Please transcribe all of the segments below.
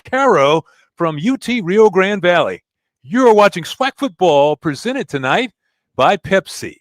vaquero from UT Rio Grande Valley. You're watching SWAC football presented tonight by Pepsi.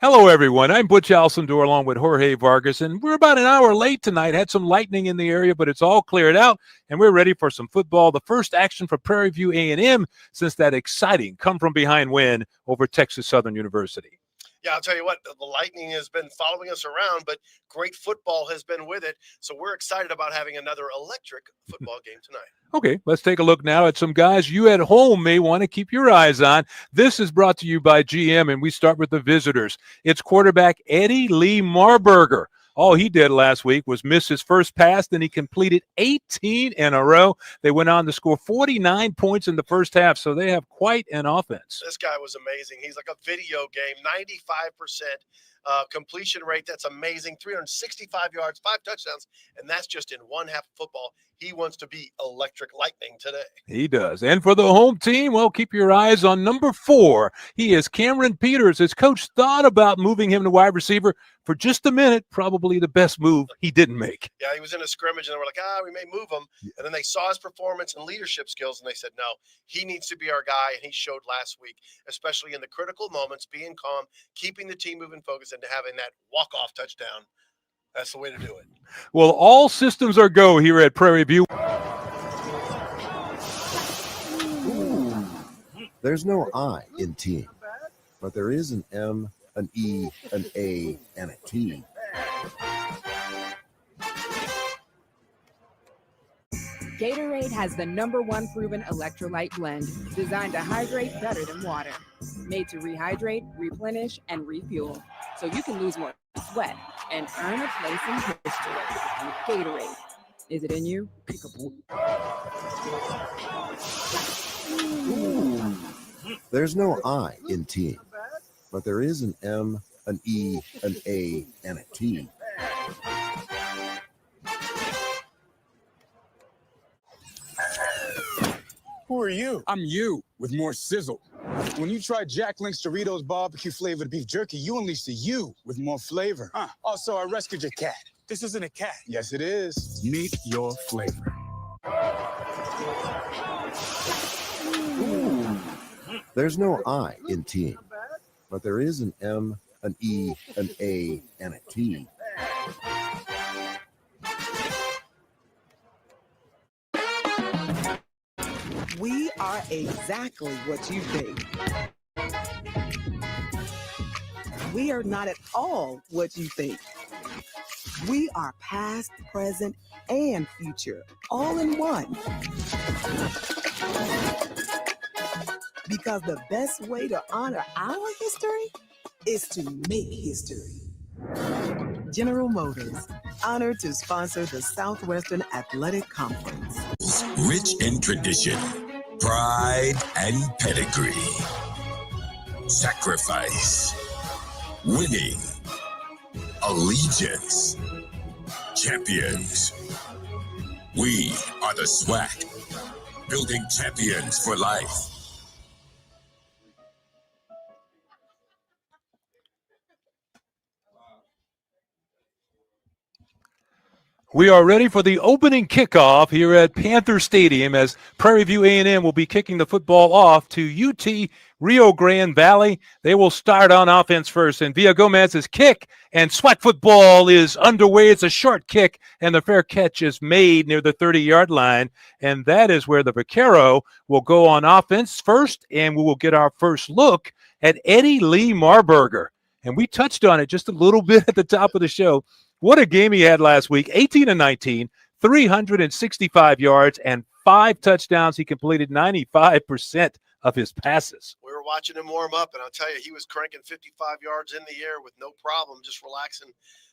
Hello, everyone. I'm Butch Alcindor along with Jorge Vargas, and we're about an hour late tonight. Had some lightning in the area, but it's all cleared out, and we're ready for some football. The first action for Prairie View A&M since that exciting come-from-behind win over Texas Southern University. Yeah, I'll tell you what, the Lightning has been following us around, but great football has been with it. So we're excited about having another electric football game tonight. Okay, let's take a look now at some guys you at home may want to keep your eyes on. This is brought to you by GM, and we start with the visitors. It's quarterback Eddie Lee Marburger. All he did last week was miss his first pass, then he completed 18 in a row. They went on to score 49 points in the first half, so they have quite an offense. This guy was amazing. He's like a video game, 95% completion rate. That's amazing. 365 yards, 5 touchdowns, and that's just in one half of football. He wants to be electric lightning today. He does. And for the home team, well, keep your eyes on number 4. He is Cameron Peters. His coach thought about moving him to wide receiver for just a minute, probably the best move he didn't make. Yeah, he was in a scrimmage, and they were like, we may move him. And then they saw his performance and leadership skills, and they said, no, he needs to be our guy, and he showed last week, especially in the critical moments, being calm, keeping the team moving focused, and having that walk-off touchdown. That's the way to do it. Well, all systems are go here at Prairie View. Ooh. There's no I in team, but there is an M, an E, an A, and a T. Gatorade has the #1 proven electrolyte blend designed to hydrate better than water. Made to rehydrate, replenish, and refuel, so you can lose more sweat and earn a place in history with Gatorade. Is it in you? Ooh. There's no I in team, but there is an M, an E, an A, and a T. Who are you? I'm you, with more sizzle. When you try Jack Link's Doritos barbecue flavored beef jerky, you unleash the you with more flavor. Also, I rescued your cat. This isn't a cat. Yes, it is. Meet your flavor. Ooh. There's no I in team, but there is an M, an E, an A, and a T. We are exactly what you think. We are not at all what you think. We are past, present, and future, all in one. Because the best way to honor our history is to make history. General Motors, honored to sponsor the Southwestern Athletic Conference. Rich in tradition, pride, and pedigree. Sacrifice, winning, allegiance, champions. We are the SWAC, building champions for life. We are ready for the opening kickoff here at Panther Stadium as Prairie View A&M will be kicking the football off to UT Rio Grande Valley. They will start on offense first, and Villa Gomez's kick, and SWAC football is underway. It's a short kick, and the fair catch is made near the 30-yard line, and that is where the vaquero will go on offense first, and we will get our first look at Eddie Lee Marburger. And we touched on it just a little bit at the top of the show. What a game he had last week, 18-19, 365 yards, and 5 touchdowns. He completed 95% of his passes. We were watching him warm up, and I'll tell you, he was cranking 55 yards in the air with no problem, just relaxing.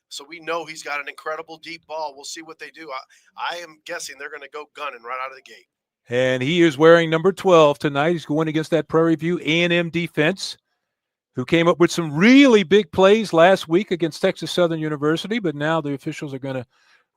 So we know he's got an incredible deep ball. We'll see what they do. I am guessing they're going to go gunning right out of the gate. And he is wearing number 12 tonight. He's going against that Prairie View A&M defense, who came up with some really big plays last week against Texas Southern University, but now the officials are going to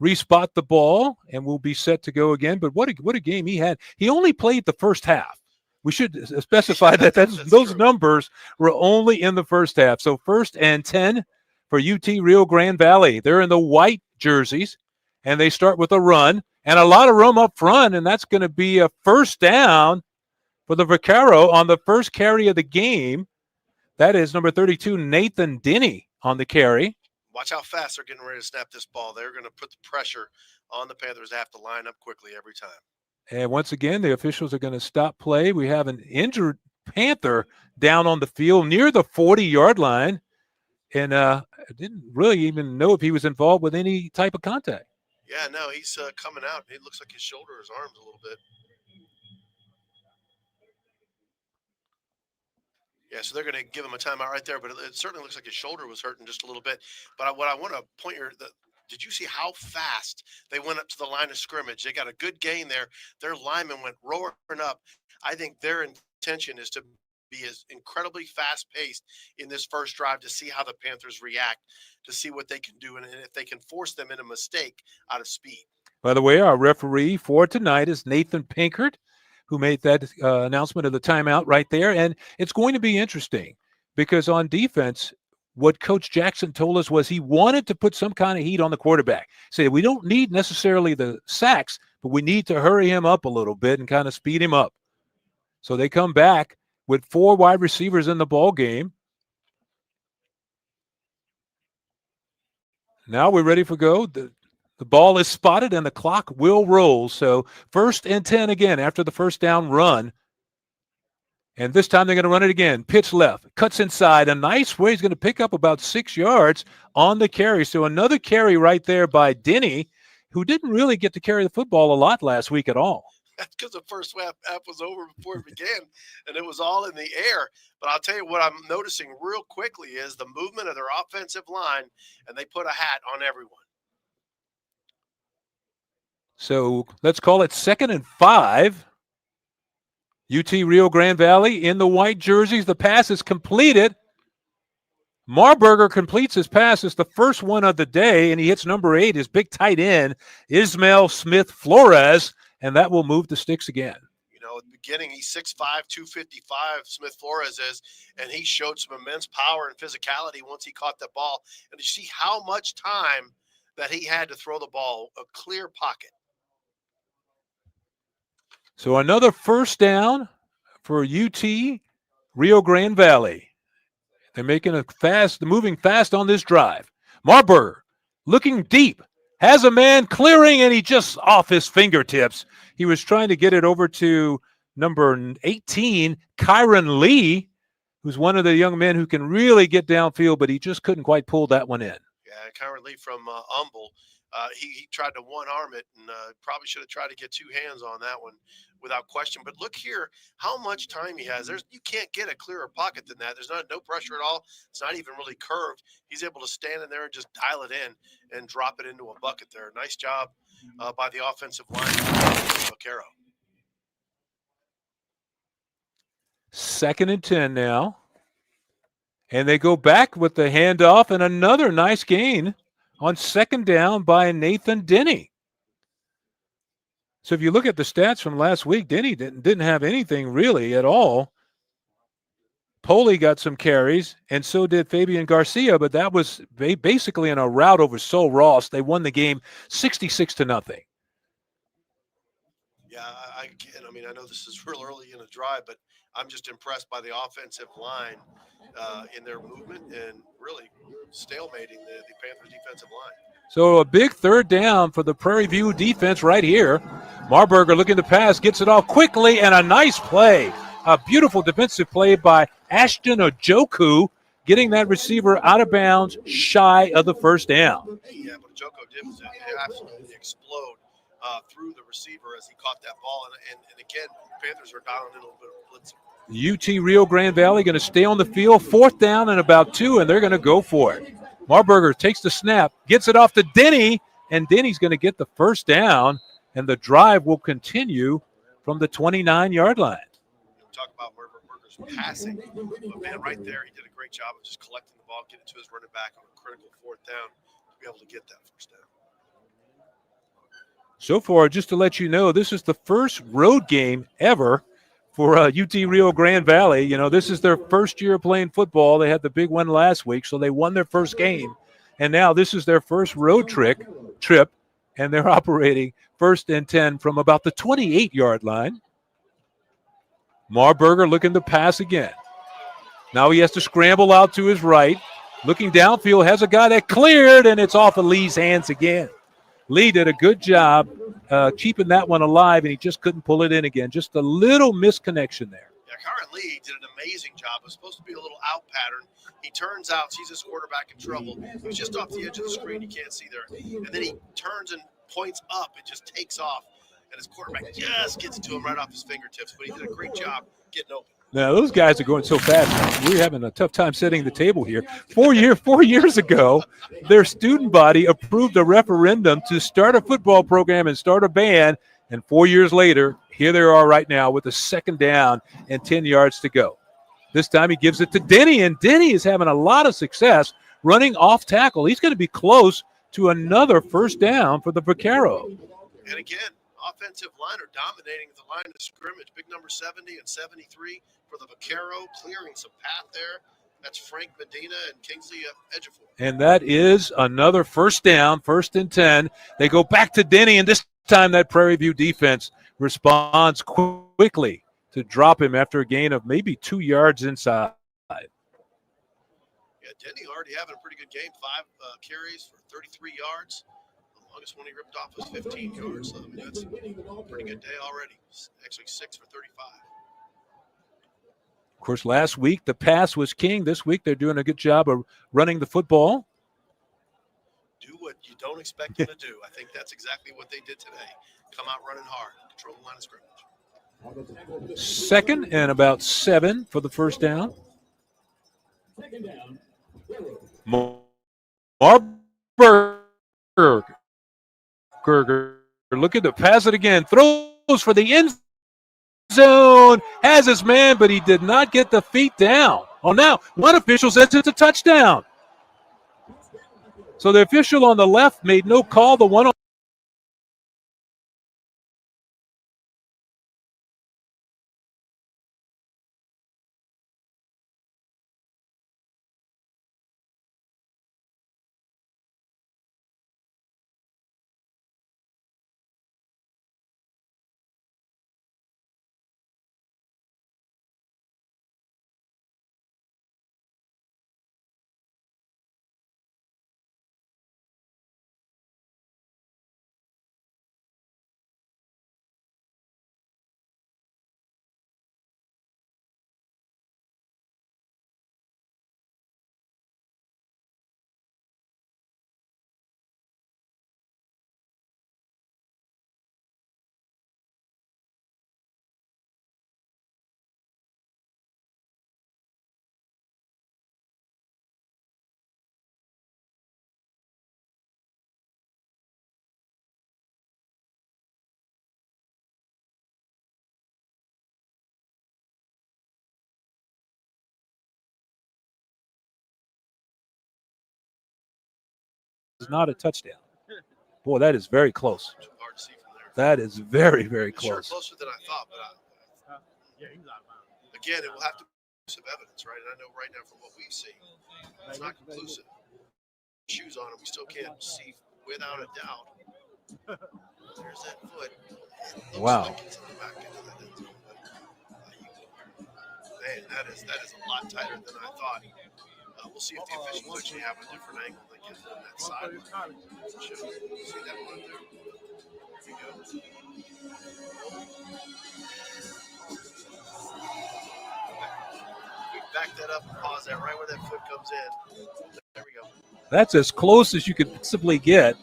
respot the ball and will be set to go again. But what a game he had. He only played the first half. We should specify that those numbers were only in the first half. So 1st and 10 for UT Rio Grande Valley. They're in the white jerseys, and they start with a run. and a lot of room up front, and that's going to be a first down for the Vaquero on the first carry of the game. That is number 32, Nathan Denny on the carry. Watch how fast they're getting ready to snap this ball. They're going to put the pressure on the Panthers to have to line up quickly every time. And once again, the officials are going to stop play. We have an injured Panther down on the field near the 40-yard line. And I didn't really even know if he was involved with any type of contact. Yeah, no, he's coming out. It looks like his shoulder or his arms a little bit. Yeah, so they're going to give him a timeout right there, but it certainly looks like his shoulder was hurting just a little bit. But what I want to point your did you see how fast they went up to the line of scrimmage? They got a good gain there. Their linemen went roaring up. I think their intention is to be as incredibly fast-paced in this first drive to see how the Panthers react, to see what they can do, and if they can force them in a mistake out of speed. By the way, our referee for tonight is Nathan Pinkert, who made that announcement of the timeout right there. And it's going to be interesting because on defense, what Coach Jackson told us was he wanted to put some kind of heat on the quarterback. Say, we don't need necessarily the sacks, but we need to hurry him up a little bit and kind of speed him up. So they come back with 4 wide receivers in the ball game. Now we're ready for go. The ball is spotted and the clock will roll. So 1st and 10 again after the first down run. And this time they're going to run it again. Pitch left, cuts inside. A nice way. He's going to pick up about 6 yards on the carry. So another carry right there by Denny, who didn't really get to carry the football a lot last week at all. That's because the first half was over before it began, and it was all in the air. But I'll tell you what I'm noticing real quickly is the movement of their offensive line, and they put a hat on everyone. So let's call it 2nd and 5. UT Rio Grande Valley in the white jerseys. The pass is completed. Marburger completes his pass. It's the first one of the day, and he hits number 8, his big tight end, Ismael Smith Flores, and that will move the sticks again. You know, at the beginning, he's 6'5", 255, Smith Flores is, and he showed some immense power and physicality once he caught the ball. And you see how much time that he had to throw the ball, a clear pocket. So another first down for UT Rio Grande Valley. They're moving fast on this drive. Marburger looking deep, has a man clearing, and he just off his fingertips. He was trying to get it over to number 18, Kyron Lee, who's one of the young men who can really get downfield, but he just couldn't quite pull that one in. Yeah, Kyron Lee from Humble. He tried to one-arm it and probably should have tried to get 2 hands on that one without question. But look here how much time he has. You can't get a clearer pocket than that. There's no pressure at all. It's not even really curved. He's able to stand in there and just dial it in and drop it into a bucket there. Nice job by the offensive line. Vaquero. 2nd and 10 now. And they go back with the handoff and another nice gain on 2nd down by Nathan Denny. So if you look at the stats from last week, Denny didn't have anything really at all. Poley got some carries, and so did Fabian Garcia, but that was basically in a rout over Sol Ross. They won the game 66-0. Yeah, I know this is real early in the drive, but I'm just impressed by the offensive line in their movement and really stalemating the Panthers defensive line. So a big 3rd down for the Prairie View defense right here. Marburger looking to pass, gets it off quickly, and a nice play. A beautiful defensive play by Ashton Ojoku, getting that receiver out of bounds shy of the first down. Yeah, what Ojoku did was absolutely explode through the receiver as he caught that ball. And again, Panthers are dialing in a little bit of blitzer. UT Rio Grande Valley going to stay on the field, 4th down and about 2, and they're going to go for it. Marburger takes the snap, gets it off to Denny, and Denny's going to get the first down, and the drive will continue from the 29-yard line. Talk about Marburger's passing, but man, right there, he did a great job of just collecting the ball, getting it to his running back on a critical 4th down to be able to get that first down. So far, just to let you know, this is the first road game ever for UT Rio Grande Valley. You know, this is their first year playing football. They had the big one last week, so they won their first game. And now this is their first road trip, and they're operating 1st and 10 from about the 28-yard line. Marburger looking to pass again. Now he has to scramble out to his right. Looking downfield, has a guy that cleared, and it's off of Lee's hands again. Lee did a good job keeping that one alive, and he just couldn't pull it in again. Just a little misconnection there. Yeah, Kyron Lee did an amazing job. It was supposed to be a little out pattern. He turns out, sees his quarterback in trouble. He was just off the edge of the screen. You can't see there. And then he turns and points up. It just takes off. And his quarterback just gets to him right off his fingertips. But he did a great job getting open. Now, those guys are going so fast. We're having a tough time setting the table here. 4 years ago, their student body approved a referendum to start a football program and start a band. And 4 years later, here they are right now with a 2nd down and 10 yards to go. This time he gives it to Denny, and Denny is having a lot of success running off tackle. He's going to be close to another 1st down for the Vaquero. And again, offensive line are dominating the line of scrimmage. Big number 70 and 73 for the Vaquero, clearing some path there. That's Frank Medina and Kingsley Ejiofor. And that is another 1st down, 1st and 10. They go back to Denny, and this time that Prairie View defense responds quickly to drop him after a gain of maybe 2 yards inside. Yeah, Denny already having a pretty good game. 5 carries for 33 yards. The longest one he ripped off was 15 yards. So, I mean, that's a pretty good day already. Actually 6 for 35. Of course, last week the pass was king. This week they're doing a good job of running the football. Do what you don't expect them to do. I think that's exactly what they did today. Come out running hard, control the line of scrimmage. 2nd and about 7 for the 1st down. Marburger looking to pass it again. Throws for the end zone. Has his man, but he did not get the feet down. Oh, now one official says it's a touchdown. So the official on the left made no call. The one on is not a touchdown. Boy, that is very close. Hard to see from there. That is very, very Sure, close. closer than I thought, but again, it will have to be some evidence, right? And I know right now from what we see, it's not conclusive. Shoes on him, we still can't see without a doubt. There's that foot. Wow. Like it's in the back end of that end zone, but, man, that is a lot tighter than I thought. We'll see if the officials actually have a different angle they get on that side. See that one there? Here we go. We back that up and pause that right where that foot comes in. There we go. That's as close as you could possibly get.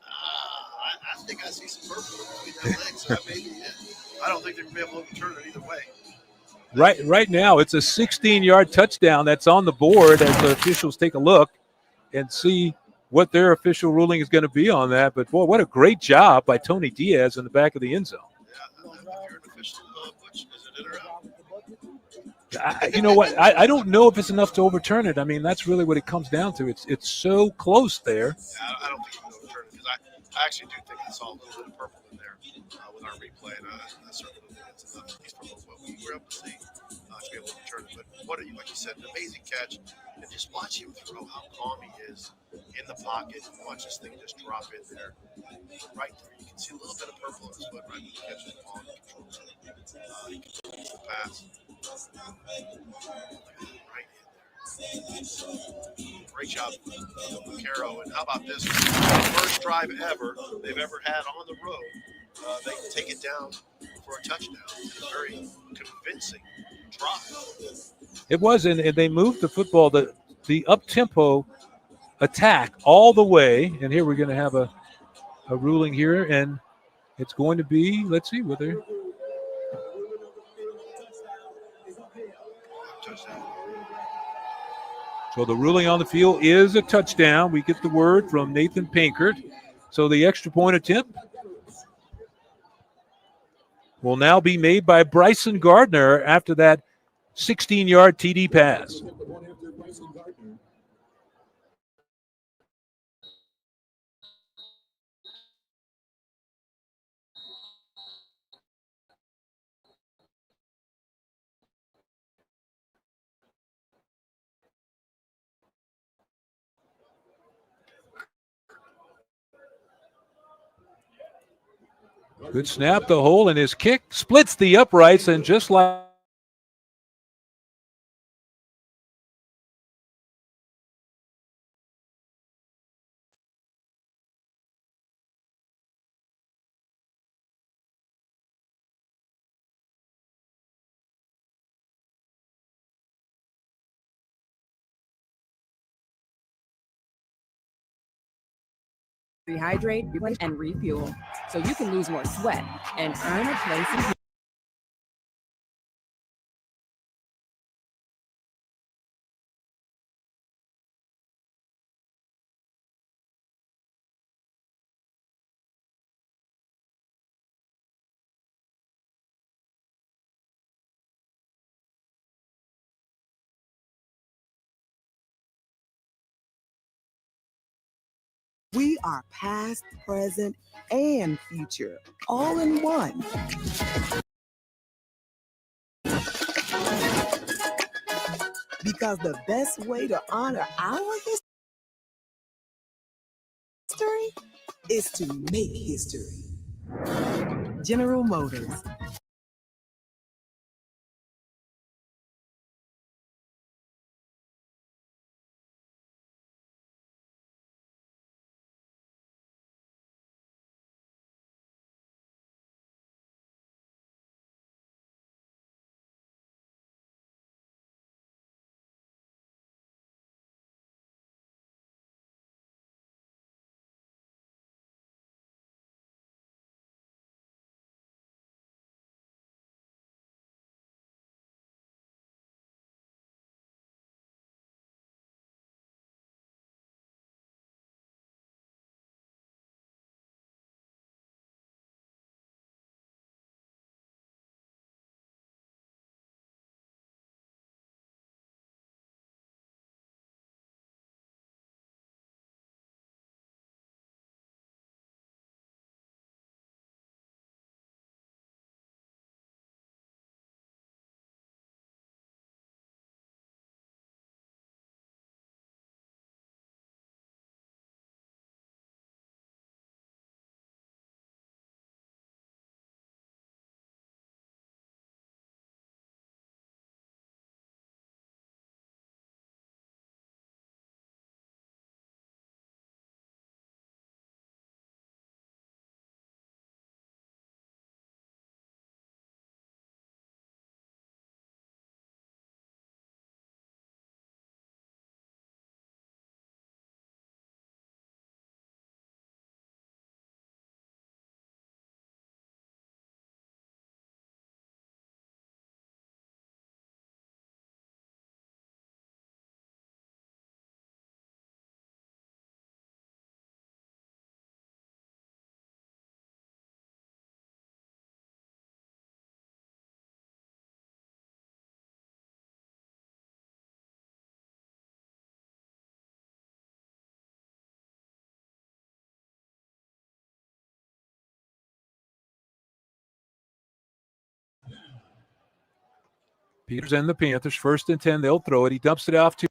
I think I see some purple between their legs. That may be it. I don't think they're going to be able to overturn it either way. Right now, it's a 16-yard touchdown that's on the board as the officials take a look and see what their official ruling is going to be on that. But, boy, what a great job by Tony Diaz in the back of the end zone. Yeah, if you're an official, Butch, is it in or out? You know what? I don't know if it's enough to overturn it. I mean, that's really what it comes down to. It's so close there. Yeah, I don't think you can overturn it because I actually do think I saw a little bit of purple in there with our our replay, and I certainly think it's enough, at least from what we were able to see, to be able to return it. But what are you, like you said, an amazing catch, and just watch him throw, how calm he is in the pocket, and watch this thing just drop in there. Right there, you can see a little bit of purple on his foot right when he catches the ball and controls it. He completes the pass. Right in there. Great job, Caro. And how about this? First drive ever they've ever had on the road. They take it down for a touchdown. A very convincing drop. It was, and they moved the football, the up-tempo attack all the way. And here we're going to have a ruling here, and it's going to be, let's see, whether Touchdown. so the ruling on the field is a touchdown. We get the word from Nathan Pinkert. So the extra point attempt will now be made by Bryson Gardner after that 16-yard TD pass. Good snap, the hole, and his kick splits the uprights, and just like Rehydrate, replenish, and refuel, so you can lose more sweat and earn a place in We are past, present, and future, all in one. Because the best way to honor our history is to make history. General Motors. Peters and the Panthers, 1st and 10. They'll throw it. He dumps it off to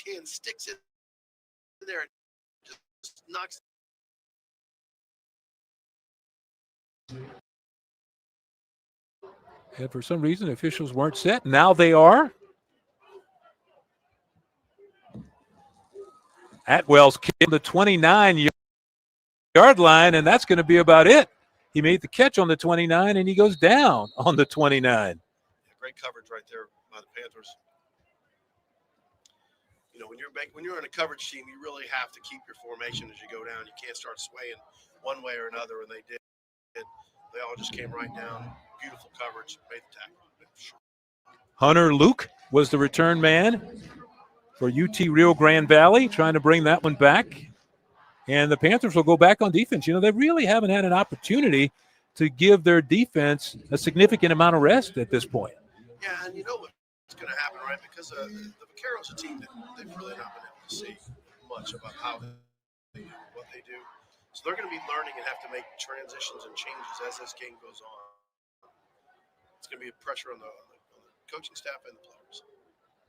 backhand sticks it in there and just knocks. And for some reason, officials weren't set. Now they are. Atwell's kick on the 29-yard line, and that's going to be about it. He made the catch on the 29, and he goes down on the 29. Yeah, great coverage right there by the Panthers. You know, when you're in a coverage team, you really have to keep your formation as you go down. You can't start swaying one way or another, and they did. They all just came right down. Beautiful coverage, made the tackle. Hunter Luke was the return man for UT Rio Grande Valley, trying to bring that one back. And the Panthers will go back on defense. You know, they really haven't had an opportunity to give their defense a significant amount of rest at this point. Yeah, and you know what's going to happen, right? Because the Vaqueros, a team that they've really not been able to see much about how they do, what they do. So they're going to be learning and have to make transitions and changes as this game goes on. It's going to be a pressure on the coaching staff and the players.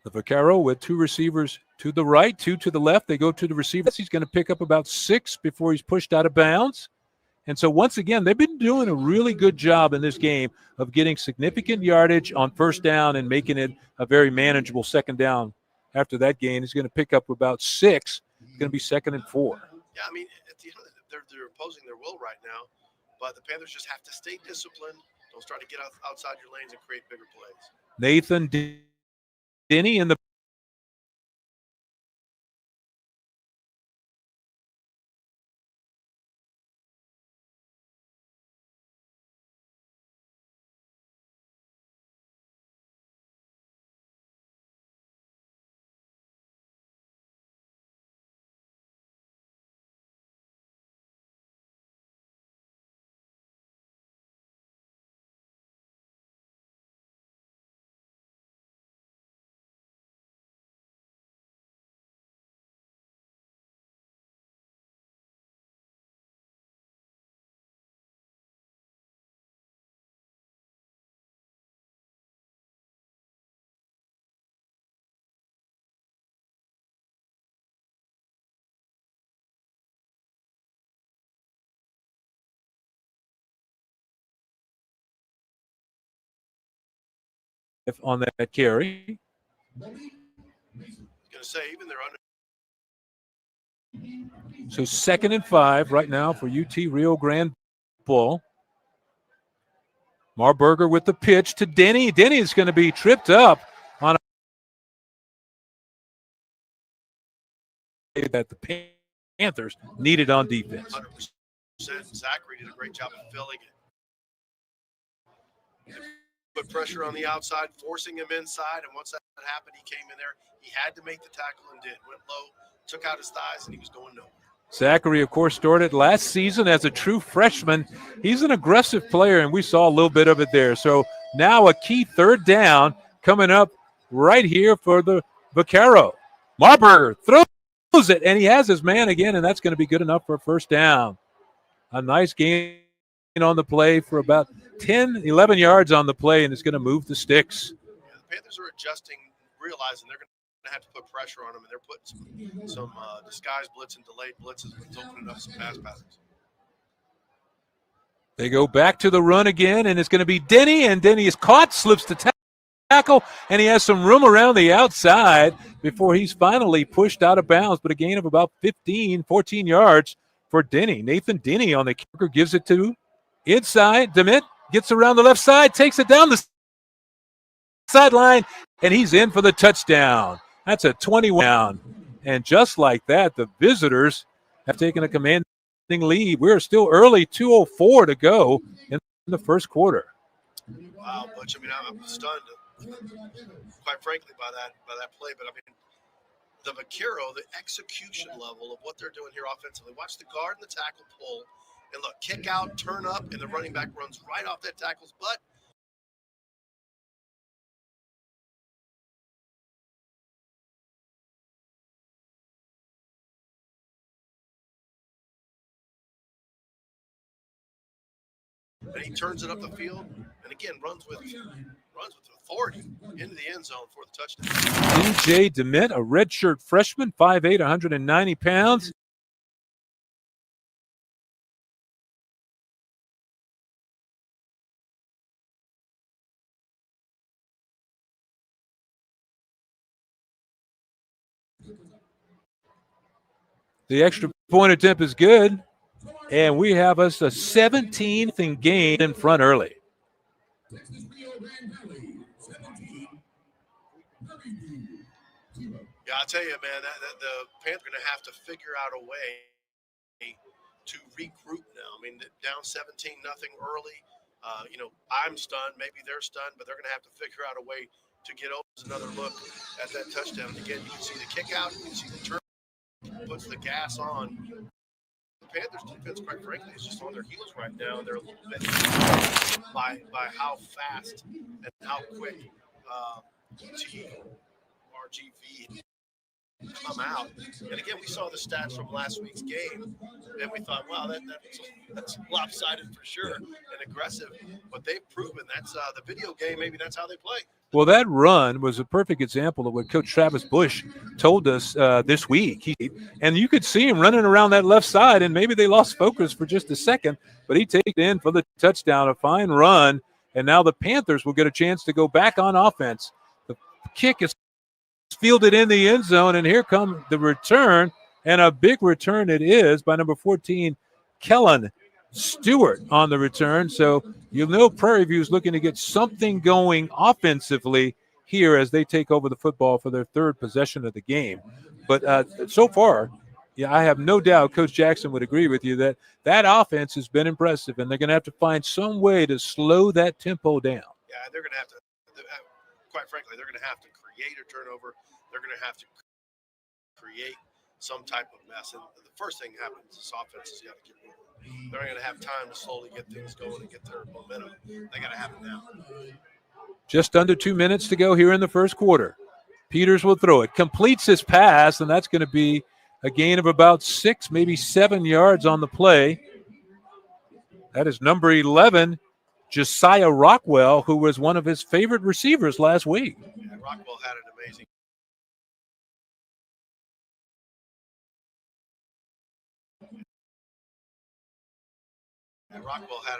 The Vaquero with two receivers to the right, two to the left. They go to the receiver. He's going to pick up about 6 before he's pushed out of bounds. And so once again, they've been doing a really good job in this game of getting significant yardage on first down and making it a very manageable second down. After that gain, he's going to pick up about 6. It's going to be 2nd and 4. Yeah, I mean, at the end of it, they're opposing their will right now, but the Panthers just have to stay disciplined. Don't try to get outside your lanes and create bigger plays. Nathan Denny in the on that carry. I was going to say, even they're under. So 2nd and 5 right now for UT Rio Grande Bull. Marburger with the pitch to Denny. Denny is going to be tripped up on a that the Panthers needed on defense. 100%. Zachary did a great job of filling it. Put pressure on the outside, forcing him inside, and once that happened, he came in there. He had to make the tackle and did. Went low, took out his thighs, and he was going nowhere. Zachary, of course, started last season as a true freshman. He's an aggressive player, and we saw a little bit of it there. So now a key 3rd down coming up right here for the Vaquero. Marburger throws it, and he has his man again, and that's going to be good enough for a 1st down. A nice gain on the play for about 10, 11 yards on the play, and it's going to move the sticks. Yeah, the Panthers are adjusting, realizing they're going to have to put pressure on them, and they're putting some disguised blitz and delayed blitzes, but it's opening up some pass patterns. They go back to the run again, and it's going to be Denny, and Denny is caught, slips the tackle, and he has some room around the outside before he's finally pushed out of bounds, but a gain of about 15, 14 yards for Denny. Nathan Denny on the kicker gives it to inside. Demit gets around the left side, takes it down the sideline, and he's in for the touchdown. That's a 21 down. And just like that, the visitors have taken a commanding lead. We're still early, 2:04 to go in the first quarter. Wow, Butch. I mean, I'm stunned, quite frankly, by that play. But I mean, the Vaquero, the execution level of what they're doing here offensively. Watch the guard and the tackle pull, and look, kick out, turn up, and the running back runs right off that tackle's butt. And he turns it up the field, and and again runs with authority into the end zone for the touchdown. DJ DeMint, a redshirt freshman, 5'8", 190 pounds. The extra point attempt is good, and we have us a 17th and gain in front early. Yeah, I'll tell you, man, that the Panthers are going to have to figure out a way to regroup now. I mean, down 17-0 early. I'm stunned. Maybe they're stunned, but they're going to have to figure out a way to get over another look at that touchdown. Again, you can see the kick out, you can see the turn, puts the gas on. The Panthers defense, quite frankly, is just on their heels right now. They're a little bit by how fast and how quick UTRGV come out. And again, we saw the stats from last week's game, and we thought, wow, that's lopsided for sure and aggressive. But they've proven that's the video game. Maybe that's how they play. Well, that run was a perfect example of what Coach Travis Bush told us this week. And you could see him running around that left side, and maybe they lost focus for just a second, but he takes it in for the touchdown, a fine run, and now the Panthers will get a chance to go back on offense. The kick is fielded in the end zone, and here comes the return, and a big return it is by number 14, Kellen Stewart on the return. So Prairie View is looking to get something going offensively here as they take over the football for their third possession of the game. But so far, I have no doubt Coach Jackson would agree with you that offense has been impressive, and they're going to have to find some way to slow that tempo down. Yeah, they're going to have to, quite frankly, they're going to have to create a turnover. They're going to have to create some type of mess. And the first thing happens is offense has got to get moving. They're going to have time to slowly get things going and get their momentum. They got to have it now. Just under 2 minutes to go here in the first quarter. Peters will throw it, completes his pass, and that's going to be a gain of about 6, maybe 7 yards on the play. That is number 11, Josiah Rockwell, who was one of his favorite receivers last week. Yeah, Rockwell had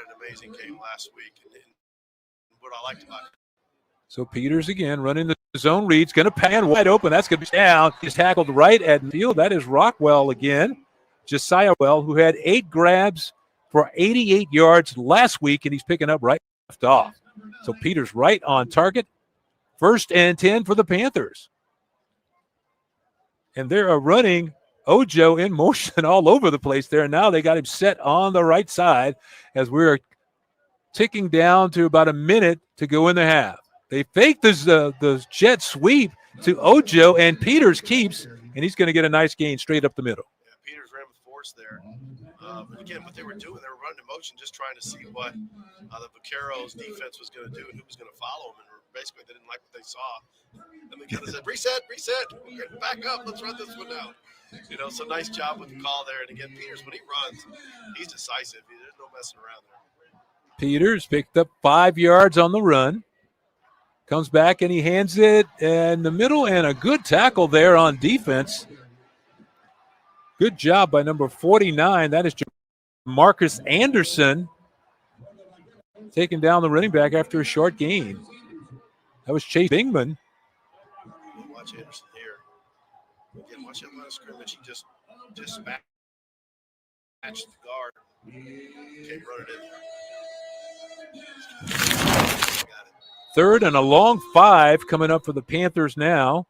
an amazing game last week, and what I liked about it. So Peters again running the zone reads, going to pan wide open. That's going to be down. He's tackled right at field. That is Rockwell again. Josiah Well, who had 8 grabs for 88 yards last week, and he's picking up right left off. So Peters right on target. 1st and 10 for the Panthers. And they're running Ojo in motion all over the place there. Now they got him set on the right side as we're ticking down to about a minute to go in the half. They fake the jet sweep to Ojo, and Peters keeps, and he's going to get a nice gain straight up the middle. Yeah, Peters ran with force there. Again, what they were doing, they were running in motion, just trying to see what the Vaqueros defense was going to do and who was going to follow them. And basically, they didn't like what they saw. And they kind of said, reset, back up, let's run this one down. So nice job with the call there. And again, Peters, when he runs, he's decisive. There's no messing around there. Peters picked up 5 yards on the run. Comes back and he hands it in the middle, and a good tackle there on defense. Good job by number 49. That is Marcus Anderson taking down the running back after a short gain. That was Chase Bingman. Watch Anderson here. Again, watch that line of scrimmage. He just dispatched the guard. Can't run it in there. Got it. 3rd and a long 5 coming up for the Panthers now.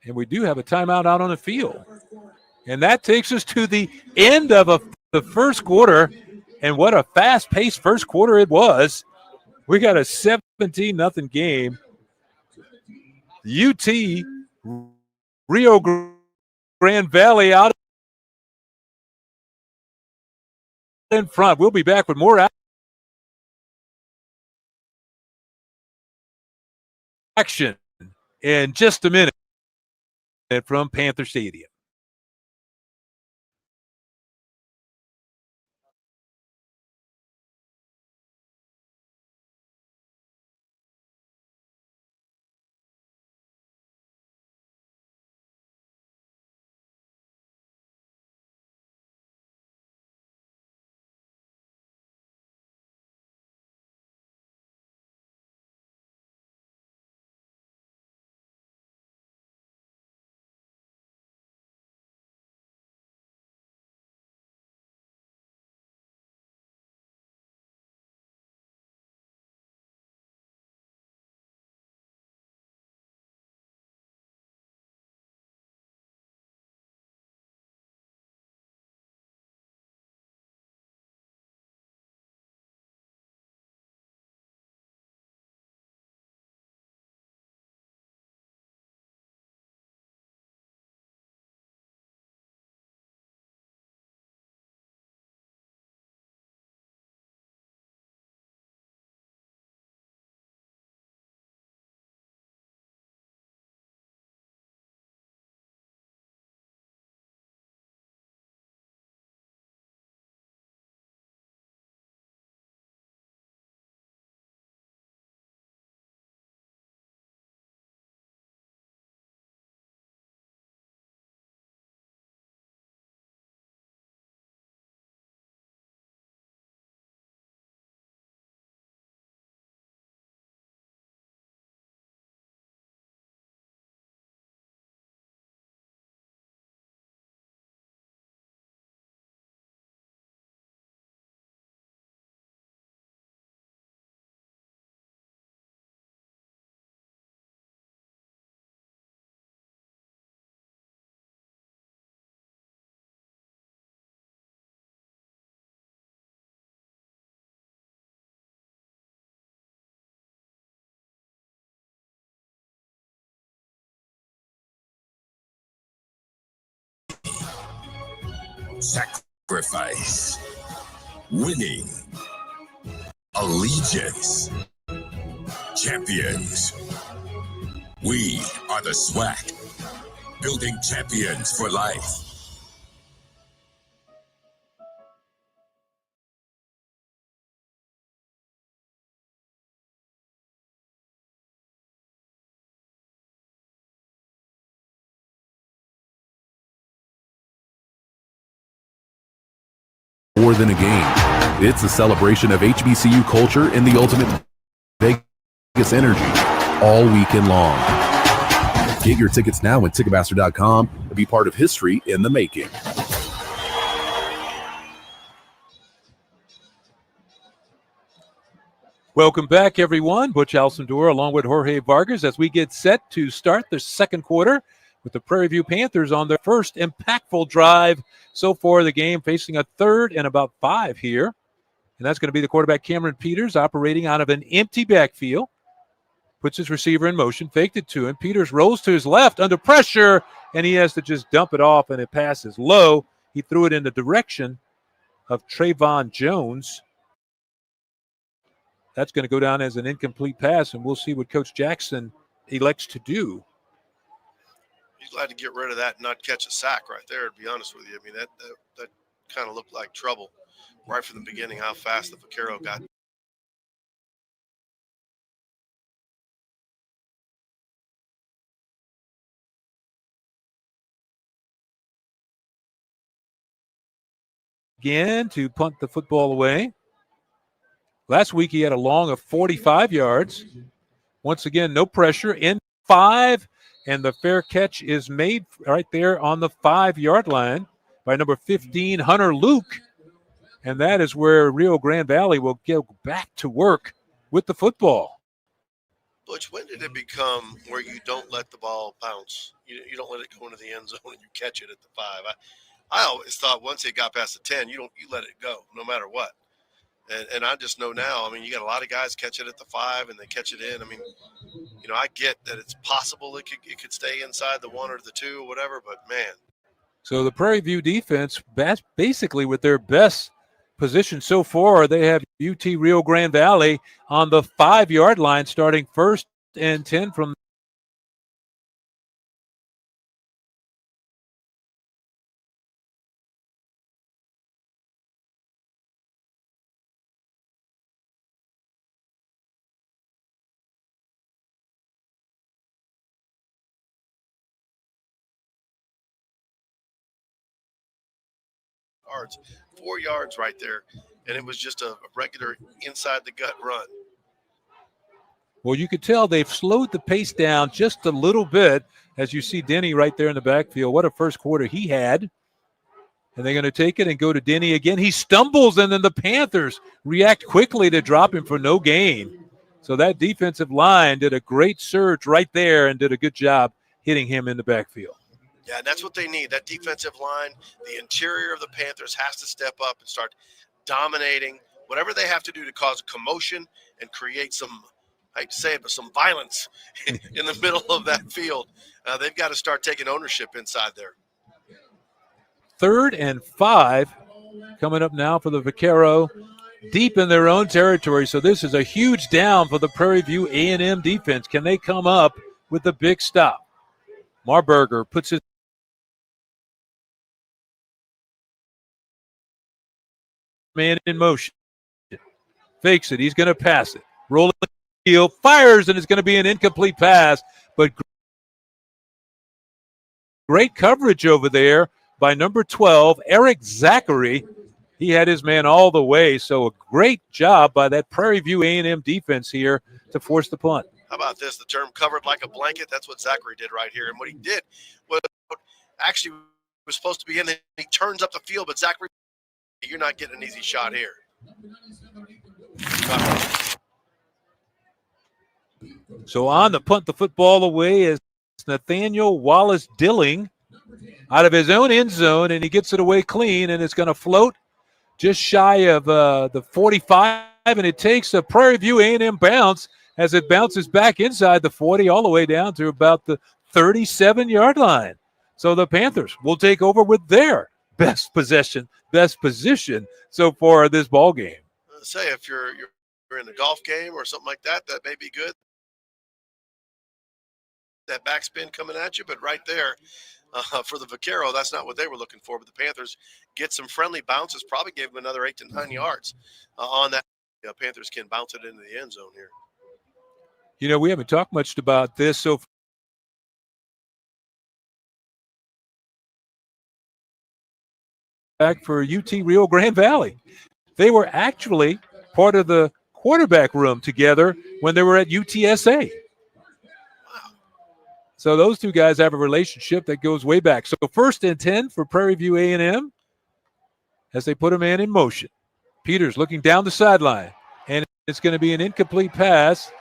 And we do have a timeout out on the field. And that takes us to the end of the first quarter. And what a fast-paced first quarter it was. We got a 17-0 game. UT Rio Grande Valley out in front. We'll be back with more action in just a minute from Panther Stadium. sacrifice, winning, allegiance, champions. We are the SWAC, building champions for life. More than a game, it's a celebration of HBCU culture and the ultimate Vegas energy all weekend long. Get your tickets now at Ticketmaster.com and be part of history in the making. Welcome back, everyone. Butch Alcindor along with Jorge Vargas as we get set to start the second quarter with the Prairie View Panthers on their first impactful drive so far of the game, facing a 3rd and about 5 here. And that's going to be the quarterback Cameron Peters operating out of an empty backfield. Puts his receiver in motion, faked it to him. Peters rolls to his left under pressure, and he has to just dump it off, and it passes low. He threw it in the direction of Trayvon Jones. That's going to go down as an incomplete pass, and we'll see what Coach Jackson elects to do. He's glad to get rid of that and not catch a sack right there, to be honest with you. I mean, that kind of looked like trouble right from the beginning, how fast the Vaquero got. Again to punt the football away. Last week he had a long of 45 yards. Once again, no pressure, in 5, and the fair catch is made right there on the 5-yard line by number 15, Hunter Luke. And that is where Rio Grande Valley will get back to work with the football. Butch, when did it become where you don't let the ball bounce? You don't let it go into the end zone and you catch it at the 5. I always thought once it got past the 10, you let it go no matter what. And I just know now, I mean, you got a lot of guys catch it at the 5 and they catch it in. I mean, I get that it's possible it could stay inside the 1 or the 2 or whatever, but man. So the Prairie View defense, basically with their best position so far, they have UT Rio Grande Valley on the 5-yard line, starting 1st and 10 from yards, 4 yards right there, and it was just a regular inside the gut run. Well, you could tell they've slowed the pace down just a little bit as you see Denny right there in the backfield. What a first quarter he had. And they're going to take it and go to Denny again. He stumbles, and then the Panthers react quickly to drop him for no gain. So that defensive line did a great surge right there and did a good job hitting him in the backfield. Yeah, and that's what they need. That defensive line, the interior of the Panthers has to step up and start dominating whatever they have to do to cause a commotion and create some, I hate to say it, but some violence in the middle of that field. They've got to start taking ownership inside there. 3rd and 5 coming up now for the Vaquero, deep in their own territory. So this is a huge down for the Prairie View A&M defense. Can they come up with a big stop? Marburger puts his man in motion. Fakes it. He's going to pass it. Rolling field, fires, and it's going to be an incomplete pass. But great coverage over there by number 12, Eric Zachary. He had his man all the way. So a great job by that Prairie View A&M defense here to force the punt. How about this? The term covered like a blanket. That's what Zachary did right here. And what he did was actually was supposed to be in there. He turns up the field, but Zachary, you're not getting an easy shot here. So on the punt the football away is Nathaniel Wallace Dilling out of his own end zone, and he gets it away clean, and it's going to float just shy of the 45, and it takes a Prairie View A&M bounce as it bounces back inside the 40 all the way down to about the 37-yard line. So the Panthers will take over with their best position so far in this ball game. Say if you're in a golf game or something like that, that may be good. That backspin coming at you, but right there for the Vaquero, that's not what they were looking for. But the Panthers get some friendly bounces, probably gave them another 8 to 9 yards on that. Panthers can bounce it into the end zone here. You know, we haven't talked much about this so back for UT Rio Grande Valley. They were actually part of the quarterback room together when they were at UTSA. So those two guys have a relationship that goes way back. So 1st and 10 for Prairie View A&M as they put a man in motion. Peters looking down the sideline, and it's going to be an incomplete pass.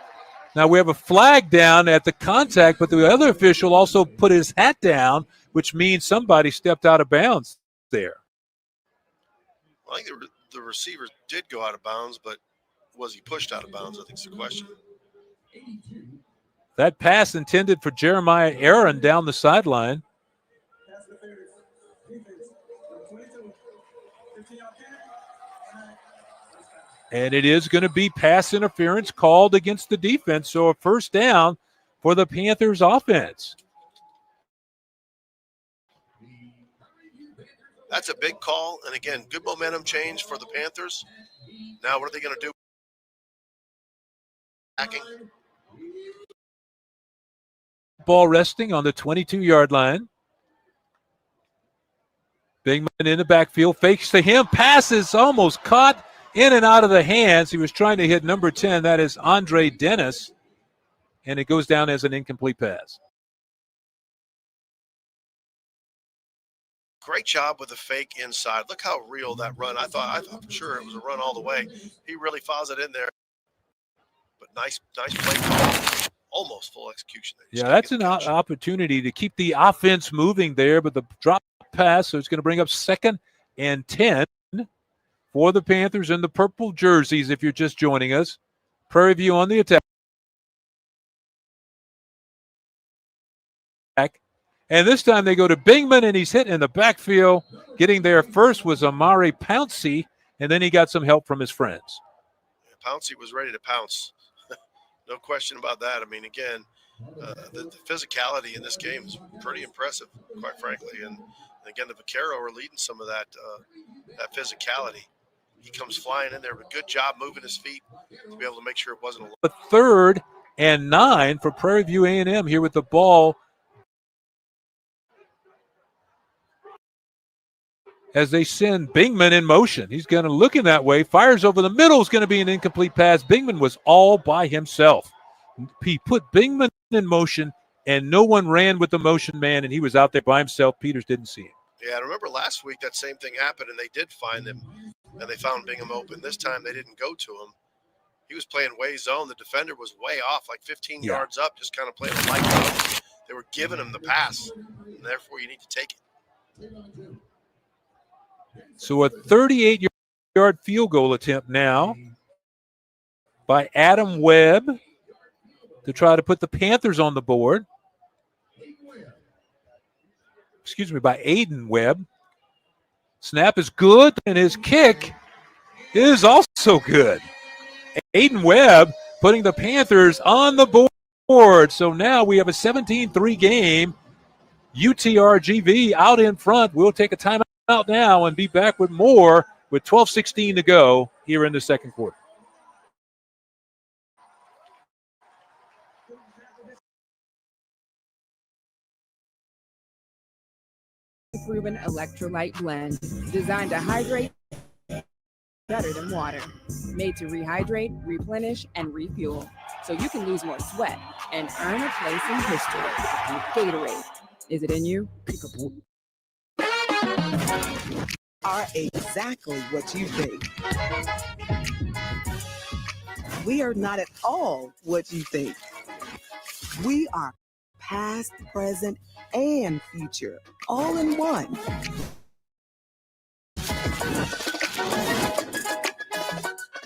Now we have a flag down at the contact, but the other official also put his hat down, which means somebody stepped out of bounds there. I think the receiver did go out of bounds, but was he pushed out of bounds? I think is the question. That pass intended for Jeremiah Aaron down the sideline. And it is going to be pass interference called against the defense. So a 1st down for the Panthers offense. That's a big call. And again, good momentum change for the Panthers. Now what are they going to do? Attacking. Ball resting on the 22-yard line. Bingman in the backfield, fakes to him, passes almost caught in and out of the hands. He was trying to hit number 10, that is Andre Dennis, and it goes down as an incomplete pass. Great job with the fake inside. Look how real that run. I thought for sure it was a run all the way. He really files it in there. But nice play call. Almost full execution. Yeah, that's an opportunity to keep the offense moving there, but the drop pass, so it's going to bring up 2nd and 10 for the Panthers in the purple jerseys if you're just joining us. Prairie View on the attack. And this time they go to Bingman, and he's hit in the backfield. Getting there first was Amari Pouncey, and then he got some help from his friends. Pouncey was ready to pounce. No question about that. I mean, again, the physicality in this game is pretty impressive, quite frankly. And again, the Vaquero are leading some of that physicality. He comes flying in there, but good job moving his feet to be able to make sure it wasn't a 3rd and 9 for Prairie View A&M here with the ball as they send Bingman in motion. He's going to look in that way, fires over the middle, is going to be an incomplete pass. Bingman was all by himself. He put Bingman in motion, and no one ran with the motion man, and he was out there by himself. Peters didn't see him. Yeah, I remember last week that same thing happened, and they did find him, and they found Bingham open. This time they didn't go to him. He was playing way zone. The defender was way off, like 15 yards up, just kind of playing a light zone. They were giving him the pass, and therefore you need to take it. So a 38-yard field goal attempt now by Adam Webb to try to put the Panthers on the board. Excuse me, by Aiden Webb. Snap is good, and his kick is also good. Aiden Webb putting the Panthers on the board. So now we have a 17-3 game. UTRGV out in front. We'll take a timeout now and be back with more with 12:16 to go here in the second quarter. Proven electrolyte blend designed to hydrate better than water, made to rehydrate, replenish, and refuel, so you can lose more sweat and earn a place in history. Gatorade, is it in you? Are exactly what you think. We are not at all what you think. We are past, present, and future, all in one.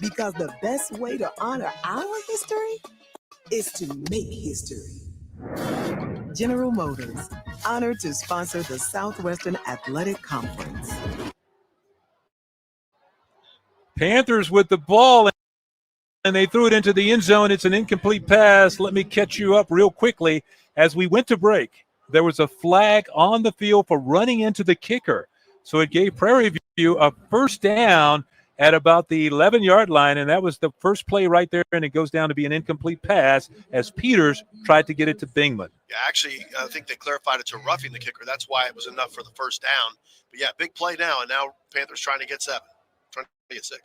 Because the best way to honor our history is to make history. General Motors, honored to sponsor the Southwestern Athletic Conference. Panthers with the ball, and they threw it into the end zone. It's an incomplete pass. Let me catch you up real quickly. As we went to break, there was a flag on the field for running into the kicker. So it gave Prairie View a first down at about the 11-yard line, and that was the first play right there, and it goes down to be an incomplete pass as Peters tried to get it to Bingman. Yeah, actually, I think they clarified it to roughing the kicker. That's why it was enough for the first down. But, yeah, big play now, and now Panthers trying to get 7, trying to get 6.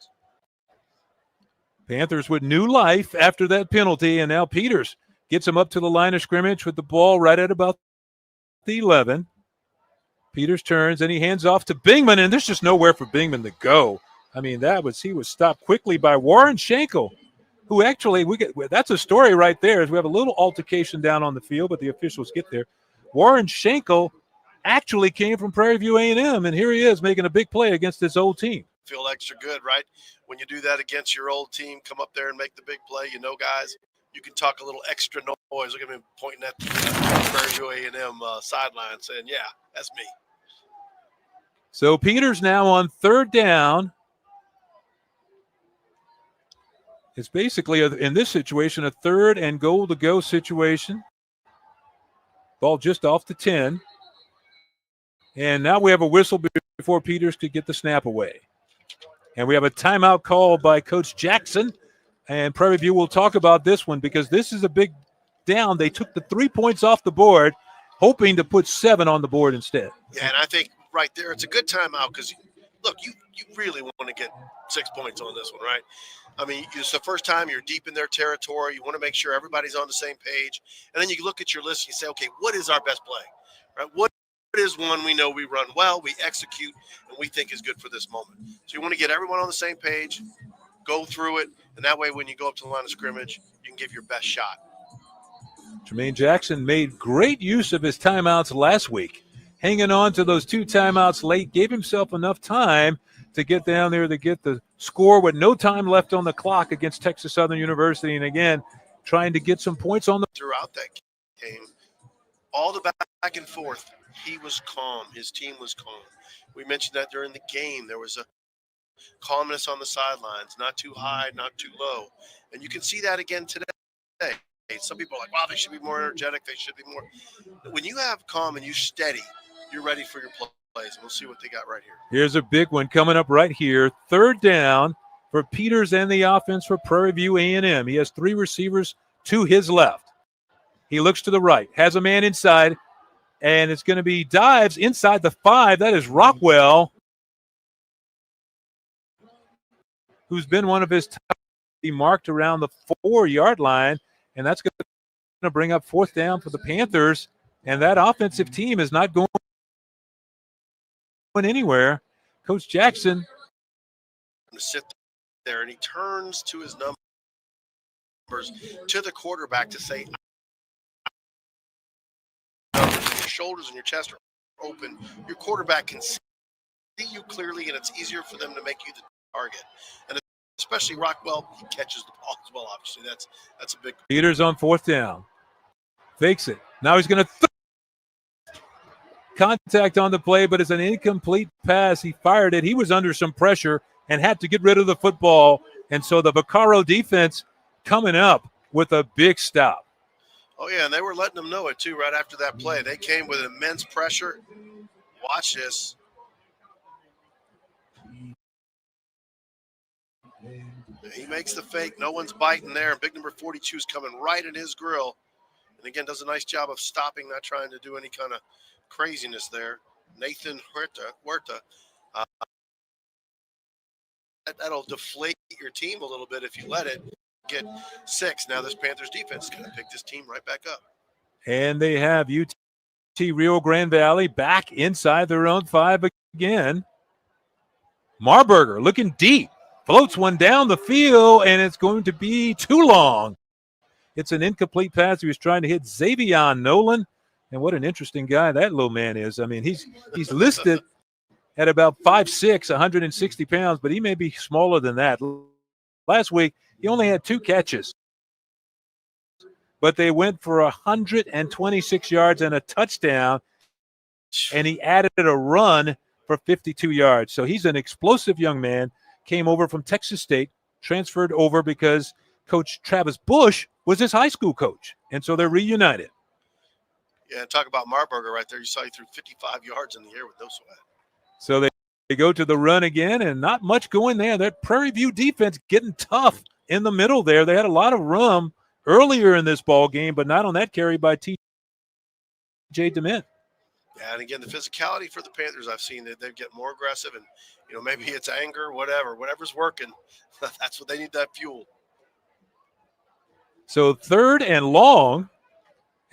Panthers with new life after that penalty, and now Peters gets him up to the line of scrimmage with the ball right at about the 11. Peters turns, and he hands off to Bingman, and there's just nowhere for Bingman to go. I mean, he was stopped quickly by Warren Schenkel, who actually, that's a story right there, as we have a little altercation down on the field, but the officials get there. Warren Schenkel actually came from Prairie View A&M, and here he is making a big play against his old team. Feel extra good, right? When you do that against your old team, come up there and make the big play. You know, guys, you can talk a little extra noise. Look at me pointing at the Prairie View A&M sideline saying, yeah, that's me. So Peters now on third down. It's basically, in this situation, a third and goal to go situation. Ball just off the 10. And now we have a whistle before Peters could get the snap away. And we have a timeout call by Coach Jackson. And Prairie View will talk about this one because this is a big down. They took the 3 points off the board, hoping to put 7 on the board instead. Yeah, and I think right there it's a good timeout because, look, you really want to get 6 points on this one, right? I mean, it's the first time you're deep in their territory. You want to make sure everybody's on the same page. And then you look at your list and you say, okay, what is our best play? Right? What is one we know we run well, we execute, and we think is good for this moment? So you want to get everyone on the same page, go through it, and that way when you go up to the line of scrimmage, you can give your best shot. Jermaine Jackson made great use of his timeouts last week, hanging on to those 2 timeouts late, gave himself enough time to get down there to get the score with no time left on the clock against Texas Southern University. And again, trying to get some points on the throughout that game. All the back and forth, he was calm. His team was calm. We mentioned that during the game. There was a calmness on the sidelines, not too high, not too low. And you can see that again today. Some people are like, wow, they should be more energetic. They should be more. When you have calm and you steady, you're ready for your plays. And we'll see what they got right here. Here's a big one coming up right here. Third down for Peters and the offense for Prairie View A&M. He has 3 receivers to his left. He looks to the right, has a man inside, and it's going to be dives inside the 5. That is Rockwell, who's been one of his top. He marked around the 4-yard line, and that's going to bring up 4th down for the Panthers. And that offensive team is not going anywhere. Coach Jackson to sit there, and he turns to his numbers to the quarterback to say, your shoulders and your chest are open. Your quarterback can see you clearly, and it's easier for them to make you the target. And especially Rockwell, he catches the ball as well. Obviously, that's a big. Peters on 4th down, fakes it. Now he's going to contact on the play, but it's an incomplete pass. He fired it. He was under some pressure and had to get rid of the football. And so the Vaccaro defense coming up with a big stop. Oh, yeah, and they were letting them know it, too, right after that play. They came with immense pressure. Watch this. He makes the fake. No one's biting there. Big number 42 is coming right at his grill. And, again, does a nice job of stopping, not trying to do any kind of craziness there. Nathan Huerta. That'll deflate your team a little bit if you let it get 6. Now this Panthers defense is going to pick this team right back up. And they have UT Rio Grande Valley back inside their own 5 again. Marburger looking deep. Floats one down the field, and it's going to be too long. It's an incomplete pass. He was trying to hit Xavier Nolan. And what an interesting guy that little man is. I mean, he's listed at about 5'6", 160 pounds, but he may be smaller than that. Last week, he only had 2 catches. But they went for 126 yards and a touchdown. and he added a run for 52 yards. So he's an explosive young man, came over from Texas State, transferred over because Coach Travis Bush was his high school coach, and so they're reunited. Yeah, talk about Marburger right there. You saw he threw 55 yards in the air with no sweat. So they go to the run again, and not much going there. That Prairie View defense getting tough in the middle there. They had a lot of room earlier in this ball game, but not on that carry by T.J. DeMint. Yeah, and again, the physicality for the Panthers, I've seen that they get more aggressive, and maybe it's anger, whatever's working. That's what they need, that fuel. So 3rd and long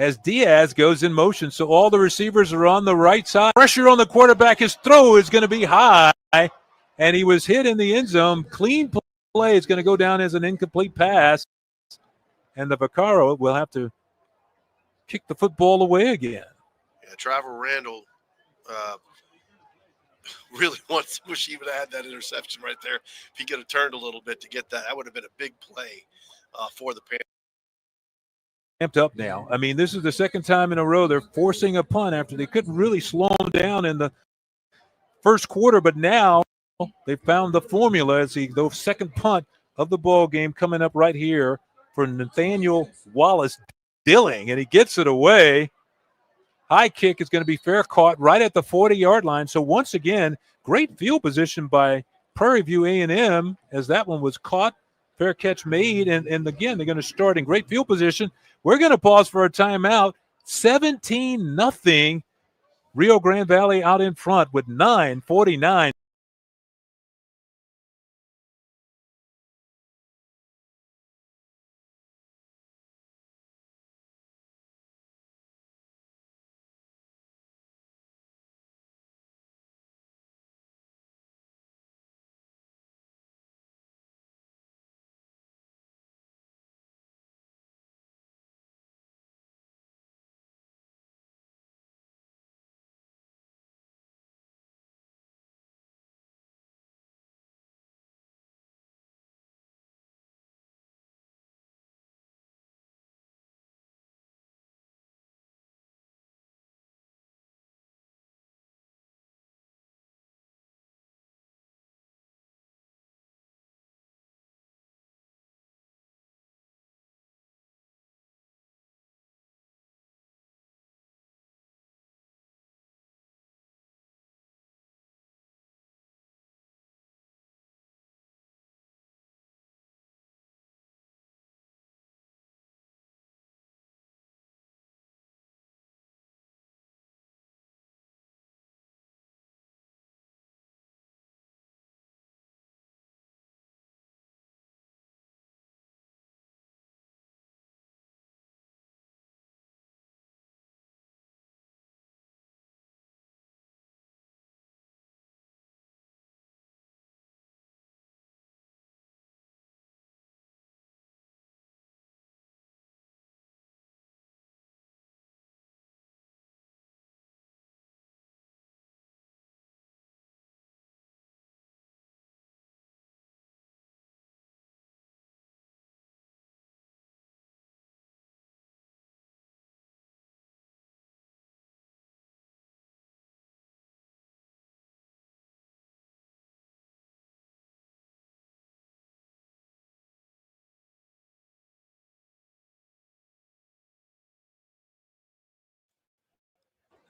as Diaz goes in motion. So all the receivers are on the right side. Pressure on the quarterback. His throw is going to be high, and he was hit in the end zone. Clean play is going to go down as an incomplete pass, and the Vaccaro will have to kick the football away again. Yeah, Trevor Randall really wish he would have had that interception right there. If he could have turned a little bit to get that would have been a big play for the Panthers. Amped up now. I mean, this is the second time in a row they're forcing a punt after they couldn't really slow them down in the first quarter, but now they found the formula as the second punt of the ball game coming up right here for Nathaniel Wallace Dilling, and he gets it away. High kick is going to be fair, caught right at the 40-yard line. So once again, great field position by Prairie View A&M as that one was caught. Fair catch made, and again, they're going to start in great field position. We're going to pause for a timeout. 17-0. Rio Grande Valley out in front with 9:49.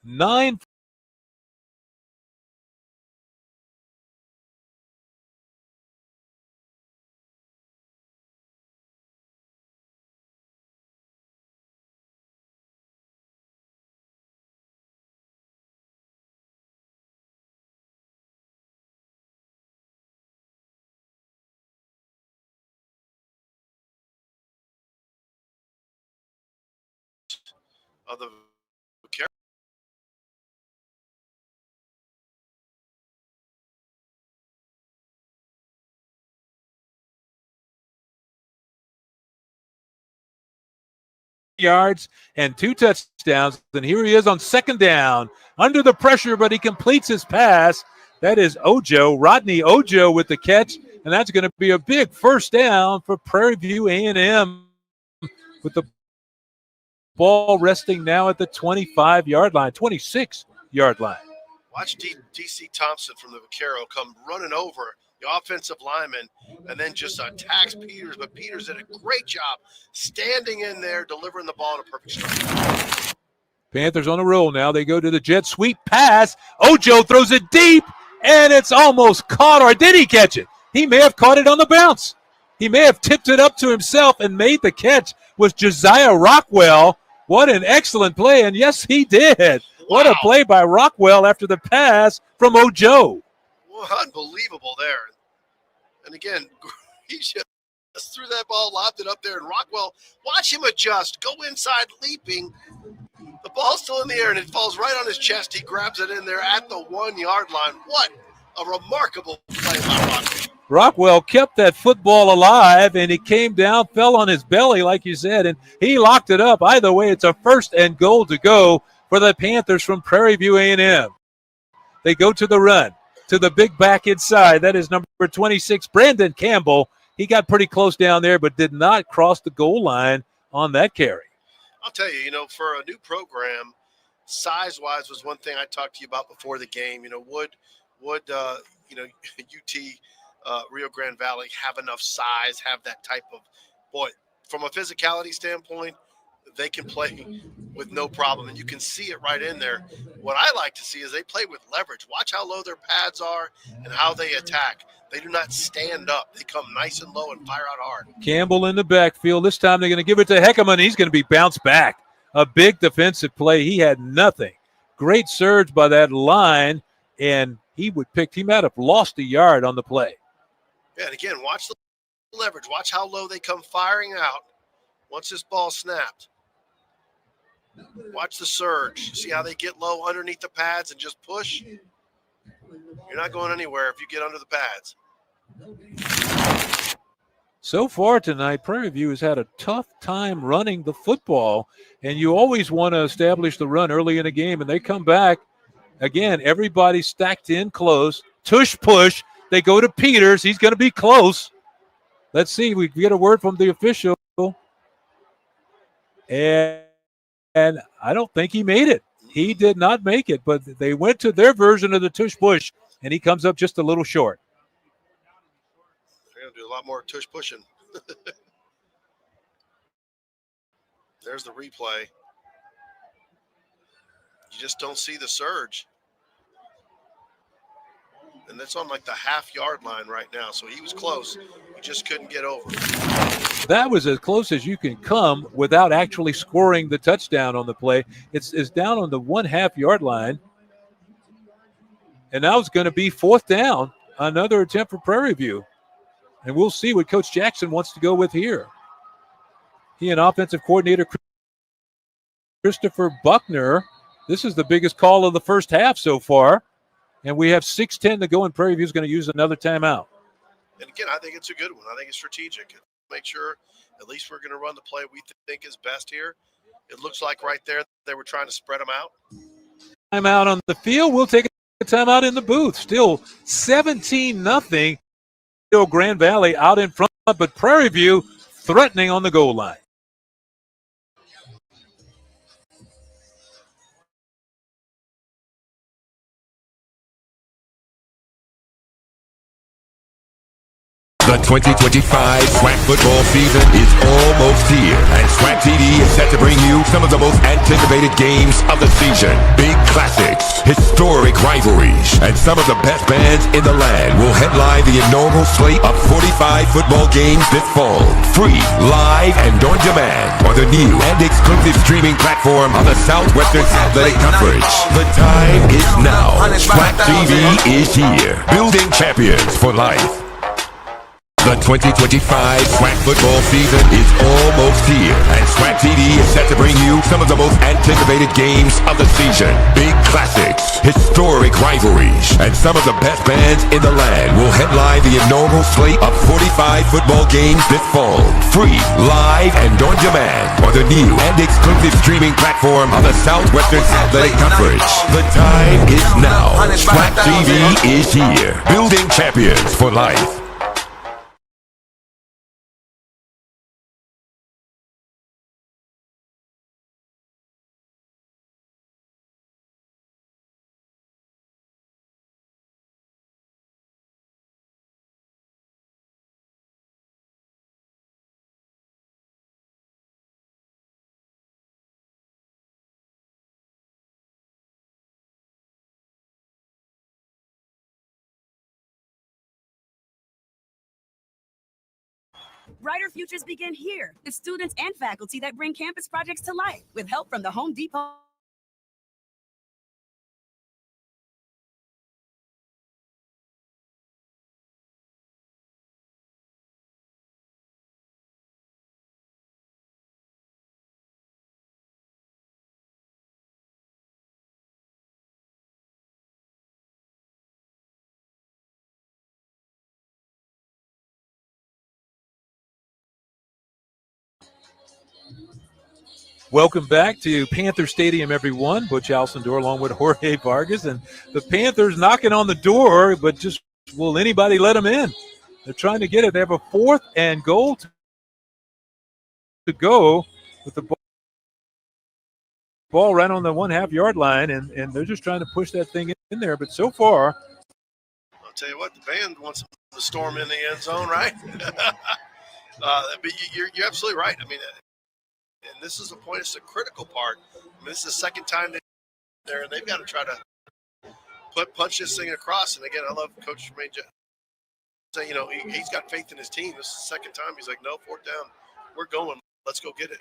Nine Of the yards and 2 touchdowns. And here he is on second down under the pressure, but he completes his pass. That is Rodney Ojo with the catch, and that's going to be a big first down for Prairie View A&M with the ball resting now at the 25-yard line, 26 yard line. Watch DC Thompson from the Vaquero come running over the offensive lineman and then just attacks Peters. But Peters did a great job standing in there, delivering the ball in a perfect strike. Panthers on a roll now. They go to the jet sweep pass. Ojo throws it deep, and it's almost caught. Or did he catch it? He may have caught it on the bounce. He may have tipped it up to himself and made the catch. Was Josiah Rockwell. What an excellent play, and yes, he did. What a play by Rockwell after the pass from Ojo. Well, unbelievable there. And again, he just threw that ball, lobbed it up there, and Rockwell, watch him adjust, go inside leaping. The ball's still in the air, and it falls right on his chest. He grabs it in there at the 1 yard line. What a remarkable play by Rockwell. Rockwell kept that football alive, and he came down, fell on his belly, like you said, and he locked it up. Either way, it's a 1st and goal to go for the Panthers from Prairie View A&M. They go to the run, to the big back inside. That is number 26, Brandon Campbell. He got pretty close down there, but did not cross the goal line on that carry. I'll tell you, for a new program, size-wise was one thing I talked to you about before the game. Would UT Rio Grande Valley have enough size, have that type of from a physicality standpoint, they can play with no problem, and you can see it right in there. What I like to see is they play with leverage. Watch how low their pads are and how they attack. They do not stand up. They come nice and low and fire out hard. Campbell in the backfield. This time they're going to give it to Heckman. He's going to be bounced back. A big defensive play. He had nothing. Great surge by that line, and he might have lost a yard on the play. Yeah, and again, watch the leverage. Watch how low they come firing out once this ball snapped. Watch the surge. See how they get low underneath the pads and just push? You're not going anywhere if you get under the pads. So far tonight, Prairie View has had a tough time running the football, and you always want to establish the run early in a game, and they come back. Again, everybody stacked in close. Tush push. They go to Peters. He's going to be close. Let's see. We get a word from the official. And I don't think he made it. He did not make it, but they went to their version of the tush push, and he comes up just a little short. They're going to do a lot more tush pushing. There's the replay. You just don't see the surge. And that's on like the half-yard line right now, so he was close. He just couldn't get over. That was as close as you can come without actually scoring the touchdown on the play. It's down on the 1/2 yard line. And now it's going to be 4th down. Another attempt for Prairie View. And we'll see what Coach Jackson wants to go with here. He and offensive coordinator Christopher Buckner. This is the biggest call of the first half so far. And we have 6:10 to go, and Prairie View is going to use another timeout. And again, I think it's a good one. I think it's strategic. Make sure at least we're going to run the play we think is best here. It looks like right there they were trying to spread them out. Timeout on the field. We'll take a timeout in the booth. Still 17-0. Rio Grande Valley out in front, but Prairie View threatening on the goal line. The 2025 SWAC football season is almost here, and SWAC TV is set to bring you some of the most anticipated games of the season. Big classics, historic rivalries, and some of the best bands in the land will headline the inaugural slate of 45 football games this fall. Free, live, and on demand on the new and exclusive streaming platform of the Southwestern Athletic Conference. The time is now. SWAC TV is here, building champions for life. The 2025 SWAC football season is almost here, and SWAC TV is set to bring you some of the most anticipated games of the season. Big classics, historic rivalries, and some of the best bands in the land will headline the inaugural slate of 45 football games this fall. Free, live, and on demand on the new and exclusive streaming platform of the Southwestern Athletic Conference. The time is now. SWAC TV is here, building champions for life. Brighter futures begin here with students and faculty that bring campus projects to life with help from the Home Depot. Welcome back to Panther Stadium, everyone. Butch Alcindor along with Jorge Vargas. And the Panthers knocking on the door, but just will anybody let them in? They're trying to get it. They have a 4th and goal to go with the ball right on the 1/2 yard line, and they're just trying to push that thing in there. But so far, I'll tell you what, the band wants to storm in the end zone, right? But you're absolutely right. I mean, and this is the point. It's a critical part. I mean, this is the second time they're there, and they've got to try to punch this thing across. And again, I love Coach Tremaine saying, you know, he's got faith in his team. This is the second time. He's like, no, 4th down. We're going. Let's go get it.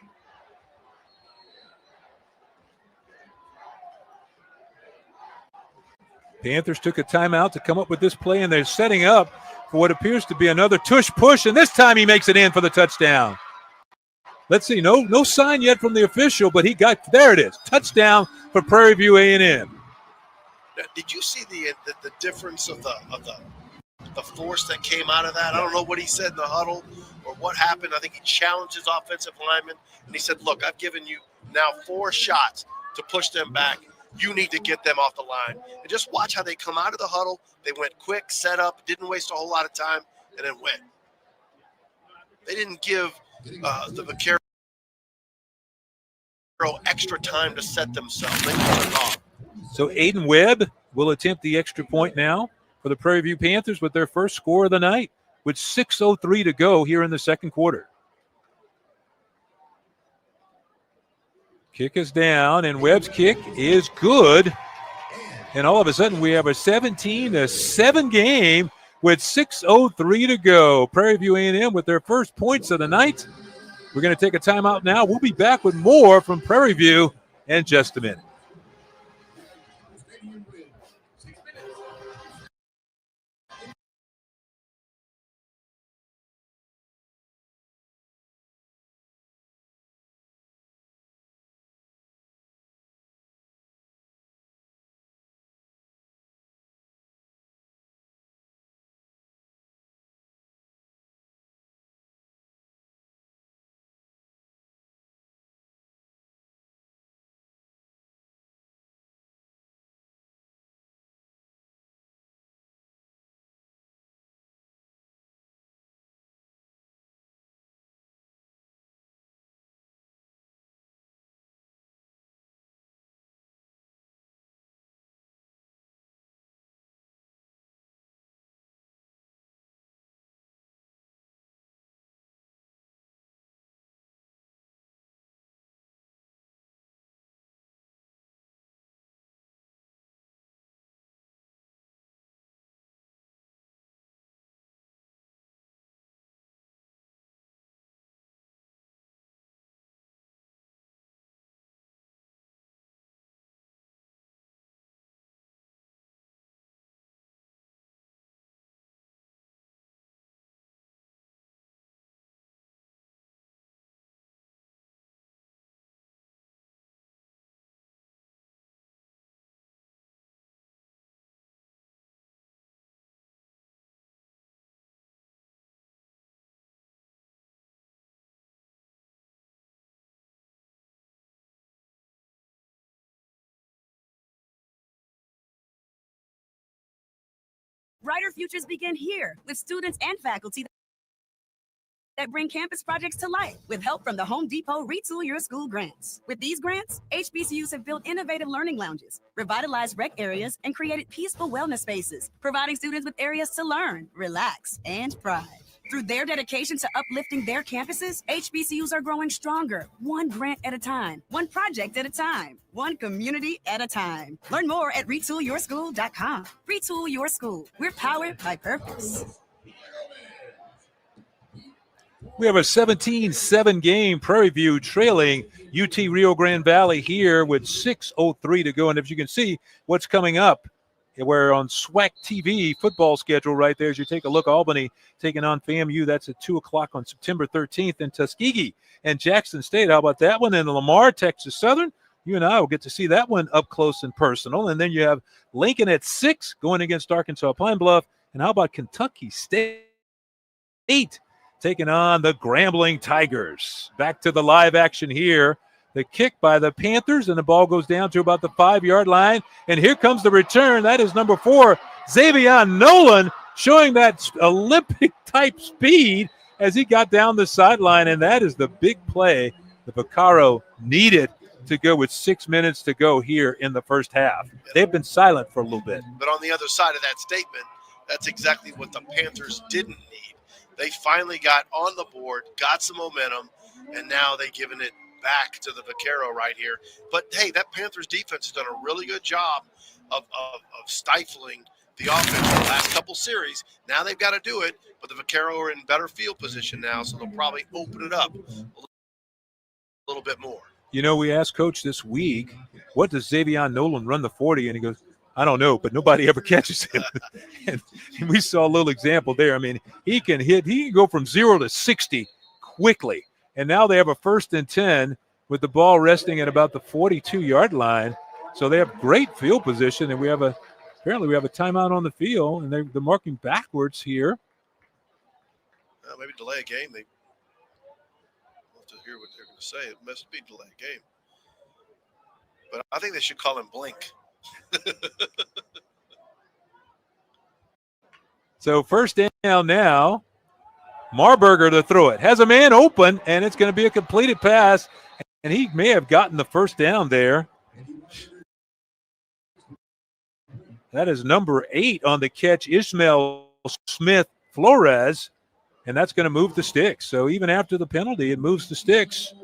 Panthers took a timeout to come up with this play, and they're setting up for what appears to be another tush push, and this time he makes it in for the touchdown. Let's see, no sign yet from the official, but there it is, touchdown for Prairie View A&M. Now, did you see the difference of the force that came out of that? I don't know what he said in the huddle or what happened. I think he challenged his offensive lineman, and he said, look, I've given you now 4 shots to push them back. You need to get them off the line. And just watch how they come out of the huddle. They went quick, set up, didn't waste a whole lot of time, and then went. They didn't give the Vaquero extra time to set themselves. They cut it off. So Aiden Webb will attempt the extra point now for the Prairie View Panthers with their first score of the night with 6:03 to go here in the second quarter. Kick is down, and Webb's kick is good. And all of a sudden, we have a 17-7 game with 6:03 to go. Prairie View A&M with their first points of the night. We're going to take a timeout now. We'll be back with more from Prairie View in just a minute. Brighter futures begin here with students and faculty that bring campus projects to life with help from the Home Depot Retool Your School grants. With these grants, HBCUs have built innovative learning lounges, revitalized rec areas, and created peaceful wellness spaces, providing students with areas to learn, relax, and thrive. Through their dedication to uplifting their campuses, HBCUs are growing stronger, one grant at a time, one project at a time, one community at a time. Learn more at retoolyourschool.com. Retool Your School. We're powered by purpose. We have a 17-7 game. Prairie View trailing UT Rio Grande Valley here with 6:03 to go. And if you can see what's coming up, we're on SWAC TV football schedule right there as you take a look. Albany taking on FAMU. That's at 2 o'clock on September 13th. And Tuskegee and Jackson State. How about that one? And Lamar, Texas Southern. You and I will get to see that one up close and personal. And then you have Lincoln at 6 going against Arkansas Pine Bluff. And how about Kentucky State taking on the Grambling Tigers? Back to the live action here. The kick by the Panthers, and the ball goes down to about the 5-yard line. And here comes the return. That is number 4, Xavier Nolan, showing that Olympic-type speed as he got down the sideline. And that is the big play the Vaccaro needed to go with 6 minutes to go here in the first half. They've been silent for a little bit. But on the other side of that statement, that's exactly what the Panthers didn't need. They finally got on the board, got some momentum, and now they've given it back to the Vaccaro right here. But, hey, that Panthers defense has done a really good job of stifling the offense in the last couple series. Now they've got to do it, but the Vaccaro are in better field position now, so they'll probably open it up a little bit more. You know, we asked Coach this week, what does Xavier Nolan run the 40? And he goes, I don't know, but nobody ever catches him. And we saw a little example there. I mean, he can go from 0 to 60 quickly. And now they have a 1st and 10 with the ball resting at about the 42-yard line. So they have great field position, and apparently we have a timeout on the field, and they're marking backwards here. Maybe delay a game. They have to hear what they're going to say. It must be delay a game. But I think they should call him Blink. So first down now. Marburger to throw it. Has a man open, and it's going to be a completed pass, and he may have gotten the first down there. That is number 8 on the catch, Ishmael Smith Flores, and that's going to move the sticks. So even after the penalty, it moves the sticks.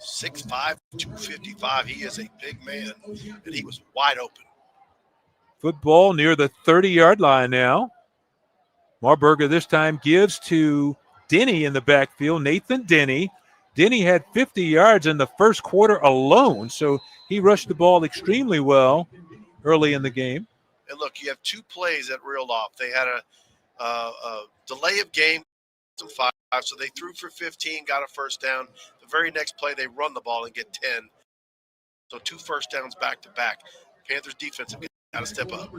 6'5", 255. He is a big man, and he was wide open. Football near the 30-yard line now. Marburger this time gives to Denny in the backfield, Nathan Denny. Denny had 50 yards in the first quarter alone, so he rushed the ball extremely well early in the game. And look, you have 2 plays that reeled off. They had a delay of game, 5, so they threw for 15, got a first down. The very next play, they run the ball and get 10. So 2 first downs back to back. Panthers defense have got to step up.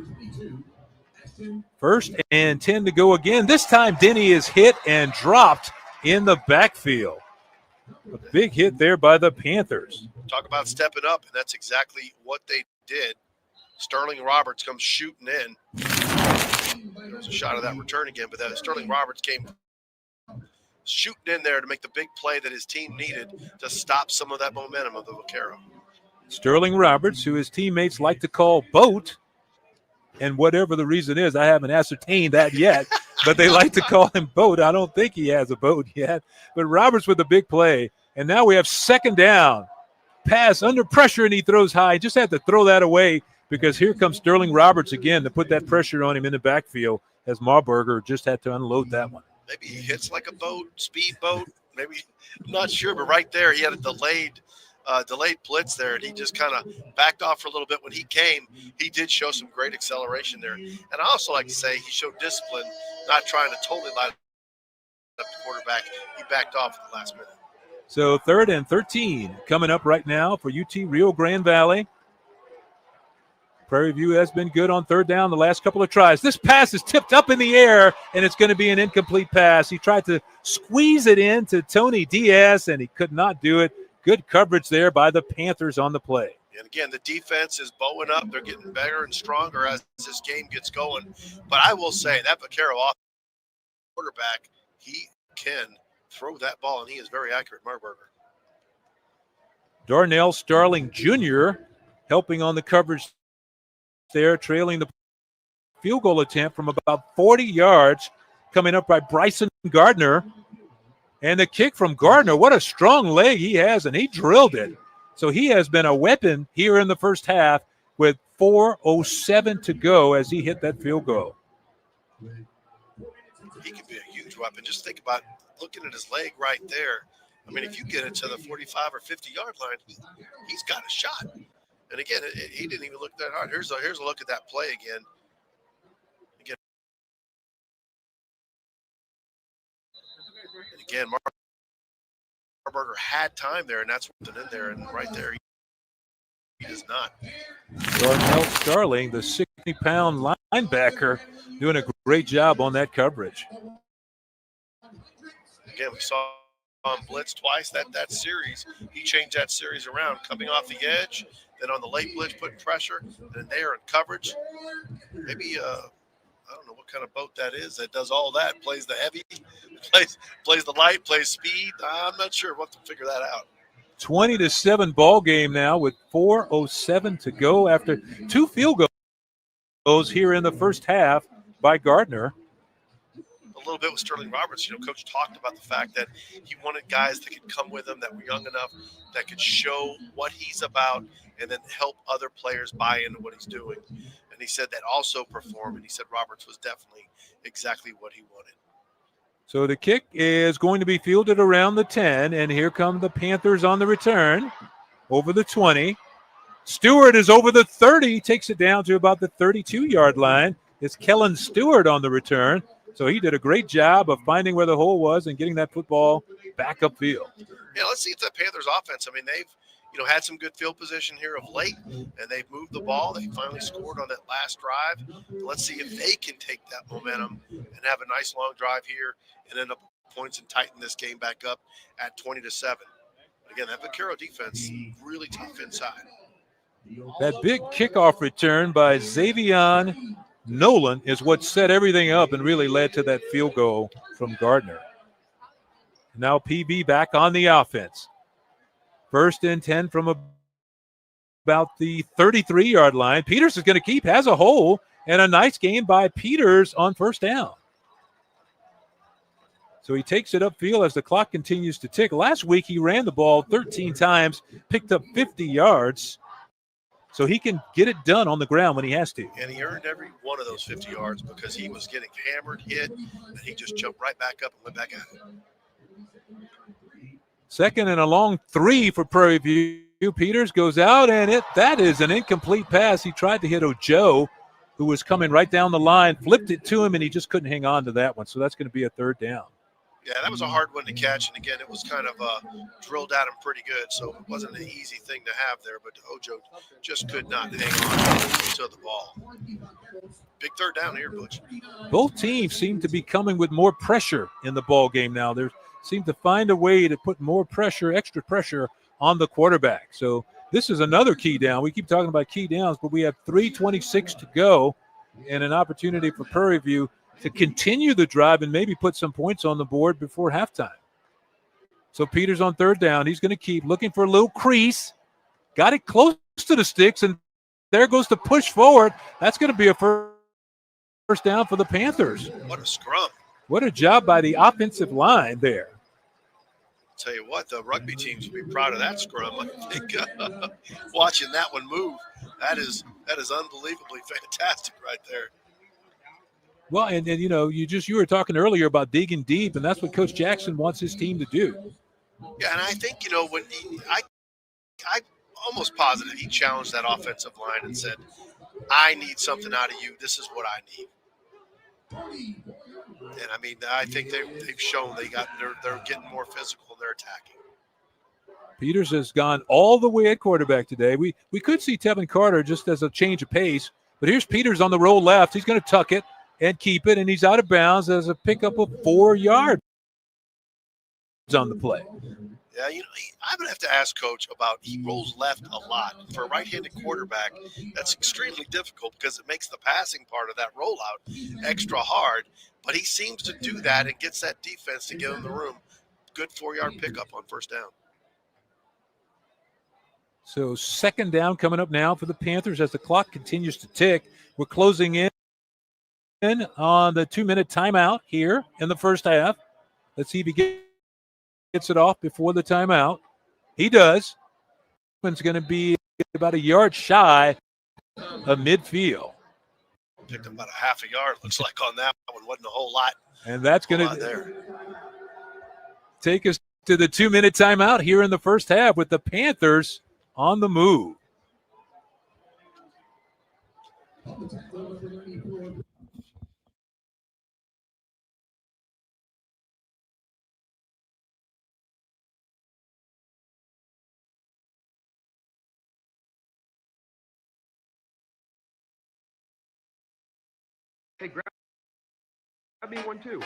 1st and 10 to go again. This time, Denny is hit and dropped in the backfield. A big hit there by the Panthers. Talk about stepping up, and that's exactly what they did. Sterling Roberts comes shooting in. There's a shot of that return again, but that Sterling Roberts came shooting in there to make the big play that his team needed to stop some of that momentum of the Vaccaro. Sterling Roberts, who his teammates like to call Boat, and whatever the reason is, I haven't ascertained that yet, but they like to call him Boat. I don't think he has a boat yet, but Roberts with a big play. And now we have 2nd down. Pass under pressure, and he throws high. Just had to throw that away because here comes Sterling Roberts again to put that pressure on him in the backfield as Marburger just had to unload that one. Maybe he hits like a boat, speed boat. Maybe, I'm not sure, but right there he had a delayed blitz there, and he just kind of backed off for a little bit. When he came, he did show some great acceleration there. And I also like to say he showed discipline, not trying to totally light up the quarterback. He backed off at the last minute. So 3rd and 13 coming up right now for UT Rio Grande Valley. Prairie View has been good on 3rd down the last couple of tries. This pass is tipped up in the air, and it's going to be an incomplete pass. He tried to squeeze it in to Tony Diaz, and he could not do it. Good coverage there by the Panthers on the play. And again, the defense is bowing up. They're getting better and stronger as this game gets going. But I will say that Vaccaro off quarterback, he can throw that ball, and he is very accurate, Marburger. Darnell Starling Jr. helping on the coverage there, trailing the field goal attempt from about 40 yards, coming up by Bryson Gardner. And the kick from Gardner, what a strong leg he has, and he drilled it. So he has been a weapon here in the first half with 4:07 to go as he hit that field goal. He could be a huge weapon. Just think about looking at his leg right there. I mean, if you get it to the 45 or 50-yard line, he's got a shot. And again, he didn't even look that hard. Here's a look at that play again. Again, Marburger had time there, and that's what's in there. And right there, he does not. Darnell Starling, the 60-pound linebacker, doing a great job on that coverage. Again, we saw on blitz twice that series. He changed that series around, coming off the edge, then on the late blitz, putting pressure, and there in coverage. Maybe I don't know what kind of boat that is that does all that. Plays the heavy, plays the light, plays speed. I'm not sure. We'll have to figure that out. 20-7 ball game now with 4:07 to go after 2 field goals here in the first half by Gardner. A little bit with Sterling Roberts. Coach talked about the fact that he wanted guys that could come with him, that were young enough, that could show what he's about, and then help other players buy into what he's doing. And he said that also performed, and he said Roberts was definitely exactly what he wanted. So the kick is going to be fielded around the 10, and here come the Panthers on the return over the 20. Stewart is over the 30, takes it down to about the 32-yard line. It's Kellen Stewart on the return. So he did a great job of finding where the hole was and getting that football back upfield. Yeah, let's see if that Panthers offense, I mean, they've had some good field position here of late, and they've moved the ball. They finally scored on that last drive. Let's see if they can take that momentum and have a nice long drive here and end up points and tighten this game back up at 20-7. Again, that Vaquero defense really tough inside. That big kickoff return by Xavion Nolan is what set everything up and really led to that field goal from Gardner. Now PV back on the offense. 1st and 10 from about the 33-yard line. Peters is going to keep, has a hole, and a nice gain by Peters on 1st down. So he takes it upfield as the clock continues to tick. Last week he ran the ball 13 times, picked up 50 yards. So he can get it done on the ground when he has to. And he earned every one of those 50 yards because he was getting hammered, hit, and he just jumped right back up and went back at it. 2nd and a long 3 for Prairie View. Peters goes out, and that is an incomplete pass. He tried to hit Ojo, who was coming right down the line, flipped it to him, and he just couldn't hang on to that one. So that's going to be a 3rd down. Yeah, that was a hard one to catch, and again, it was kind of drilled at him pretty good, so it wasn't an easy thing to have there, but Ojo just could not hang on to the ball. Big 3rd down here, Butch. Both teams seem to be coming with more pressure in the ball game now. They seem to find a way to put more pressure, extra pressure on the quarterback. So this is another key down. We keep talking about key downs, but we have 3:26 to go and an opportunity for Prairie View to continue the drive and maybe put some points on the board before halftime. So Peters on 3rd down. He's going to keep looking for a little crease. Got it close to the sticks, and there goes the push forward. That's going to be a first down for the Panthers. What a scrum. What a job by the offensive line there. Tell you what, the rugby teams will be proud of that scrum. I think watching that one move, that is unbelievably fantastic right there. Well, and you were talking earlier about digging deep, and that's what Coach Jackson wants his team to do. Yeah, and I think when I almost positive he challenged that offensive line and said, "I need something out of you. This is what I need." And I mean, I think they've shown they're getting more physical in their attacking. Peters has gone all the way at quarterback today. We could see Tevin Carter just as a change of pace, but here's Peters on the roll left. He's going to tuck it and keep it, and he's out of bounds as a pickup of 4 yards on the play. Yeah, I'm going to have to ask Coach about he rolls left a lot. For a right-handed quarterback, that's extremely difficult because it makes the passing part of that rollout extra hard. But he seems to do that and gets that defense to get in the room. Good 4-yard pickup on 1st down. So 2nd down coming up now for the Panthers as the clock continues to tick. We're closing in on the 2-minute timeout here in the first half. Let's see if he gets it off before the timeout. He does. It's going to be about a yard shy of midfield. Picked up about a half a yard, looks like, on that one. Wasn't a whole lot And that's going Hold on there. to take us to the 2-minute timeout here in the first half with the Panthers on the move. Hey, grab me one too.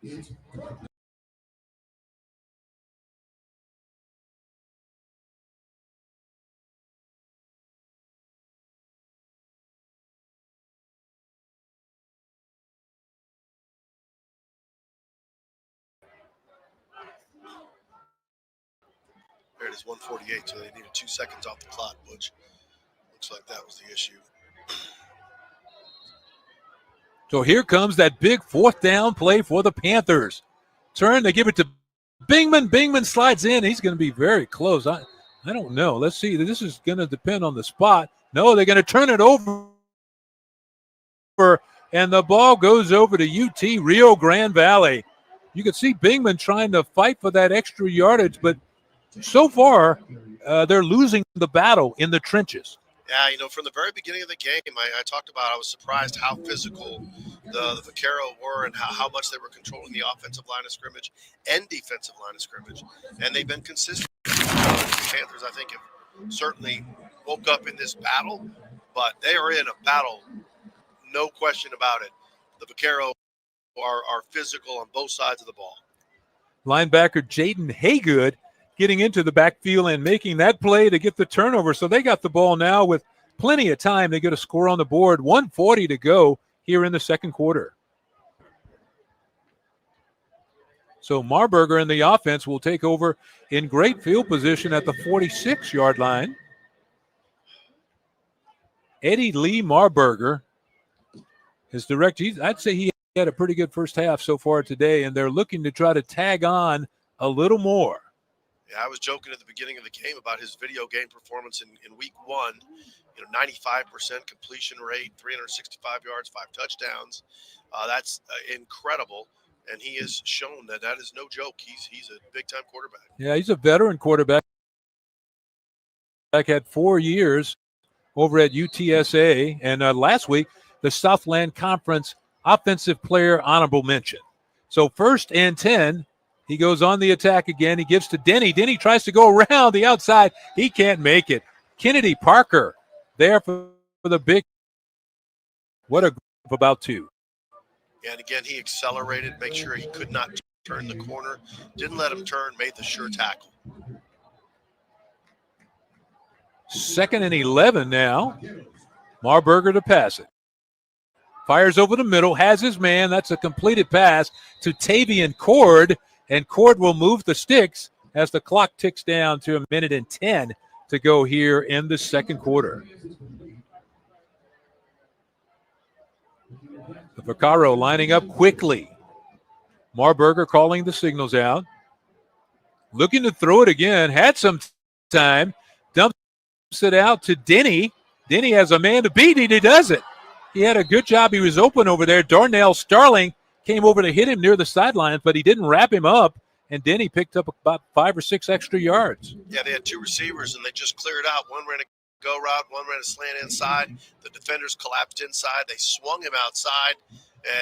There it is, 148. So they needed 2 seconds off the clock, Butch. Looks like that was the issue. So here comes that big fourth down play for the Panthers. Turn, they give it to Bingman. Bingman slides in. He's going to be very close. I don't know. Let's see. This is going to depend on the spot. No, they're going to turn it over. And the ball goes over to UT Rio Grande Valley. You can see Bingman trying to fight for that extra yardage, but so far they're losing the battle in the trenches. Yeah, from the very beginning of the game, I talked about I was surprised how physical the Vaquero were and how much they were controlling the offensive line of scrimmage and defensive line of scrimmage. And they've been consistent. The Panthers, I think, have certainly woke up in this battle, but they are in a battle, no question about it. The Vaquero are physical on both sides of the ball. Linebacker Jaden Haygood getting into the backfield and making that play to get the turnover. So they got the ball now with plenty of time. They get a score on the board, 1:40 to go here in the second quarter. So Marburger and the offense will take over in great field position at the 46-yard line. Eddie Lee Marburger is direct. I'd say he had a pretty good first half so far today, and they're looking to try to tag on a little more. Yeah, I was joking at the beginning of the game about his video game performance in week 1. 95% completion rate, 365 yards, 5 touchdowns. That's incredible. And he has shown that is no joke. He's a big-time quarterback. Yeah, he's a veteran quarterback. Had 4 years over at UTSA. And last week, the Southland Conference Offensive Player Honorable Mention. So 1st and 10. He goes on the attack again. He gives to Denny. Denny tries to go around the outside. He can't make it. Kennedy Parker there for the big. What a group of about 2. And again, he accelerated, make sure he could not turn the corner. Didn't let him turn, made the sure tackle. 2nd and 11 now. Marburger to pass it. Fires over the middle, has his man. That's a completed pass to Tavian Cord. And Cord will move the sticks as the clock ticks down to 1:10 to go here in the second quarter. The Vaccaro lining up quickly. Marburger calling the signals out. Looking to throw it again. Had some time. Dumps it out to Denny. Denny has a man to beat, and he does it. He had a good job. He was open over there. Darnell Starling came over to hit him near the sidelines, but he didn't wrap him up, and Denny picked up about 5 or 6 extra yards. Yeah, they had 2 receivers, and they just cleared out. One ran a go route, one ran a slant inside. The defenders collapsed inside. They swung him outside,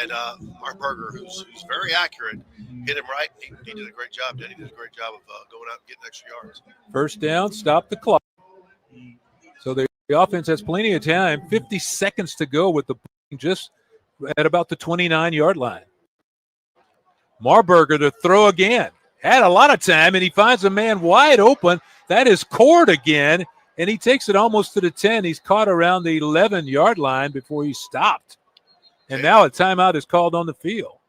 and Marburger, who's very accurate, hit him right. He did a great job. Denny did a great job of going out and getting extra yards. First down, stop the clock. So the offense has plenty of time. 50 seconds to go with the just at about the 29-yard line. Marburger to throw again. Had a lot of time, and he finds a man wide open. That is Cord again, and he takes it almost to the 10. He's caught around the 11-yard line before he stopped. And now a timeout is called on the field.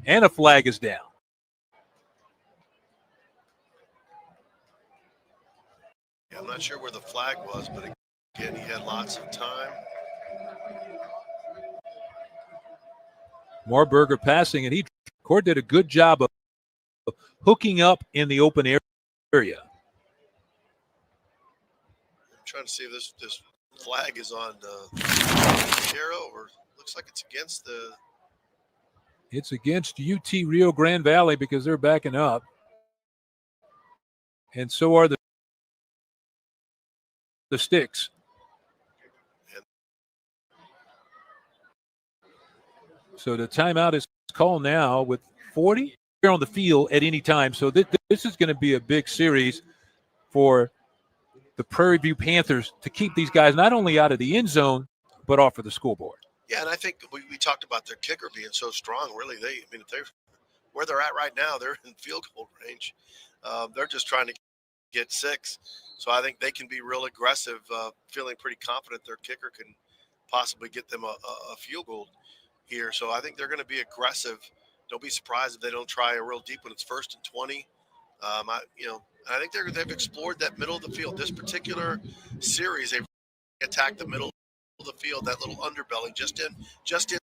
And a flag is down. Yeah, I'm not sure where the flag was, but again, he had lots of time. Marburger passing, and Cord did a good job of hooking up in the open area. I'm trying to see if this flag is on Arrow, or looks like it's against the. It's against UT Rio Grande Valley because they're backing up. And so are the sticks. So the timeout is called now with 40 here on the field at any time. So this is going to be a big series for the Prairie View Panthers to keep these guys not only out of the end zone, but off of the scoreboard. Yeah, and I think we talked about their kicker being so strong. Really, if they're where they're at right now, they're in field goal range. They're just trying to get 6. So I think they can be real aggressive, feeling pretty confident their kicker can possibly get them a field goal here. So I think they're going to be aggressive. Don't be surprised if they don't try a real deep when it's 1st and 20. I think they've explored that middle of the field. This particular series, they've attacked the middle of the field, that little underbelly, just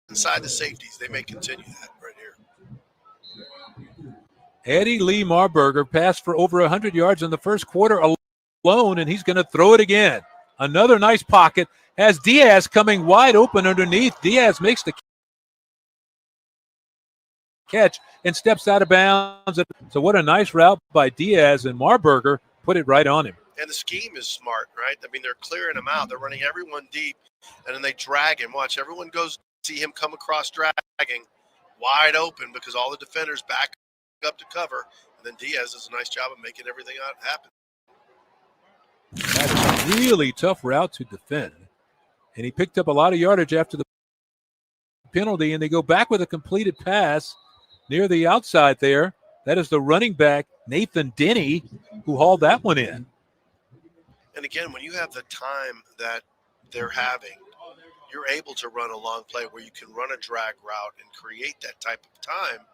inside the safeties. They may continue that right here. Eddie Lee Marburger passed for over 100 yards in the first quarter alone, and he's going to throw it again. Another nice pocket. Has Diaz coming wide open underneath. Diaz makes the catch and steps out of bounds. So what a nice route by Diaz, and Marburger put it right on him. And the scheme is smart, right? I mean, they're clearing him out. They're running everyone deep, and then they drag him. Watch, everyone goes see him come across dragging wide open because all the defenders back up to cover, and then Diaz does a nice job of making everything happen. That is a really tough route to defend, and he picked up a lot of yardage after the penalty, and they go back with a completed pass near the outside there That is the running back, Nathan Denny, who hauled that one in. And again, when you have the time that they're having, you're able to run a long play where you can run a drag route and create that type of time.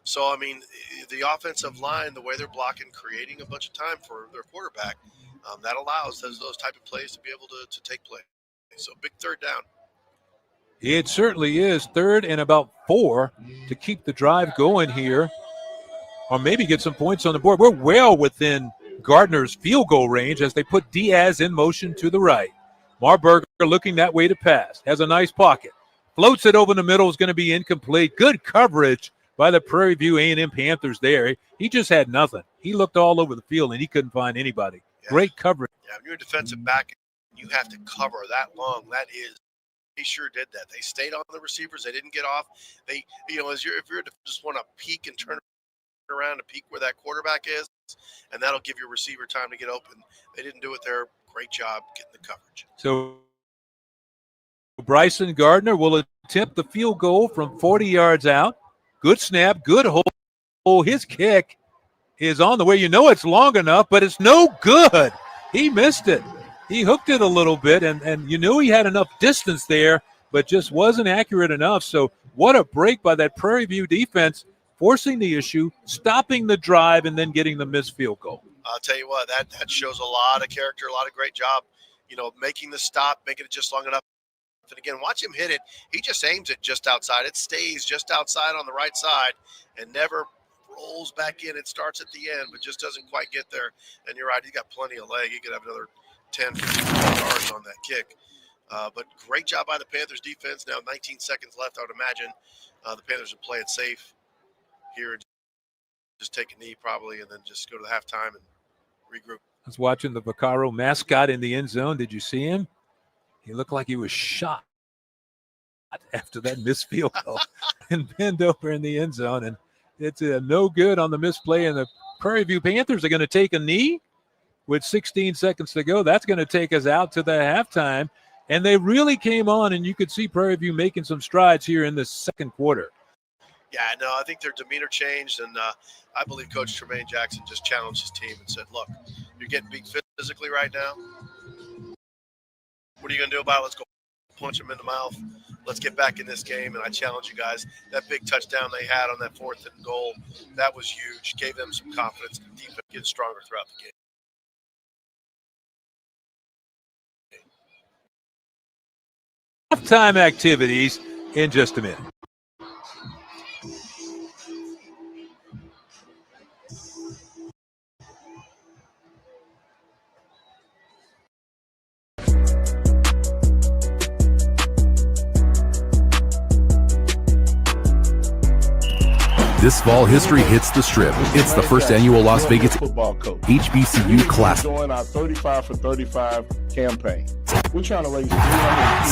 So, I mean, the offensive line, the way they're blocking, creating a bunch of time for their quarterback, that allows those type of plays to be able to take place. So, big third down. It certainly is. 3rd and about 4 to keep the drive going here, or maybe get some points on the board. We're well within Gardner's field goal range as they put Diaz in motion to the right. Marburger looking that way to pass. Has a nice pocket. Floats it over the middle. Is going to be incomplete. Good coverage by the Prairie View A&M Panthers there. He just had nothing. He looked all over the field, and he couldn't find anybody. Yeah. Great coverage. Yeah, when you're a defensive back, you have to cover that long. That is, he sure did that. They stayed on the receivers. They didn't get off. They, if you're just want to peek and turn around to peek where that quarterback is, and that'll give your receiver time to get open. They didn't do it there. Great job getting the coverage. So Bryson Gardner will attempt the field goal from 40 yards out. Good snap, good hold. His kick is on the way. You know it's long enough, but it's no good. He missed it. He hooked it a little bit, and you knew he had enough distance there, but just wasn't accurate enough. So what a break by that Prairie View defense, forcing the issue, stopping the drive, and then getting the missed field goal. I'll tell you what, that shows a lot of character, a lot of great job, making the stop, making it just long enough. And again, watch him hit it. He just aims it just outside. It stays just outside on the right side and never rolls back in. It starts at the end, but just doesn't quite get there. And you're right, he got plenty of leg. He could have another 10, 15 yards on that kick. But great job by the Panthers defense. Now 19 seconds left. I would imagine the Panthers would play it safe here. Just take a knee probably and then just go to the halftime and regroup. I was watching the Vaccaro mascot in the end zone. Did you see him? He looked like he was shot after that missed field goal and bent over in the end zone. And it's no good on the misplay. And the Prairie View Panthers are going to take a knee with 16 seconds to go. That's going to take us out to the halftime. And they really came on, and you could see Prairie View making some strides here in the second quarter. Yeah, no, I think their demeanor changed, and I believe Coach Tremaine Jackson just challenged his team and said, look, you're getting beat physically right now. What are you going to do about it? Let's go punch him in the mouth. Let's get back in this game, and I challenge you guys. That big touchdown they had on that 4th and goal, that was huge. Gave them some confidence. The defense gets stronger throughout the game. Halftime activities in just a minute. This fall, history hits the Strip. It's the first annual Las Vegas football coach. HBCU Classic. Join our 35 for 35 campaign. We're trying to raise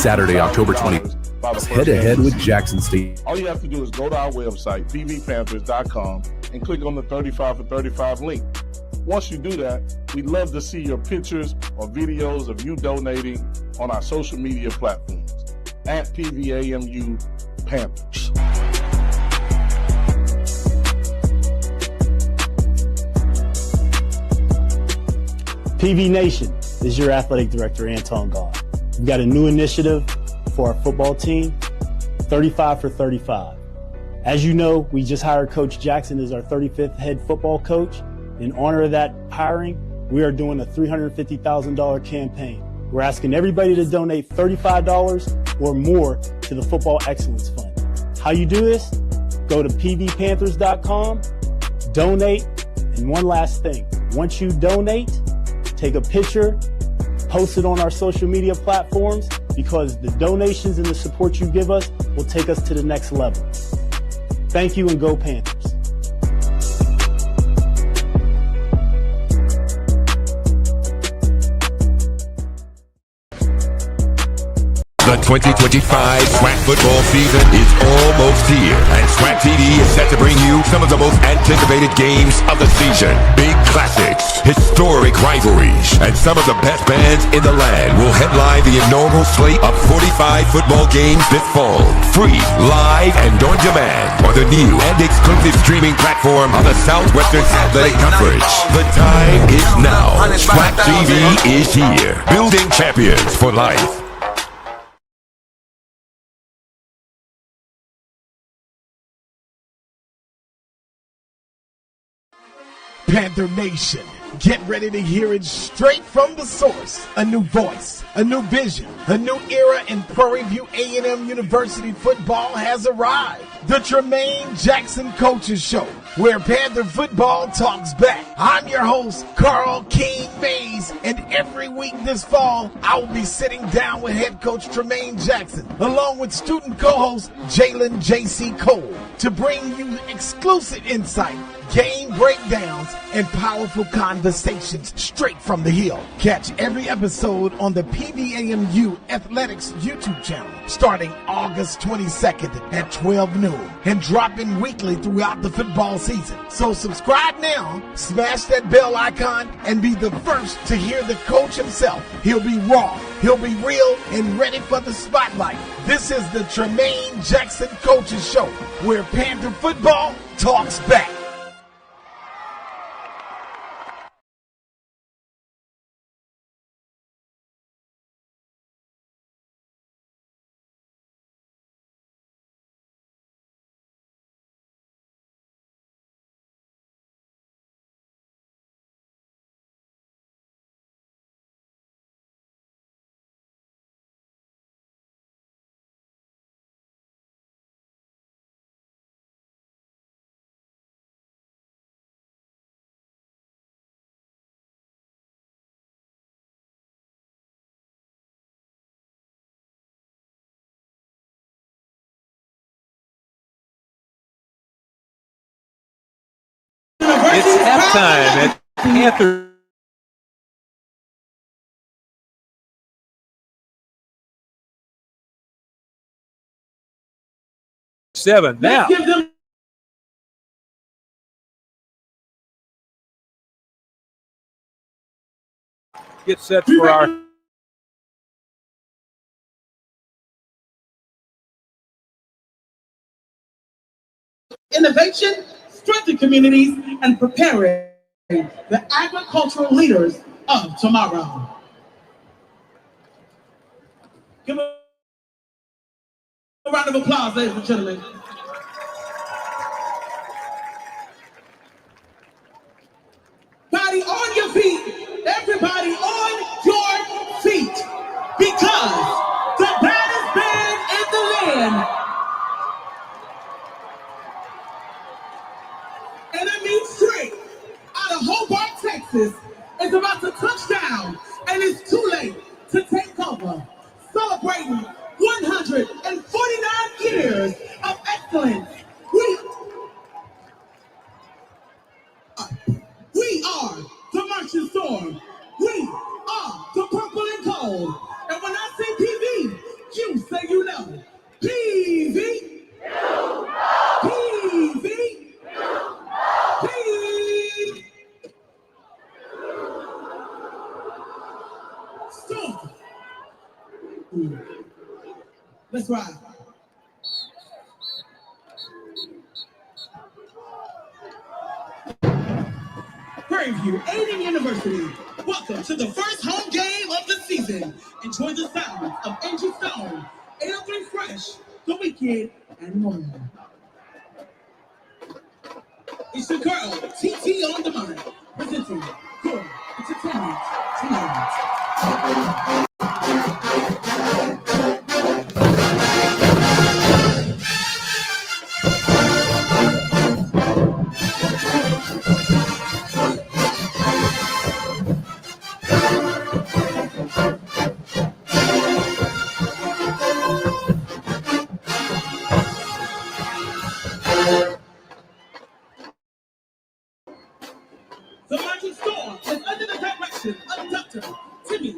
Saturday, October 20th. Head-to-head with Jackson State. All you have to do is go to our website, pvpanthers.com, and click on the 35 for 35 link. Once you do that, we'd love to see your pictures or videos of you donating on our social media platforms at PVAMU Panthers. PV Nation is your athletic director, Anton Gall. We've got a new initiative for our football team, 35 for 35. As you know, we just hired Coach Jackson as our 35th head football coach. In honor of that hiring, we are doing a $350,000 campaign. We're asking everybody to donate $35 or more to the Football Excellence Fund. How you do this? Go to pvpanthers.com, donate, and one last thing. Once you donate, take a picture, post it on our social media platforms, because the donations and the support you give us will take us to the next level. Thank you, and go Panthers. The 2025 SWAC football season is almost here, and SWAC TV is set to bring you some of the most anticipated games of the season. Big classics, historic rivalries, and Some of the best bands in the land will headline the inaugural slate of 45 football games this fall. Free, live, and on demand on the new and exclusive streaming platform of the Southwestern Athletic Conference. The time is now. SWAC TV is here. Building champions for life. Panther Nation, get ready to hear it straight from the source. A new voice, a new vision, a new era in Prairie View A&M University football has arrived. The Tremaine Jackson Coaches Show, where Panther football talks back. I'm your host, Carl King Mays, and every week this fall, I will be sitting down with head coach Tremaine Jackson, along with student co-host Jalen J.C. Cole, to bring you exclusive insight, game breakdowns, and powerful conversations straight from the Hill. Catch every episode on the PVAMU Athletics YouTube channel starting August 22nd at 12 noon and dropping weekly throughout the football season. So subscribe now, smash that bell icon, and be the first to hear the coach himself. He'll be raw, he'll be real, and ready for the spotlight. This is the Tremaine Jackson Coaches Show, where Panther football talks back. It's halftime at Panther. Seven now. Get set for our innovation, strengthen communities, and preparing the agricultural leaders of tomorrow. Give a round of applause, ladies and gentlemen. Everybody on your feet. Everybody on your feet. Because the baddest band in the land, and I mean straight, out of Hobart, Texas, is about to touch down, and it's too late to take over. Celebrating 149 years of excellence. We are the Marching Storm. We are the Purple and Gold. And when I say PV, you say you know. PV. PV. PV. Storm. Let's ride. Prairie View A&M University, welcome to the first home game of the season. Enjoy the sound of Angie Stone, 803 Fresh, The Weekend, and more. It's your girl, TT on the Mind, presenting your entertainment tonight. The Marching Storm is under the direction of Dr. Timmy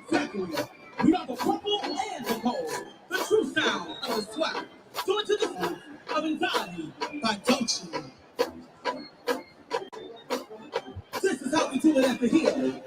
Zachary. We are the purple and the gold, the true sound of the SWAC. Join to the sound of Anxiety by Don't You. This is how we do it at the Hill.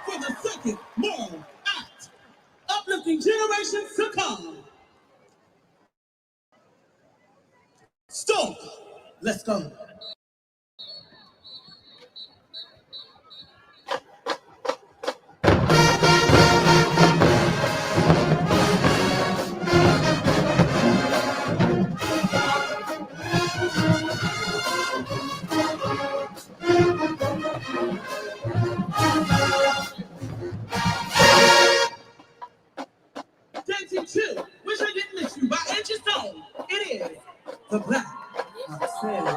For the second moral act, uplifting generations to come. Stop. Let's go. Dancing 2, Wish I Didn't Miss You by Angie Stone. It is the Black Says.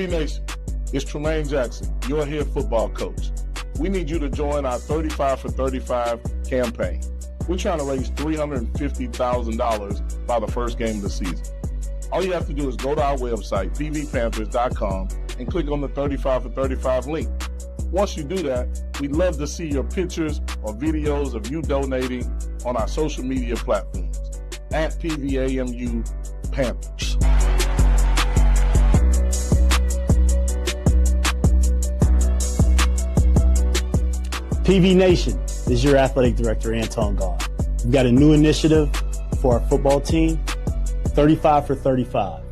PV Nation, it's Tremaine Jackson, your head football coach. We need you to join our 35 for 35 campaign. We're trying to raise $350,000 by the first game of the season. All you have to do is go to our website, pvpanthers.com, and click on the 35 for 35 link. Once you do that, we'd love to see your pictures or videos of you donating on our social media platforms at PVAMU Panthers. PV Nation, this is your athletic director, Anton God. We've got a new initiative for our football team, 35 for 35.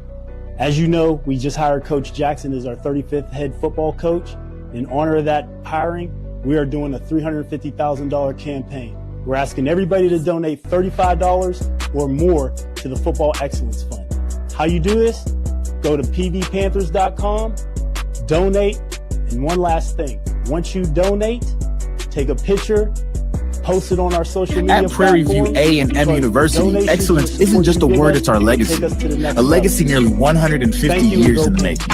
As you know, we just hired Coach Jackson as our 35th head football coach. In honor of that hiring, we are doing a $350,000 campaign. We're asking everybody to donate $35 or more to the Football Excellence Fund. How you do this? Go to pvpanthers.com, donate, and one last thing. Once you donate, take a picture, post it on our social media At Prairie View platforms. A&M University, excellence isn't just a word, it's our legacy. A legacy nearly 150 years in the making.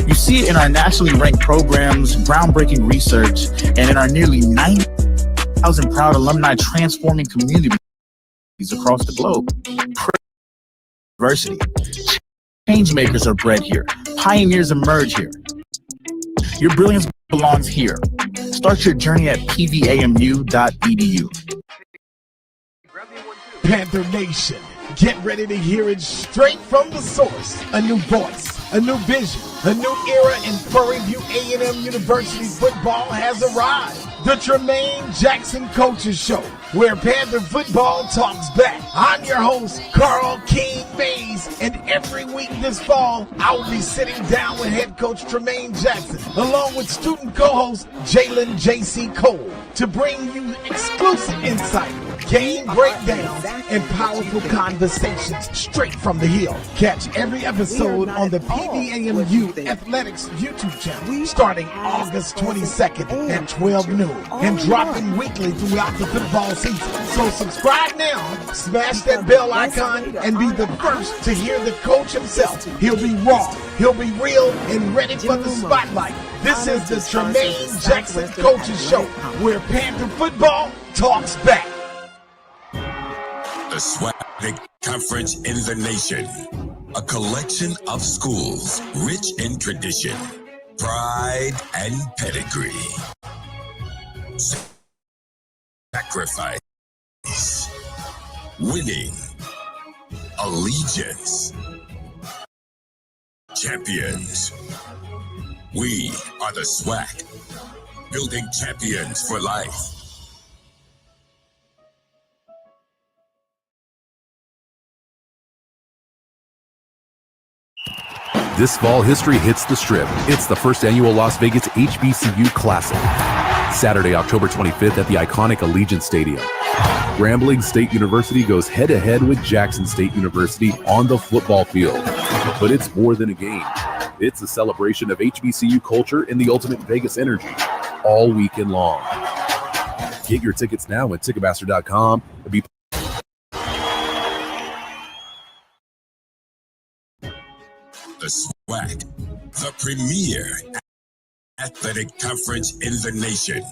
You see it in our nationally ranked programs, groundbreaking research, and in our nearly 90,000 proud alumni transforming communities across the globe. University. Change makers are bred here. Pioneers emerge here. Your brilliance belongs here. Start your journey at pvamu.edu. Panther Nation, get ready to hear it straight from the source. A new voice, a new vision, a new era in Prairie View A&M University football has arrived. The Tremaine Jackson Coaches Show, where Panther football talks back. I'm your host, Carl King Mays, and every week this fall, I will be sitting down with head coach Tremaine Jackson, along with student co-host Jalen J.C. Cole, to bring you exclusive insight, game breakdowns, and powerful conversations straight from the hill. Catch every episode on the PVAMU Athletics YouTube channel starting August 22nd at 12 noon and dropping weekly throughout the football season. So subscribe now, smash that bell icon, and be the first to hear the coach himself. He'll be raw, he'll be real, and ready for the spotlight. This is the Tremaine Jackson Coaches Show, where Panther football talks back. The Swag Conference in the Nation. A collection of schools rich in tradition, pride, and pedigree. Sacrifice. Winning. Allegiance. Champions. We are the SWAC. Building champions for life. This fall, history hits the Strip. It's the first annual Las Vegas HBCU Classic. Saturday, October 25th at the iconic Allegiant Stadium. Grambling State University goes head-to-head with Jackson State University on the football field. But it's more than a game. It's a celebration of HBCU culture and the ultimate Vegas energy all weekend long. Get your tickets now at Ticketmaster.com and be The SWAC, the premier athletic conference in the nation.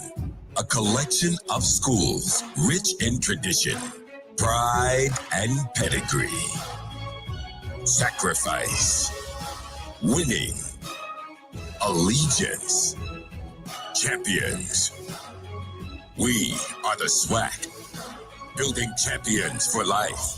A collection of schools rich in tradition, pride, and pedigree. Sacrifice. Winning. Allegiance. Champions. We are the SWAC. Building champions for life.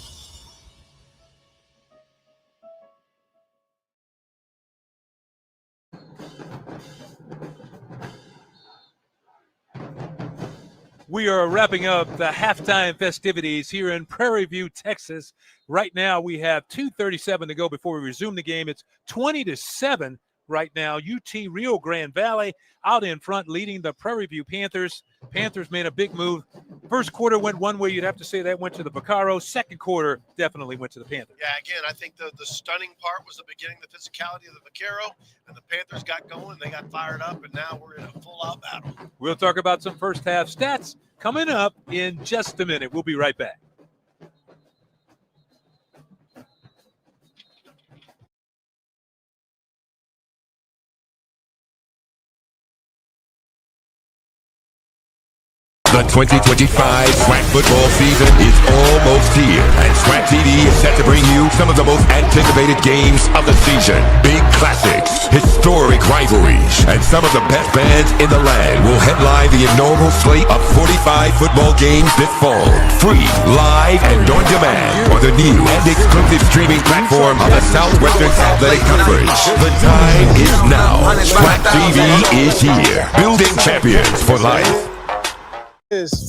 We are wrapping up the halftime festivities here in Prairie View, Texas. Right now, we have 2:37 to go before we resume the game. It's 20-7 right now. UT Rio Grande Valley out in front leading the Prairie View Panthers. Panthers made a big move. First quarter went one way. You'd have to say that went to the Vaqueros. Second quarter definitely went to the Panthers. Yeah, again, I think the stunning part was the beginning, the physicality of the Vaquero, and the Panthers got going. They got fired up, and now we're in a full-out battle. We'll talk about some first half stats coming up in just a minute. We'll be right back. The 2025 SWAC football season is almost here, and SWAC TV is set to bring you some of the most anticipated games of the season. Big classics, historic rivalries, and some of the best bands in the land will headline the inaugural slate of 45 football games this fall. Free, live, and on demand on the new and exclusive streaming platform of the Southwestern Athletic Conference. The time is now. SWAC TV is here, building champions for life.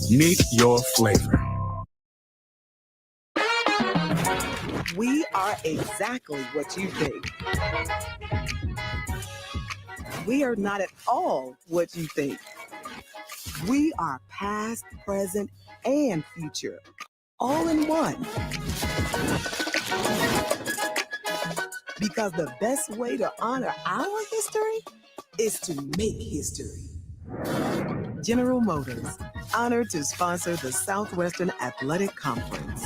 Meet your flavor. We are exactly what you think. We are not at all what you think. We are past, present, and future, all in one. Because the best way to honor our history is to make history. General Motors, honored to sponsor the Southwestern Athletic Conference.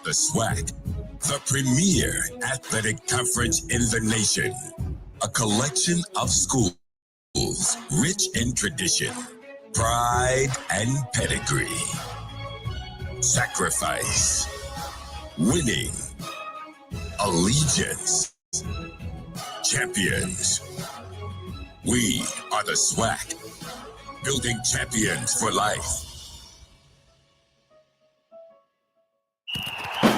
The SWAC, the premier athletic conference in the nation. A collection of schools rich in tradition, pride, and pedigree. Sacrifice, winning, allegiance, champions. We are the SWAC, building champions for life.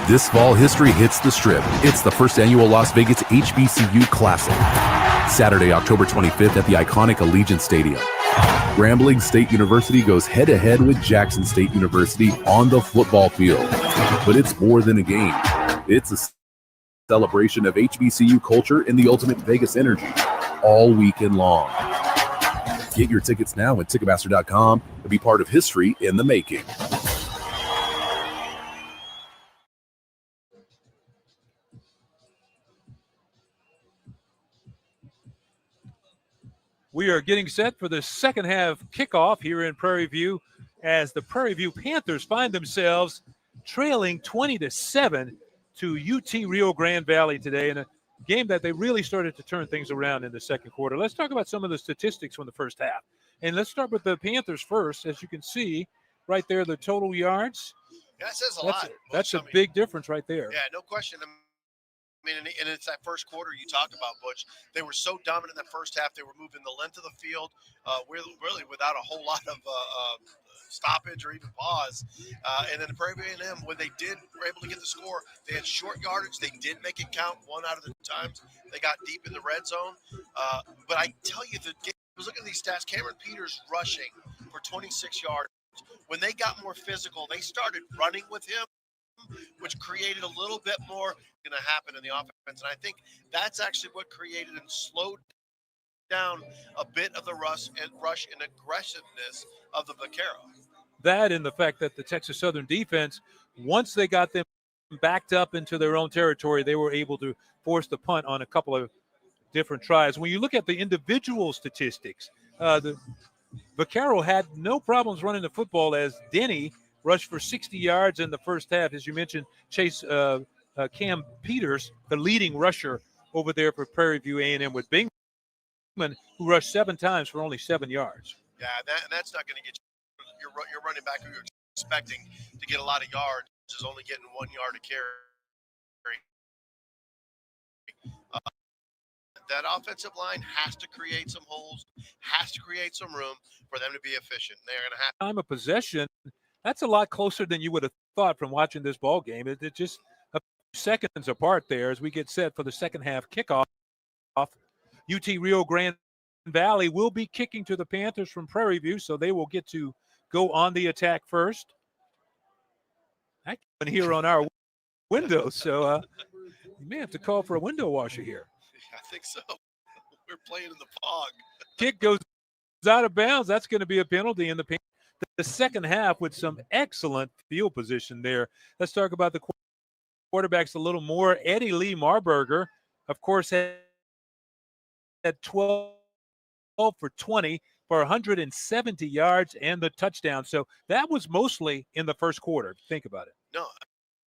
This fall, history hits the Strip. It's the first annual Las Vegas HBCU Classic. Saturday, October 25th at the iconic Allegiant Stadium. Grambling State University goes head-to-head with Jackson State University on the football field. But it's more than a game. It's a celebration of HBCU culture and the ultimate Vegas energy all weekend long. Get your tickets now at Ticketmaster.com to be part of history in the making. We are getting set for the second half kickoff here in Prairie View as the Prairie View Panthers find themselves trailing 20-7 to UT Rio Grande Valley today in a game that they really started to turn things around in the second quarter. Let's talk about some of the statistics from the first half. And let's start with the Panthers first. As you can see right there, the total yards. Yeah, that says a lot. That's a big difference right there. Yeah, no question. I mean, and it's that first quarter you talked about, Butch. They were so dominant in the first half. They were moving the length of the field, really without a whole lot of stoppage or even pause. And then the Prairie View A&M, when they were able to get the score, they had short yardage. They did make it count one out of the times. They got deep in the red zone. But I tell you, I was looking at these stats. Cameron Peters rushing for 26 yards. When they got more physical, they started running with him, which created a little bit more going to happen in the offense. And I think that's actually what created and slowed down a bit of the rush and aggressiveness of the Vaquero. That and the fact that the Texas Southern defense, once they got them backed up into their own territory, they were able to force the punt on a couple of different tries. When you look at the individual statistics, the Vaquero had no problems running the football as Denny rushed for 60 yards in the first half. As you mentioned, Cam Peters, the leading rusher over there for Prairie View A&M with Bingman, who rushed 7 times for only 7 yards. Yeah, that's not going to get you. Your running back who you're expecting to get a lot of yards is only getting 1 yard a carry. That offensive line has to create some holes, has to create some room for them to be efficient. They're going to have time of possession. That's a lot closer than you would have thought from watching this ball game. It's just a few seconds apart there as we get set for the second half kickoff. UT Rio Grande Valley will be kicking to the Panthers from Prairie View, so they will get to go on the attack first. I can here on our window, so you may have to call for a window washer here. I think so. We're playing in the fog. Kick goes out of bounds. That's going to be a penalty in the second half with some excellent field position there. Let's talk about the quarterbacks a little more. Eddie Lee Marburger, of course, had 12 for 20 for 170 yards and the touchdown. So that was mostly in the first quarter. Think about it. No,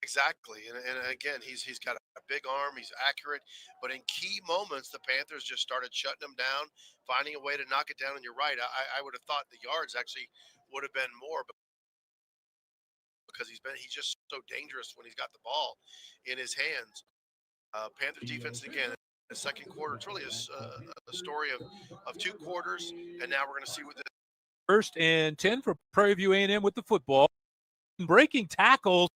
exactly. And again, he's got a big arm. He's accurate. But in key moments, the Panthers just started shutting him down, finding a way to knock it down. And you're right. I would have thought the yards actually would have been more, but because he's just so dangerous when he's got the ball in his hands. Panther defense, again, the second quarter, it's really a story of two quarters, and now we're going to see what the first and 10 for Prairie View A&M with the football, breaking tackles,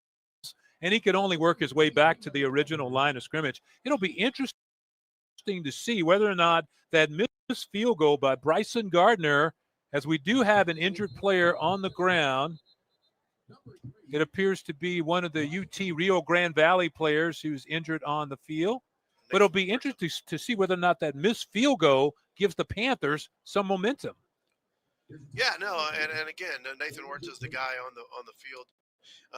and he could only work his way back to the original line of scrimmage. It'll be interesting to see whether or not that missed field goal by Bryson Gardner, as we do have an injured player on the ground. It appears to be one of the UT Rio Grande Valley players who's injured on the field. But it'll be interesting to see whether or not that missed field goal gives the Panthers some momentum. Yeah, no, and again, Nathan Wertz is the guy on the field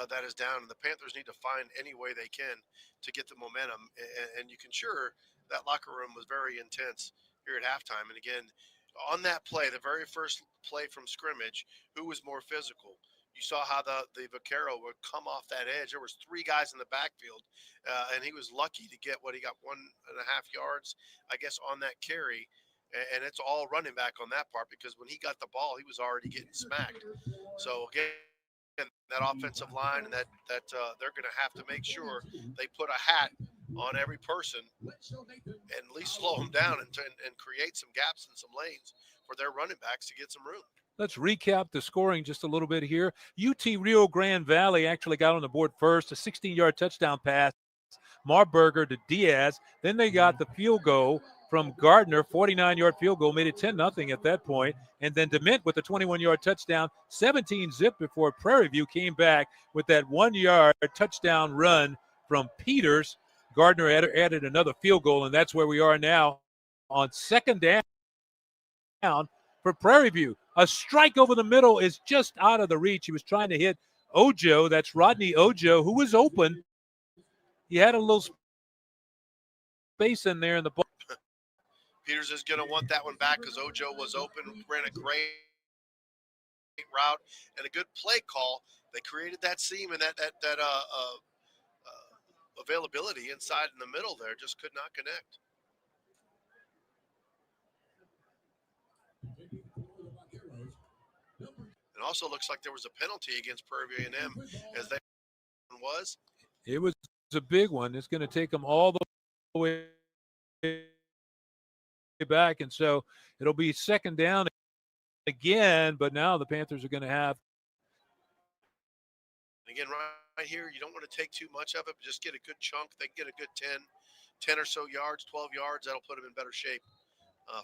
that is down, and the Panthers need to find any way they can to get the momentum. And you can sure that locker room was very intense here at halftime. And again, on that play, the very first play from scrimmage, who was more physical? You saw how the Vaquero would come off that edge. There was three guys in the backfield, and he was lucky to get what he got 1.5 yards, I guess, on that carry. And it's all running back on that part because when he got the ball, he was already getting smacked. So again, that offensive line and that they're going to have to make sure they put a hat on every person and at least slow them down and create some gaps and some lanes for their running backs to get some room. Let's recap the scoring just a little bit here. UT Rio Grande Valley actually got on the board first, a 16-yard touchdown pass, Marburger to Diaz. Then they got the field goal from Gardner, 49-yard field goal, made it 10-0 at that point. And then DeMint with a 21-yard touchdown, 17-zip before Prairie View came back with that 1-yard touchdown run from Peters. Gardner added another field goal, and that's where we are now on second down for Prairie View. A strike over the middle is just out of the reach. He was trying to hit Ojo. That's Rodney Ojo, who was open. He had a little space in there in the ball. Peters is going to want that one back because Ojo was open, ran a great route and a good play call. They created that seam and that availability inside in the middle there, just could not connect. It also looks like there was a penalty against Prairie View A&M as they was. It was a big one. It's going to take them all the way back, and so it'll be second down again, but now the Panthers are going to have. Again, right here, you don't want to take too much of it, but just get a good chunk. They can get a good 10 or so yards, 12 yards. That'll put them in better shape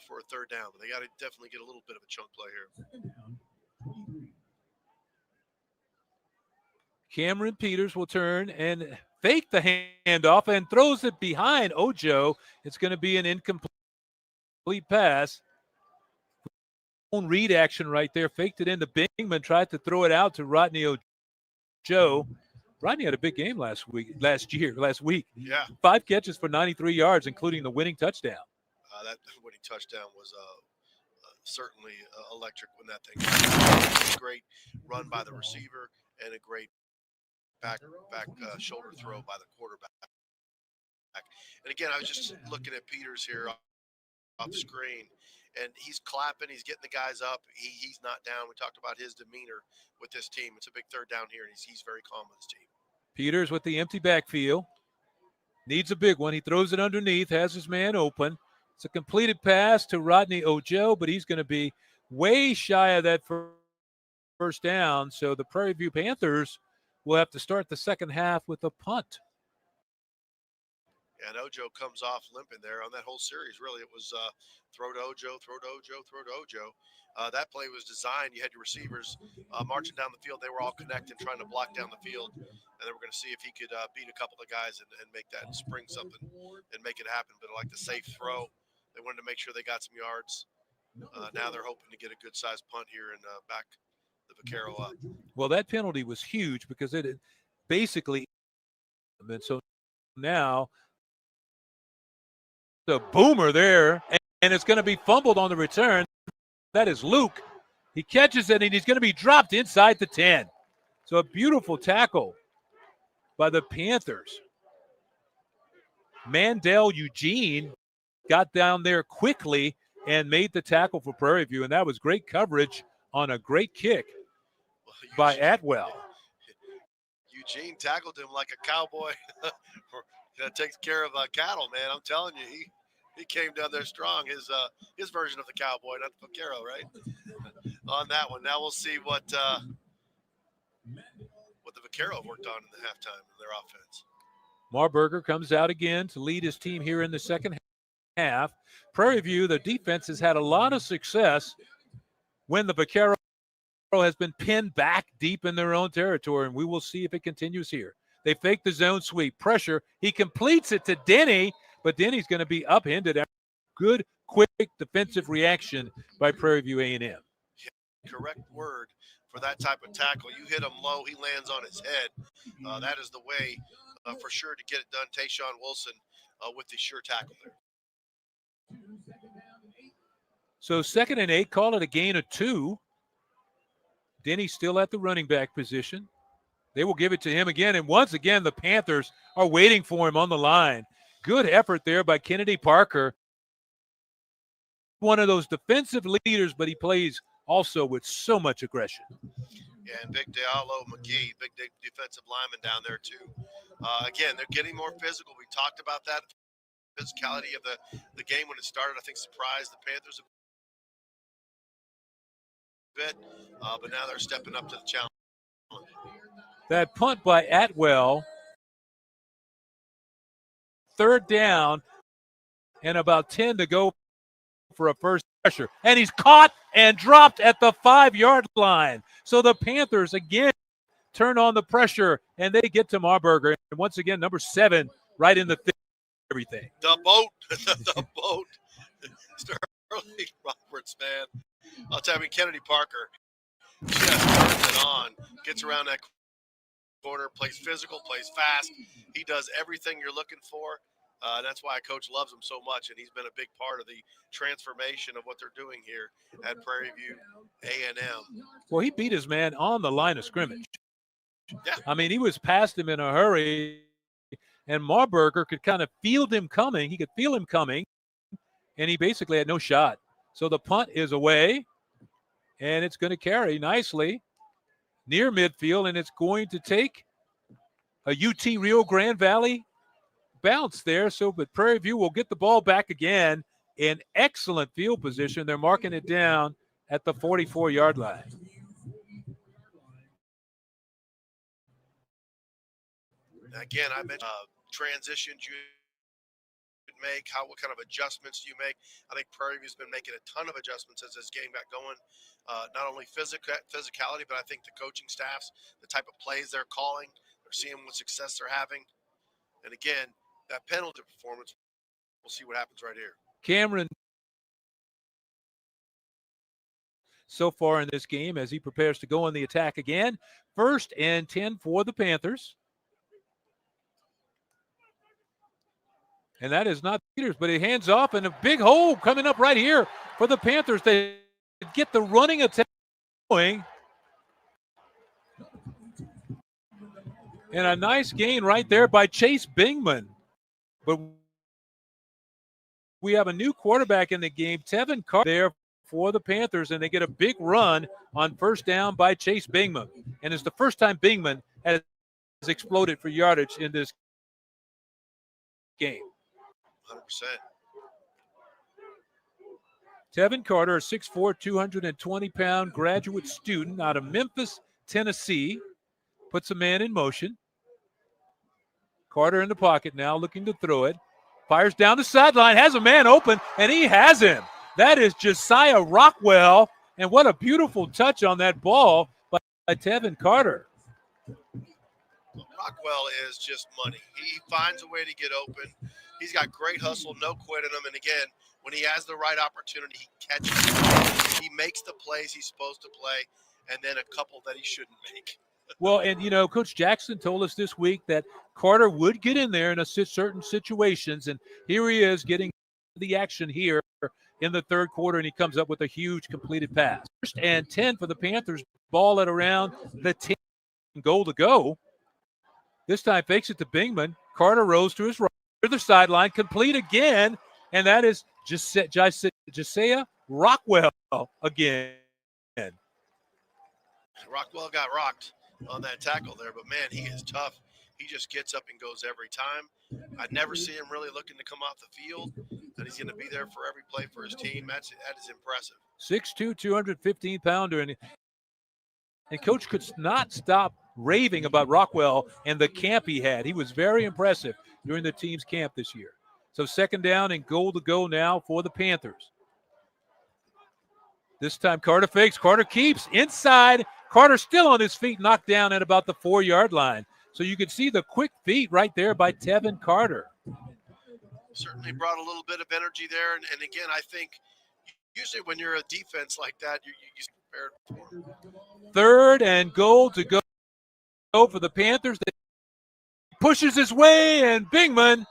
for a third down. But they got to definitely get a little bit of a chunk play here. Cameron Peters will turn and fake the handoff and throws it behind Ojo. It's going to be an incomplete pass. Own read action right there. Faked it into Bingman, tried to throw it out to Rodney Ojo. Rodney had a big game last week. Yeah. 5 catches for 93 yards, including the winning touchdown. That winning touchdown was certainly electric when that thing was. Great run by the receiver and a great back shoulder throw by the quarterback. And again, I was just looking at Peters here off screen, and he's clapping, he's getting the guys up. He's not down. We talked about his demeanor with this team. It's a big third down here, and he's very calm with his team. Peters with the empty backfield. Needs a big one. He throws it underneath, has his man open. It's a completed pass to Rodney Ojo, but he's going to be way shy of that first down. So the Prairie View Panthers will have to start the second half with a punt. And Ojo comes off limping there on that whole series. Really, it was throw to Ojo, throw to Ojo, throw to Ojo. That play was designed. You had your receivers marching down the field. They were all connected, trying to block down the field. And they were going to see if he could beat a couple of guys and make that spring something and make it happen. But like the safe throw, they wanted to make sure they got some yards. Now they're hoping to get a good-sized punt here and back the Vaquero up. Well, that penalty was huge because it basically – and so now – the boomer there, and it's going to be fumbled on the return. That is Luke. He catches it, and he's going to be dropped inside the 10. So a beautiful tackle by the Panthers. Mandel Eugene got down there quickly and made the tackle for Prairie View, and that was great coverage on a great kick by Atwell. Eugene tackled him like a cowboy that takes care of cattle, man. I'm telling you, he came down there strong. His version of the cowboy, not the vaquero, right? On that one. Now we'll see what the vaquero worked on in the halftime in their offense. Marburger comes out again to lead his team here in the second half. Prairie View, the defense has had a lot of success when the vaquero has been pinned back deep in their own territory, and we will see if it continues here. They fake the zone sweep. Pressure. He completes it to Denny, but Denny's going to be upended. Good, quick defensive reaction by Prairie View A&M. Yeah, correct word for that type of tackle. You hit him low, he lands on his head. That is the way for sure to get it done. Tayshawn Wilson with the sure tackle there. So 2nd and 8, call it a gain of 2. Denny still at the running back position. They will give it to him again. And once again, the Panthers are waiting for him on the line. Good effort there by Kennedy Parker. One of those defensive leaders, but he plays also with so much aggression. Yeah, and Big Diallo McGee, big defensive lineman down there too. Again, they're getting more physical. We talked about that. Physicality of the game when it started, I think, surprised the Panthers a bit. But now they're stepping up to the challenge. That punt by Atwell, 3rd down, and about 10 to go for a first pressure. And he's caught and dropped at the 5-yard line. So the Panthers, again, turn on the pressure, and they get to Marburger. And once again, number 7 right in the thick of everything. The boat. The boat. Sterling Roberts, man. I'll tell you, Kennedy Parker just turns it on, gets around that corner, plays physical, plays fast. He does everything you're looking for. That's why Coach loves him so much, and he's been a big part of the transformation of what they're doing here at Prairie View A&M. Well, he beat his man on the line of scrimmage. Yeah. I mean, he was past him in a hurry, and Marburger could kind of feel him coming. He could feel him coming, and he basically had no shot. So the punt is away, and it's going to carry nicely near midfield, and it's going to take a UT Rio Grande Valley bounce there. So, but Prairie View will get the ball back again in excellent field position. They're marking it down at the 44-yard line. Again, I mentioned transitions you make, what kind of adjustments do you make? I think Prairie View's been making a ton of adjustments as this game got going. Not only physicality, but I think the coaching staffs, the type of plays they're calling, they're seeing what success they're having. And again, that penalty performance, we'll see what happens right here. Cameron, so far in this game, as he prepares to go on the attack again. 1st and 10 for the Panthers. And that is not Peters, but he hands off, and a big hole coming up right here for the Panthers. They get the running attack going. And a nice gain right there by Chase Bingman. But we have a new quarterback in the game, Tevin Carr, there for the Panthers, and they get a big run on 1st down by Chase Bingman. And it's the first time Bingman has exploded for yardage in this game. 100%. Tevin Carter, a 6'4", 220-pound graduate student out of Memphis, Tennessee, puts a man in motion. Carter in the pocket now, looking to throw it. Fires down the sideline, has a man open, and he has him. That is Josiah Rockwell, and what a beautiful touch on that ball by Tevin Carter. Rockwell is just money. He finds a way to get open. He's got great hustle, no quit in him. And again, when he has the right opportunity, he catches it. He makes the plays he's supposed to play, and then a couple that he shouldn't make. Well, and, you know, Coach Jackson told us this week that Carter would get in there in certain situations, and here he is getting the action here in the third quarter, and he comes up with a huge completed pass. First and 10 for the Panthers, ball at around the 10, goal to go. This time fakes it to Bingman. Carter rose to his right, to the sideline, complete again, and that is Josiah Rockwell again. Rockwell got rocked on that tackle there, but man, he is tough. He just gets up and goes every time. I never see him really looking to come off the field, and he's going to be there for every play for his team. That is impressive. 6'2", 215-pounder, and Coach could not stop raving about Rockwell and the camp he had. He was very impressive during the team's camp this year. So second down and goal to go now for the Panthers. This time Carter fakes, Carter keeps inside. Carter still on his feet, knocked down at about the 4-yard line. So you can see the quick feet right there by Tevin Carter. Certainly brought a little bit of energy there. And again, I think usually when you're a defense like that, you're prepared for. Third and goal to go for the Panthers. Pushes his way, and Bingman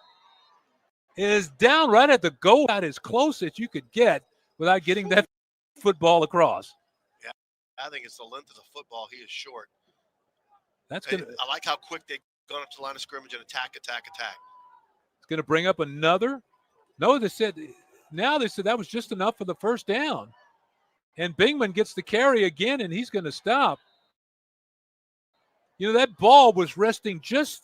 is down right at the goal, about as close as you could get without getting that football across. Yeah, I think it's the length of the football. He is short. That's gonna. I like how quick they've gone up to the line of scrimmage and attack. It's going to bring up another. No, they said that was just enough for the first down. And Bingman gets the carry again, and he's going to stop. You know, that ball was resting just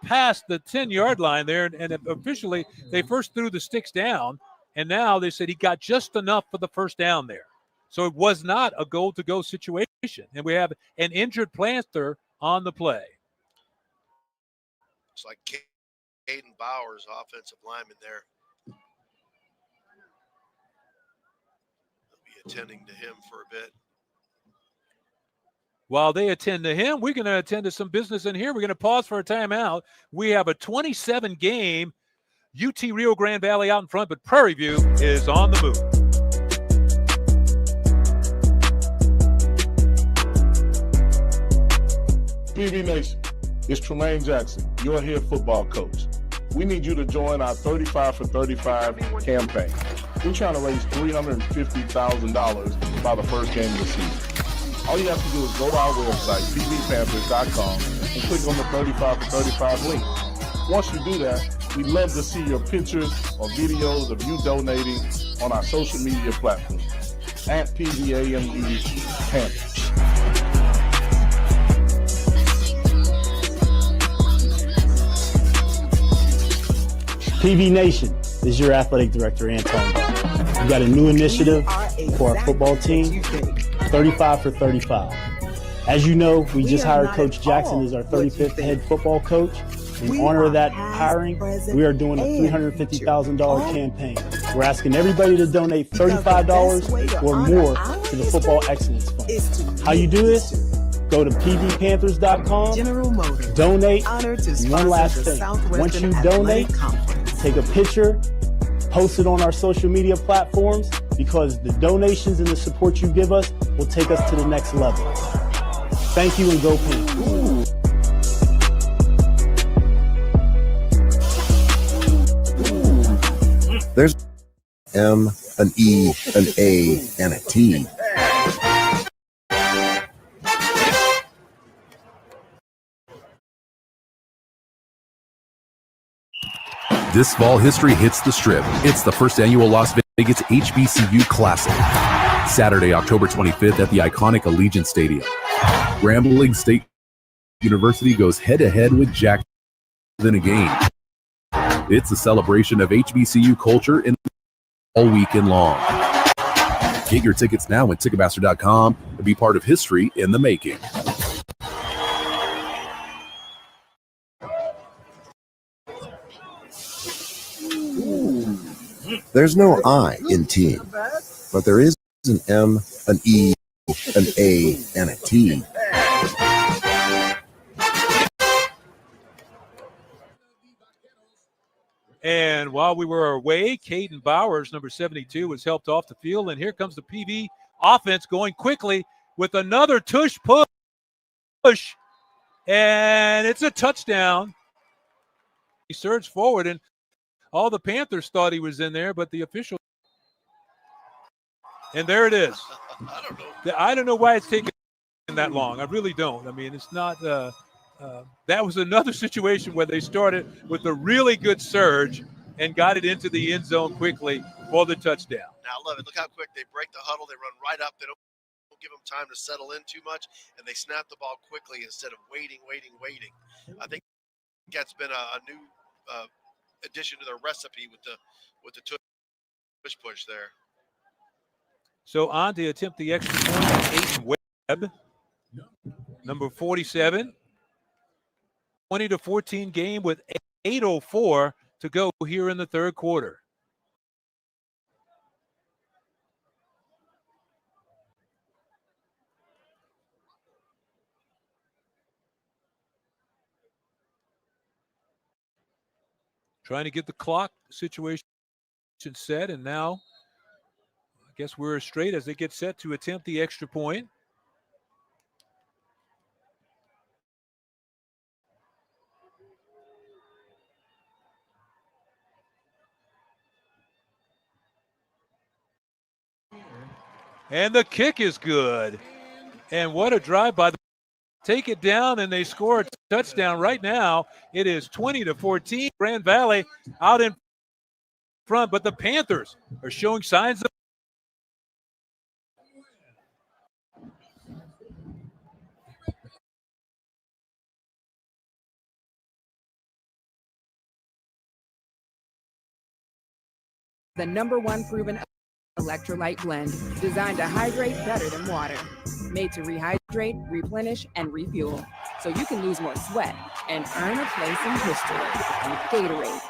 past the 10-yard line there, and officially they first threw the sticks down, and now they said he got just enough for the first down there. So it was not a goal-to-go situation, and we have an injured Panther on the play. It's like Caden Bowers, offensive lineman there. They'll be attending to him for a bit. While they attend to him, we're going to attend to some business in here. We're going to pause for a timeout. We have a 27-game UT Rio Grande Valley out in front, but Prairie View is on the move. PV Nation, it's Tremaine Jackson, your head football coach. We need you to join our 35 for 35 campaign. We're trying to raise $350,000 by the first game of the season. All you have to do is go to our website, PVAMU.com, and click on the 35 for 35 link. Once you do that, we'd love to see your pictures or videos of you donating on our social media platforms at PVAMU Panthers. PV Nation, this is your athletic director, Anton. We got a new initiative for our football team, 35 for 35. As you know, we just hired Coach Jackson as our 35th head football coach. In honor of that hiring, we are doing a $350,000 campaign. We're asking everybody to donate $35 or more to the Football Excellence Fund. How you do this? Go to pvpanthers.com, donate, and one last thing. Once you donate, take a picture, post it on our social media platforms, because the donations and the support you give us will take us to the next level. Thank you, and go Panthers. There's M, an E, an A, and a T. This fall, history hits the Strip. It's the first annual Las Vegas HBCU Classic. Saturday, October 25th at the iconic Allegiant Stadium. Grambling State University goes head-to-head with Jackson in a game. It's a celebration of HBCU culture in all weekend long. Get your tickets now at Ticketmaster.com and be part of history in the making. There's no I in team, but there is an M, an E, an A, and a T. And while we were away, Caden Bowers, number 72, was helped off the field. And here comes the PV offense going quickly with another tush push. And it's a touchdown. He surged forward, and all the Panthers thought he was in there, but the official. And there it is. I don't know why it's taking that long. I really don't. I mean, it's not. That was another situation where they started with a really good surge and got it into the end zone quickly for the touchdown. Now, I love it. Look how quick they break the huddle. They run right up. They don't give them time to settle in too much, and they snap the ball quickly instead of waiting. I think that's been a new addition to their recipe with the tush push there. So on to attempt the extra point, Aiden Webb, number 47. 20-14 game with 8:04 to go here in the third quarter. Trying to get the clock situation set, and now I guess we're straight as they get set to attempt the extra point. And the kick is good. And what a drive by the take it down, and they score a touchdown right now. It is 20-14. Grand Valley out in front, but the Panthers are showing signs of the #1 proven electrolyte blend, designed to hydrate better than water. Made to rehydrate, replenish, and refuel, so you can lose more sweat and earn a place in history. Gatorade.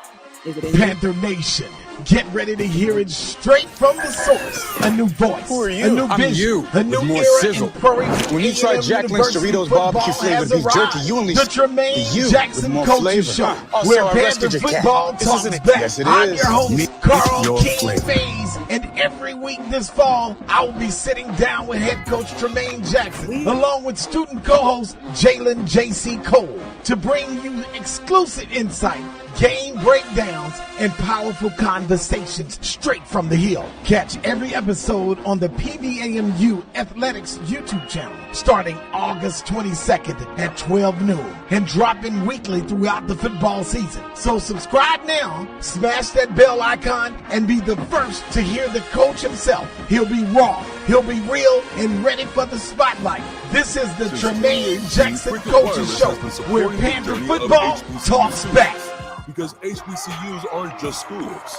Is it in Panther Nation, get ready to hear it straight from the source. A new voice, Who are you? a new I'm vision, you, a new with more era sizzle. in Prairie View. When you try Jack Link's Doritos barbecue flavored beef jerky, you unleash the Tremaine you Jackson with more Culture flavor. Show, Also, where I rescued Panther your cat. football This talks isn't it. back. Yes, it I'm is. your host, Meet Carl your King flavor. Faze, and every week this fall, I will be sitting down with head coach Tremaine Jackson, along with student co-host Jalen J.C. Cole, to bring you exclusive insight, game breakdowns, and powerful conversations straight from the hill. Catch every episode on the PVAMU Athletics YouTube channel starting August 22nd at 12 noon and dropping weekly throughout the football season. So subscribe now, smash that bell icon, and be the first to hear the coach himself. He'll be raw, he'll be real, and ready for the spotlight. This is the Tremaine Jackson Coaches Show, where Panther football talks back. Because HBCUs aren't just schools.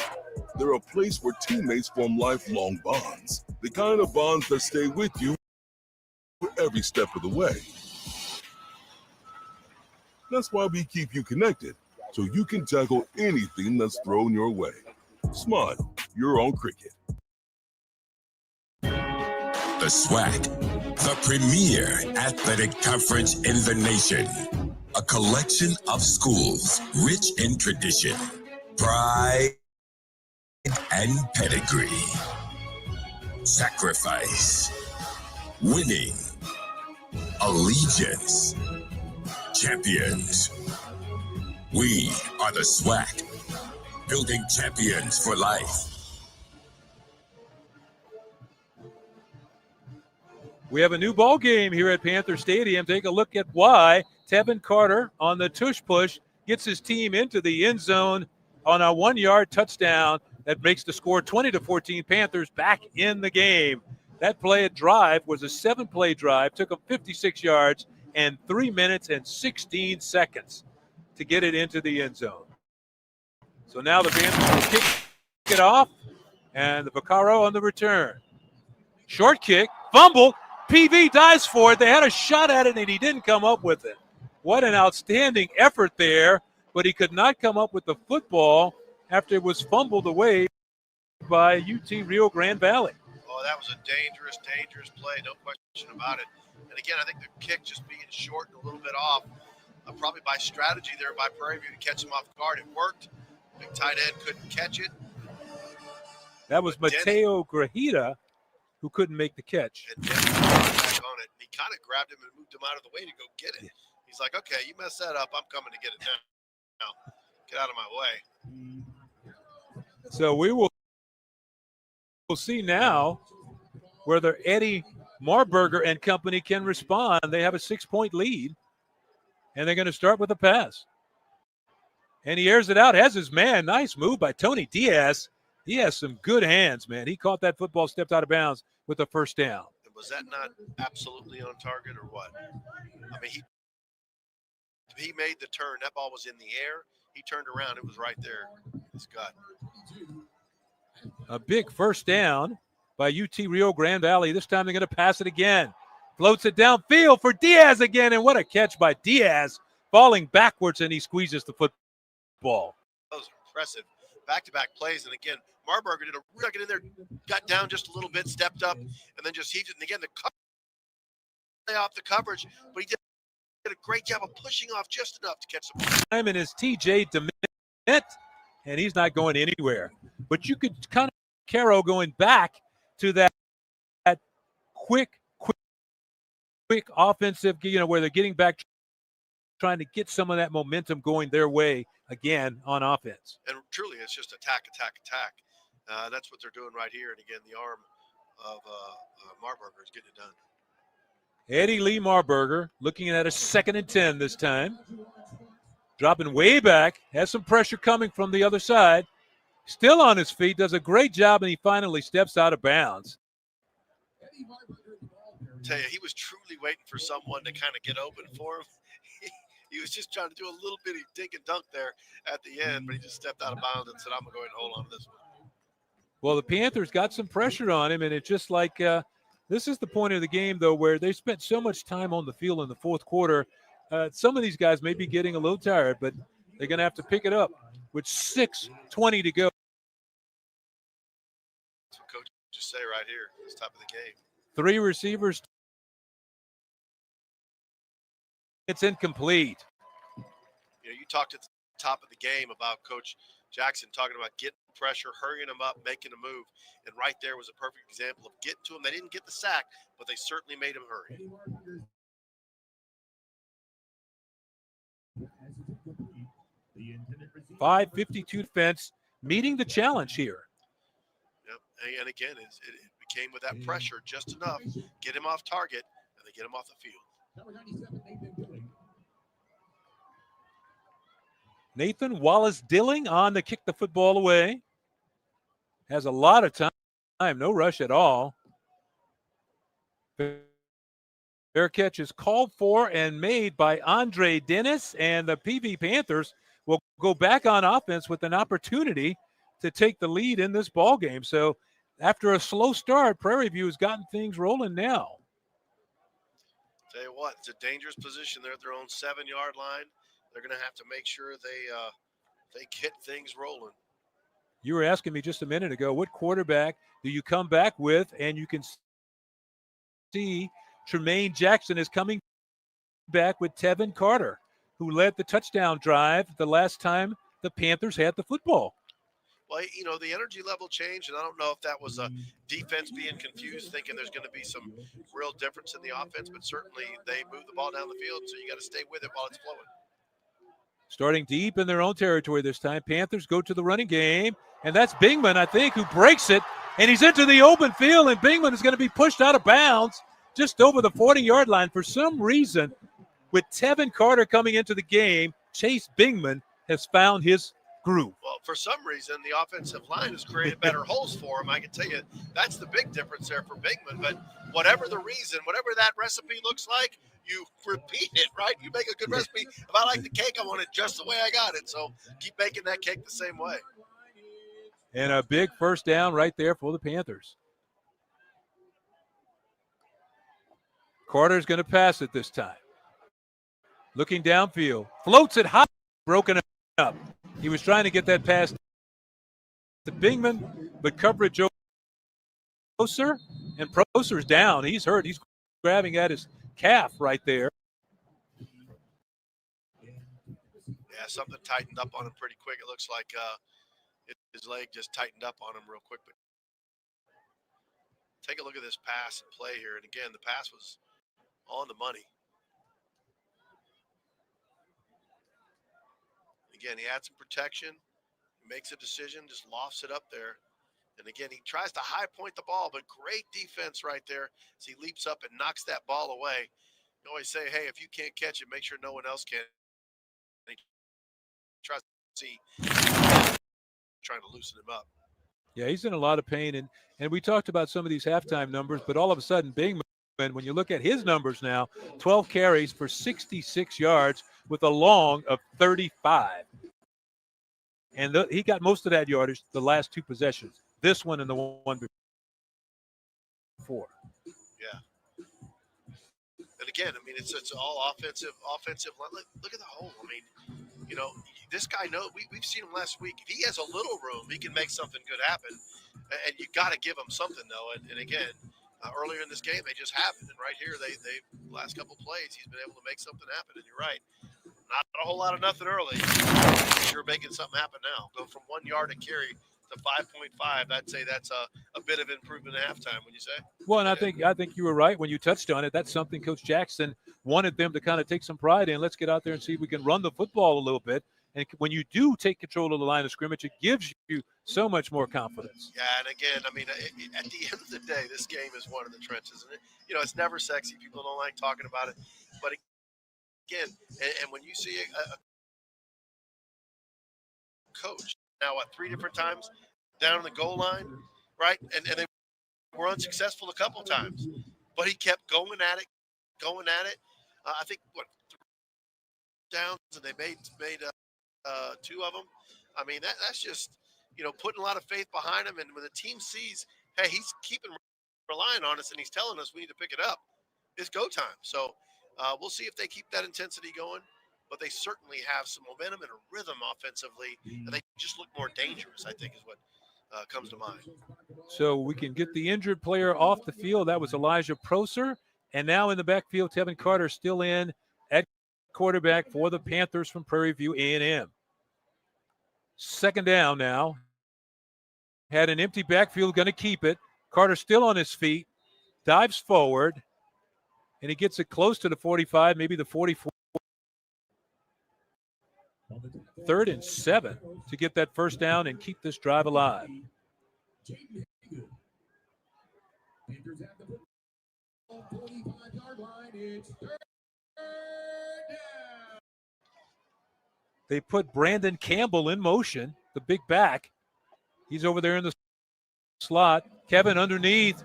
They're a place where teammates form lifelong bonds. The kind of bonds that stay with you every step of the way. That's why we keep you connected, so you can tackle anything that's thrown your way. Smile, you're on Cricket. The SWAC, the premier athletic conference in the nation. A collection of schools rich in tradition, pride, and pedigree. Sacrifice, winning, allegiance, champions. We are the SWAC, building champions for life. We have a new ball game here at Panther Stadium. Take a look at why. Tevin Carter on the tush push gets his team into the end zone on a 1-yard touchdown that makes the score 20-14. Panthers back in the game. That play at drive was a 7-play drive, took them 56 yards and 3 minutes and 16 seconds to get it into the end zone. So now the Panthers will kick it off, and the Vaccaro on the return. Short kick, fumble. PV dives for it. They had a shot at it, and he didn't come up with it. What an outstanding effort there, but he could not come up with the football after it was fumbled away by UT Rio Grande Valley. Oh, that was a dangerous, dangerous play, no question about it. And again, I think the kick just being short and a little bit off, probably by strategy there by Prairie View to catch him off guard. It worked. Big tight end couldn't catch it. That was Mateo Grajeda who couldn't make the catch. And Denny got back on it. And he kind of grabbed him and moved him out of the way to go get it. He's like, okay, you messed that up. I'm coming to get it now. Get out of my way. So we'll see now whether Eddie Marburger and company can respond. They have a 6-point lead, and they're going to start with a pass. And he airs it out, has his man. Nice move by Tony Diaz. He has some good hands, man. He caught that football, stepped out of bounds with a first down. Was that not absolutely on target or what? I mean, he made the turn. That ball was in the air. He turned around. It was right there in his gut. A big first down by UT Rio Grande Valley. This time they're going to pass it again. Floats it downfield for Diaz again, and what a catch by Diaz, falling backwards, and he squeezes the football. That was impressive. Back-to-back plays, and again, Marburger did a real get in there, got down just a little bit, stepped up, and then just heaved it. And again, the cover off the coverage, but he did a great job of pushing off just enough to catch the ball. Simon is TJ DeMint, and he's not going anywhere. But you could kind of Caro going back to that quick offensive, where they're getting back, trying to get some of that momentum going their way again on offense. And truly, it's just attack. That's what they're doing right here. And again, the arm of Marburger is getting it done. Eddie Lee Marburger looking at a 2nd and 10 this time. Dropping way back, has some pressure coming from the other side. Still on his feet, does a great job, and he finally steps out of bounds. I tell you, he was truly waiting for someone to kind of get open for him. He was just trying to do a little bitty dink and dunk there at the end, but he just stepped out of bounds and said, I'm going to go ahead and hold on to this one. Well, the Panthers got some pressure on him, and it's just like this is the point of the game, though, where they spent so much time on the field in the fourth quarter. Some of these guys may be getting a little tired, but they're going to have to pick it up with 6:20 to go. That's what coach just say right here, this top of the game. 3 receivers. It's incomplete. You talked at the top of the game about Coach Jackson talking about getting pressure, hurrying them up, making a move. And right there was a perfect example of getting to him. They didn't get the sack, but they certainly made him hurry. 5:52 defense meeting the challenge here. Yep. And again, it became with that pressure just enough, get him off target, and they get him off the field. Nathan Wallace-Dilling on to kick the football away. Has a lot of time, no rush at all. Fair catch is called for and made by Andre Dennis, and the PV Panthers will go back on offense with an opportunity to take the lead in this ball game. So after a slow start, Prairie View has gotten things rolling now. Tell you what, it's a dangerous position. They're at their own 7-yard line. They're going to have to make sure they get things rolling. You were asking me just a minute ago, what quarterback do you come back with? And you can see Tremaine Jackson is coming back with Tevin Carter, who led the touchdown drive the last time the Panthers had the football. Well, the energy level changed, and I don't know if that was a defense being confused, thinking there's going to be some real difference in the offense, but certainly they moved the ball down the field, so you got to stay with it while it's flowing. Starting deep in their own territory this time, Panthers go to the running game, and that's Bingman, I think, who breaks it, and he's into the open field, and Bingman is going to be pushed out of bounds just over the 40-yard line. For some reason, with Tevin Carter coming into the game, Chase Bingman has found his groove. Well, for some reason, the offensive line has created better holes for him. I can tell you that's the big difference there for Bingman. But whatever the reason, whatever that recipe looks like, you repeat it, right? You make a good recipe. If I like the cake, I want it just the way I got it. So keep making that cake the same way. And a big first down right there for the Panthers. Carter's going to pass it this time. Looking downfield. Floats it high. Broken up. He was trying to get that pass to Bingman, but coverage Proser, and Proser's down. He's hurt. He's grabbing at his calf right there. Yeah, something tightened up on him pretty quick. It looks like his leg just tightened up on him real quick. But take a look at this pass and play here. And again, the pass was on the money. Again, he had some protection. He makes a decision, just lofts it up there. And again, he tries to high point the ball, but great defense right there as he leaps up and knocks that ball away. You always say, hey, if you can't catch it, make sure no one else can. And he tries to see, trying to loosen him up. Yeah, he's in a lot of pain. And we talked about some of these halftime numbers, but all of a sudden, Bingman, when you look at his numbers now, 12 carries for 66 yards with a long of 35. And he got most of that yardage the last two possessions. This one and the one before. Yeah. And again, I mean, it's all offensive. Look at the hole. I mean, you know, this guy knows. We've seen him last week. If he has a little room, he can make something good happen. And you got to give him something, though. And again, earlier in this game, they just happened. And right here, they last couple plays, he's been able to make something happen. And you're right. Not a whole lot of nothing early. Sure making something happen now. Go from 1 yard to carry to 5.5. I'd say that's a bit of improvement at halftime, would you say? Well, and I think you were right when you touched on it. That's something Coach Jackson wanted them to kind of take some pride in. Let's get out there and see if we can run the football a little bit. And when you do take control of the line of scrimmage, it gives you so much more confidence. Yeah, and again, I mean, at the end of the day, this game is one of the trenches. And you know, it's never sexy. People don't like talking about it. But again, and when you see a coach now, 3 different times down on the goal line, right? And they were unsuccessful a couple times, but he kept going at it. I think downs, and they made 2 of them. I mean, that's just, you know, putting a lot of faith behind him. And when the team sees, hey, he's keeping relying on us and he's telling us we need to pick it up, it's go time. So we'll see if they keep that intensity going. But they certainly have some momentum and a rhythm offensively, and they just look more dangerous, I think, is what comes to mind. So we can get the injured player off the field. That was Elijah Proser. And now in the backfield, Tevin Carter still in at quarterback for the Panthers from Prairie View A&M. Second down now. Had an empty backfield, going to keep it. Carter still on his feet, dives forward, and he gets it close to the 45, maybe the 44. 3rd and 7 to get that first down and keep this drive alive. They put Brandon Campbell in motion, the big back. He's over there in the slot. Kevin underneath.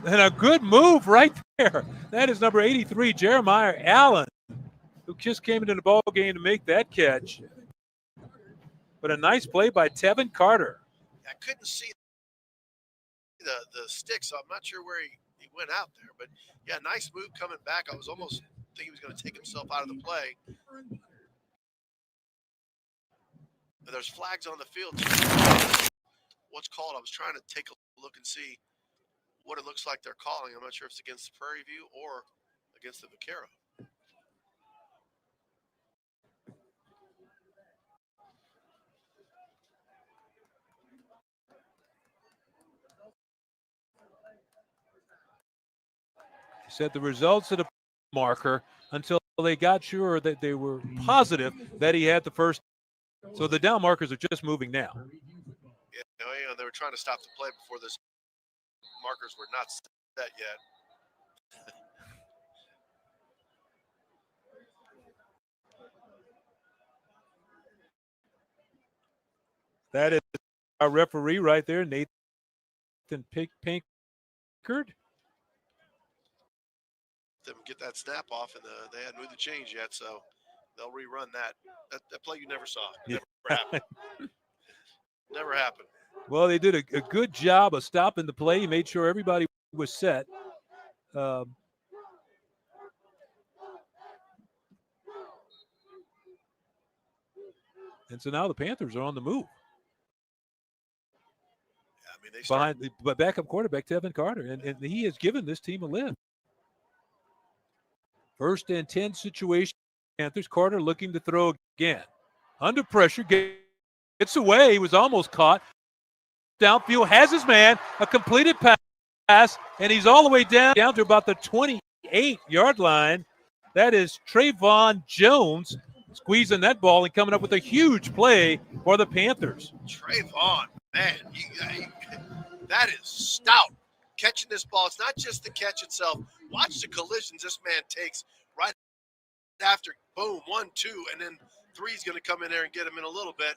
And a good move right there. That is number 83, Jeremiah Allen, who just came into the ball game to make that catch. But a nice play by Tevin Carter. I couldn't see the stick, so I'm not sure where he went out there. But, yeah, nice move coming back. I was almost thinking he was going to take himself out of the play. But there's flags on the field. What's called? I was trying to take a look and see what it looks like they're calling. I'm not sure if it's against the Prairie View or against the Vaquero. Said the results of the marker until they got sure that they were positive that he had the first. So the down markers are just moving now. Yeah, they were trying to stop the play before this markers were not set yet. That is our referee right there, Nathan Pinkard. them get that snap off, and they hadn't moved the change yet, so they'll rerun that. That play you never saw. Never happened. Never happened. Well, they did a good job of stopping the play. He made sure everybody was set. And so now the Panthers are on the move. Yeah, I mean, they behind the backup quarterback, Tevin Carter, and he has given this team a lift. 1st and 10 situation. Panthers. Carter looking to throw again. Under pressure, gets away. He was almost caught. Downfield, has his man, a completed pass, and he's all the way down to about the 28-yard line. That is Trayvon Jones squeezing that ball and coming up with a huge play for the Panthers. Trayvon, man, that is stout. Catching this ball, it's not just the catch itself. Watch the collisions this man takes right after, boom, 1, 2, and then 3 is going to come in there and get him in a little bit.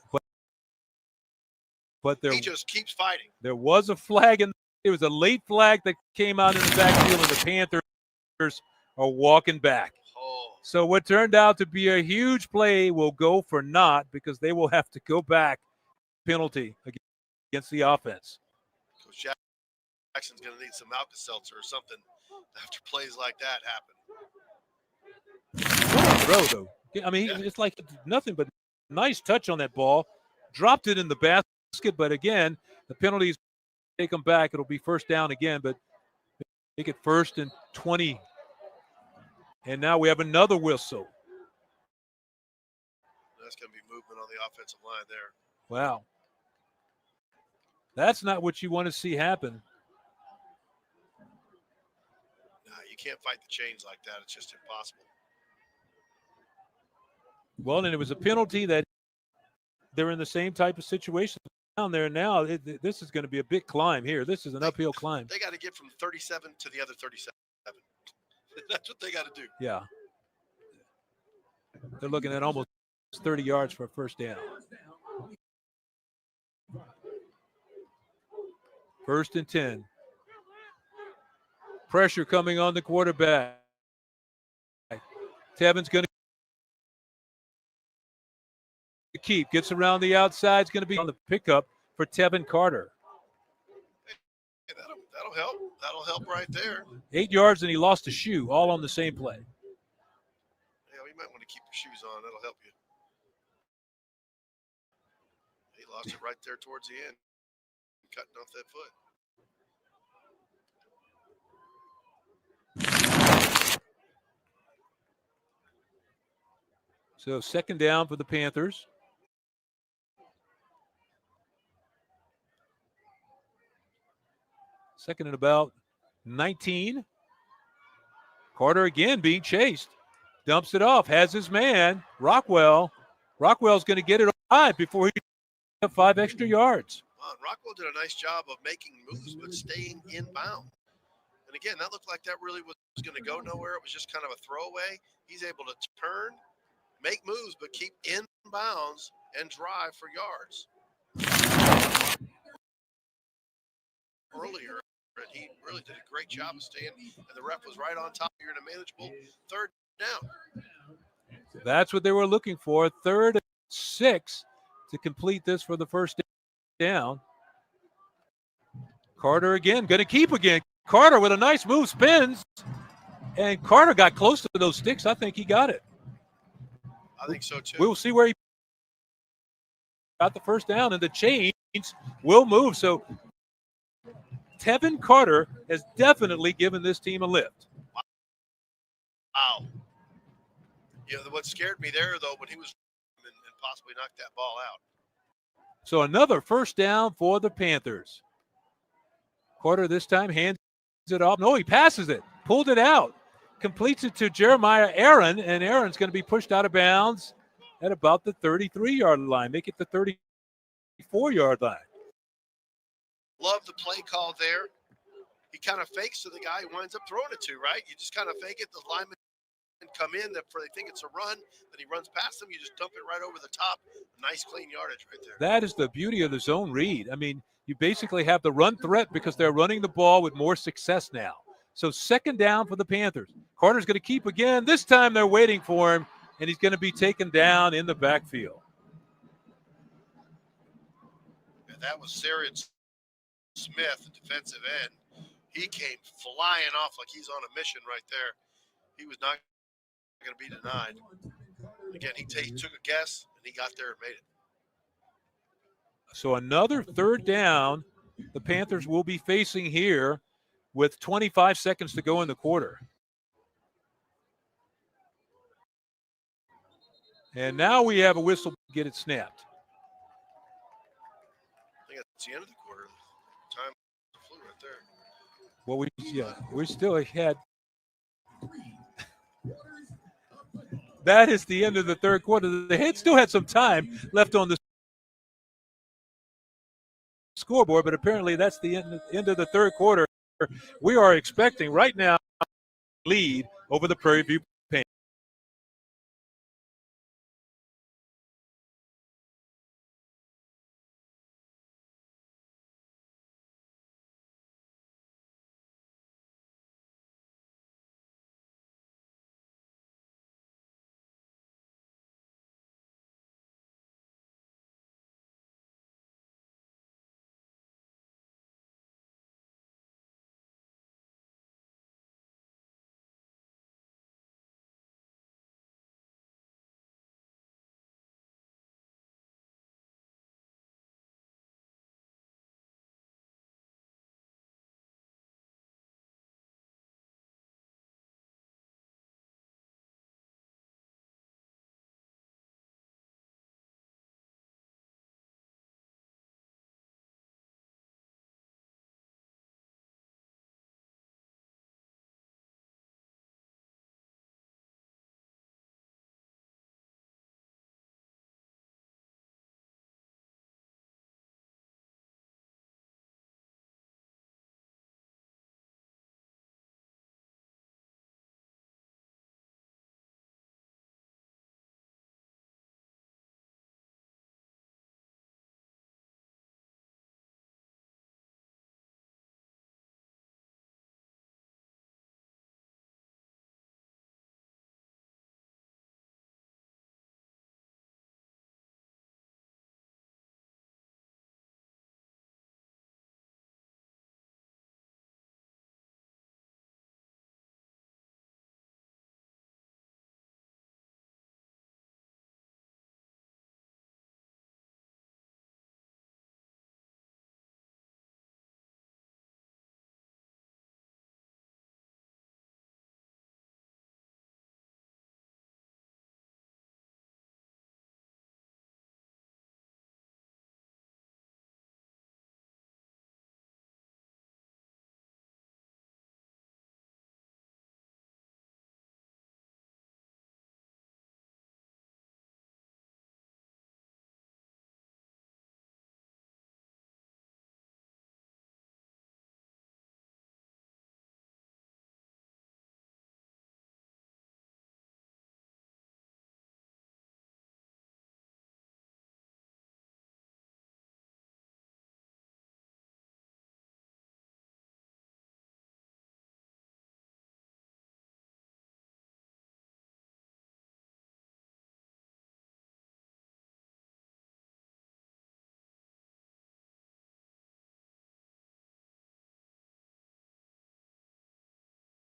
But he just keeps fighting. There was a flag, and it was a late flag that came out in the backfield, and the Panthers are walking back. Oh. So what turned out to be a huge play will go for naught because they will have to go back penalty against the offense. Coach Jackson's going to need some Alka-Seltzer or something after plays like that happen. Throw, though. I mean, it's like nothing but nice touch on that ball. Dropped it in the basket, but again, the penalties take them back. It'll be 1st down again, but make it 1st and 20. And now we have another whistle. That's going to be movement on the offensive line there. Wow. That's not what you want to see happen. Nah, you can't fight the chains like that. It's just impossible. Well, and it was a penalty that they're in the same type of situation down there now. This is going to be a big climb here. This is an uphill climb. They got to get from 37 to the other 37. That's what they got to do. Yeah. They're looking at almost 30 yards for a 1st down. 1st and 10. Pressure coming on the quarterback. Tevin's going to keep. Gets around the outside. It's going to be on the pickup for Tevin Carter. Hey, that'll help. That'll help right there. 8 yards, and he lost a shoe, all on the same play. Yeah, well, you might want to keep your shoes on. That'll help you. He lost it right there towards the end, cutting off that foot. So 2nd down for the Panthers. Second and about 19. Carter again being chased. Dumps it off. Has his man, Rockwell. Rockwell's going to get it alive before he has 5 extra yards. Wow, Rockwell did a nice job of making moves but staying inbound. And again, that looked like that really was going to go nowhere. It was just kind of a throwaway. He's able to turn, make moves, but keep in bounds and drive for yards. Earlier, and he really did a great job of staying, and the ref was right on top. You're in a manageable 3rd down. That's what they were looking for. 3rd and 6 to complete this for the 1st down. Carter again, going to keep again. Carter with a nice move, spins, and Carter got close to those sticks. I think he got it. I think so too. We'll see where he got the 1st down, and the chains will move. So Tevin Carter has definitely given this team a lift. Wow. You know, what scared me there, though, when he was and possibly knocked that ball out. So another 1st down for the Panthers. Carter this time hands it off. No, he passes it. Pulled it out. Completes it to Jeremiah Aaron, and Aaron's going to be pushed out of bounds at about the 33-yard line. Make it the 34-yard line. Love the play call there. He kind of fakes to the guy he winds up throwing it to, right? You just kind of fake it. The linemen come in. They think it's a run. Then he runs past them. You just dump it right over the top. Nice, clean yardage right there. That is the beauty of the zone read. I mean, you basically have the run threat because they're running the ball with more success now. So second down for the Panthers. Carter's going to keep again. This time they're waiting for him, and he's going to be taken down in the backfield. And that was Sarian Smith, the defensive end. He came flying off like he's on a mission right there. He was not going to be denied. Again, he took a guess, and he got there and made it. So another third down the Panthers will be facing here with 25 seconds to go in the quarter. And now we have a whistle to get it snapped. I think that's the end of the quarter. Time flew right there. Well, we still had. That is the end of the third quarter. They still had some time left on the scoreboard, but apparently that's the end of the third quarter. We are expecting right now lead over the Prairie View Panthers.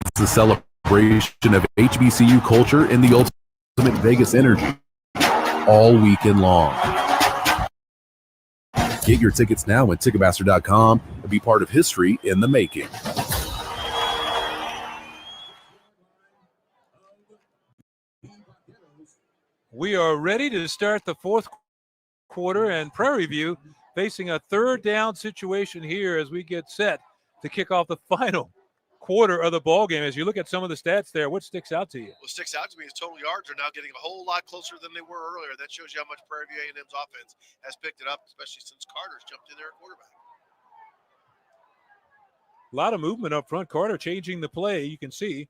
It's a celebration of HBCU culture and the ultimate Vegas energy all weekend long. Get your tickets now at Ticketmaster.com and be part of history in the making. We are ready to start the fourth quarter, and Prairie View facing a third down situation here as we get set to kick off the final quarter of the ball game. As you look at some of the stats there, what sticks out to you? What sticks out to me is total yards are now getting a whole lot closer than they were earlier. That shows you how much Prairie View A&M's offense has picked it up, especially since Carter's jumped in there at quarterback. A lot of movement up front. Carter changing the play, you can see.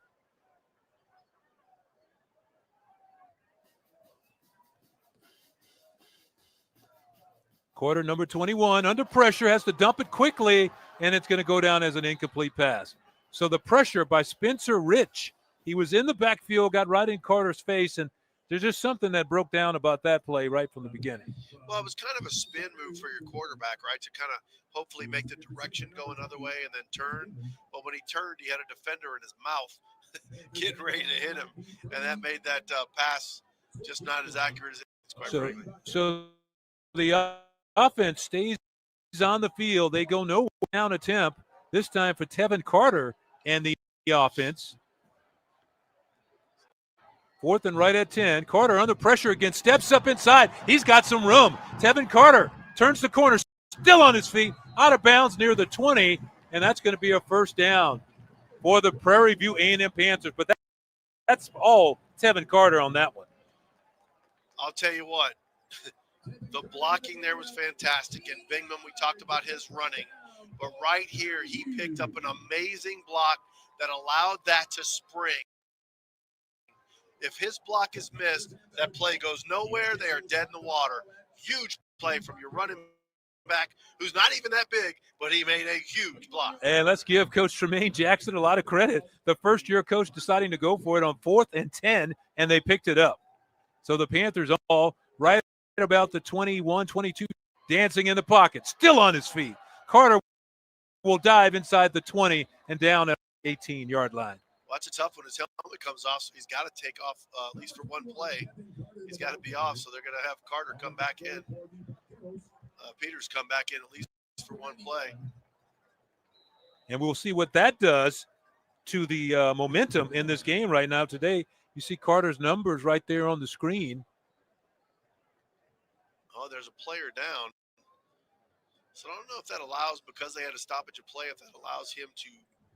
Quarter number 21, under pressure, has to dump it quickly, and it's going to go down as an incomplete pass. So the pressure by Spencer Rich. He was in the backfield, got right in Carter's face, and there's just something that broke down about that play right from the beginning. Well, it was kind of a spin move for your quarterback, right? To kind of hopefully make the direction go another way and then turn. But when he turned, he had a defender in his mouth getting ready to hit him. And that made that pass just not as accurate as it's quite frankly. So the offense stays on the field. They go no down attempt, this time for Tevin Carter and the offense. 4th and right at 10. Carter under pressure again, steps up inside. He's got some room. Tevin Carter turns the corner, still on his feet, out of bounds near the 20, and that's going to be a first down for the Prairie View A&M Panthers. But that's all Tevin Carter on that one. I'll tell you what, the blocking there was fantastic. And Bingman, we talked about his running. But right here, he picked up an amazing block that allowed that to spring. If his block is missed, that play goes nowhere. They are dead in the water. Huge play from your running back, who's not even that big, but he made a huge block. And let's give Coach Tremaine Jackson a lot of credit. The first-year coach deciding to go for it on 4th and 10, and they picked it up. So the Panthers all right about the 21, 22, dancing in the pocket, still on his feet. Carter will dive inside the 20 and down at 18-yard line. Well, that's a tough one. His helmet comes off, so he's got to take off at least for one play. He's got to be off, so they're going to have Carter come back in. Peters come back in at least for one play. And we'll see what that does to the momentum in this game right now. Today, you see Carter's numbers right there on the screen. Oh, there's a player down. So I don't know if that allows, because they had a stoppage of play, if that allows him to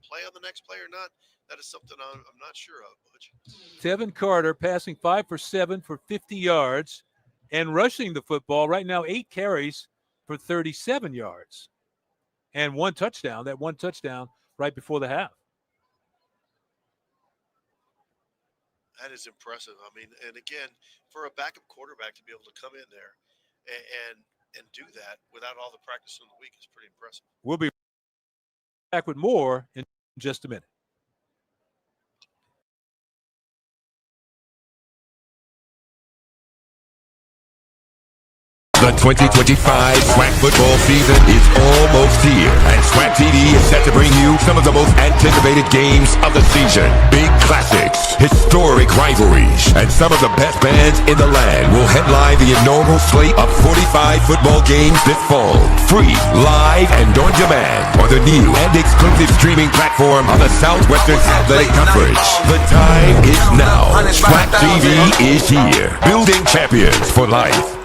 play on the next play or not. That is something I'm not sure of, Butch. Tevin Carter passing 5 for 7 for 50 yards and rushing the football right now 8 carries for 37 yards and 1 touchdown. That 1 touchdown right before the half. That is impressive. I mean, and again, for a backup quarterback to be able to come in there and do that without all the practice in the week is pretty impressive. We'll be back with more in just a minute. The 2025 SWAC football season is almost here, and SWAC TV is set to bring you some of the most anticipated games of the season. Big classics, historic rivalries, and some of the best bands in the land will headline the inaugural slate of 45 football games this fall. Free, live, and on demand on the new and exclusive streaming platform of the Southwestern Athletic Conference. The time is now. SWAC TV is here, building champions for life.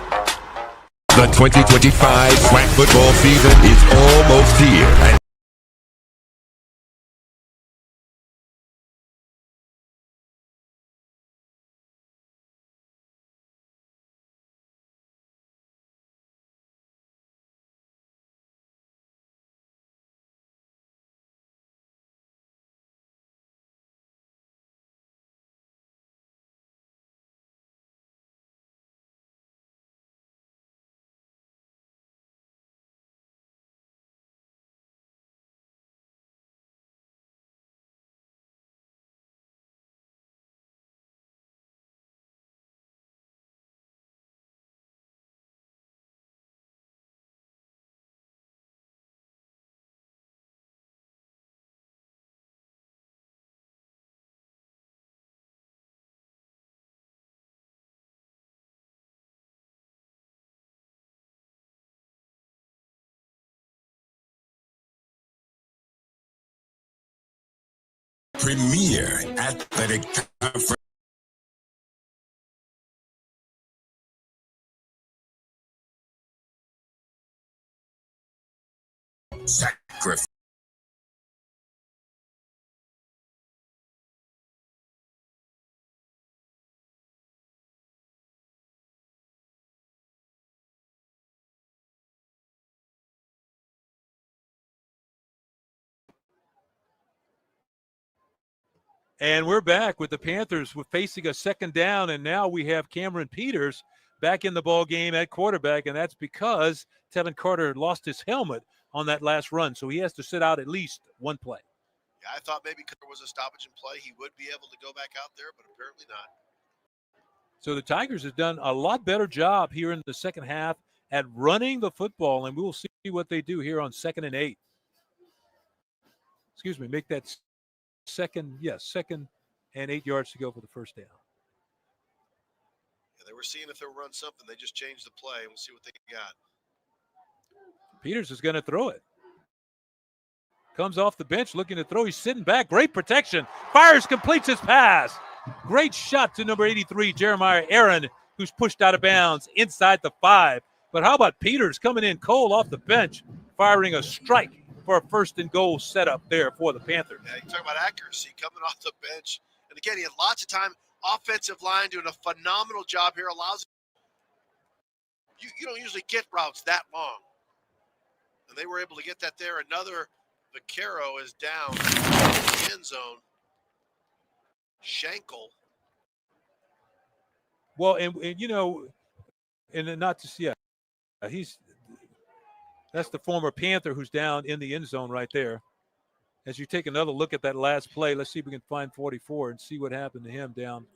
The 2025 SWAC football season is almost here, and Premier Athletic Conference. Sacrifice. And we're back with the Panthers. We're facing a second down, and now we have Cameron Peters back in the ball game at quarterback, and that's because Tevin Carter lost his helmet on that last run, so he has to sit out at least one play. Yeah, I thought maybe there was a stoppage in play. He would be able to go back out there, but apparently not. So the Tigers have done a lot better job here in the second half at running the football, and we will see what they do here on 2nd and 8. Excuse me, make that second and 8 yards to go for the first down. Yeah, they were seeing if they were run something. They just changed the play, and we'll see what they got. Peters is going to throw it. Comes off the bench looking to throw. He's sitting back. Great protection. Fires, completes his pass. Great shot to number 83, Jeremiah Aaron, who's pushed out of bounds inside the 5. But how about Peters coming in cold off the bench, firing a strike for a 1st and goal setup there for the Panthers. Yeah, you talk about accuracy coming off the bench. And again, he had lots of time. Offensive line doing a phenomenal job here. Allows you don't usually get routes that long. And they were able to get that there. Another Vaquero is down in the end zone. Schenkel. Well, and you know, and not to see, that's the former Panther who's down in the end zone right there. As you take another look at that last play, let's see if we can find 44 and see what happened to him down.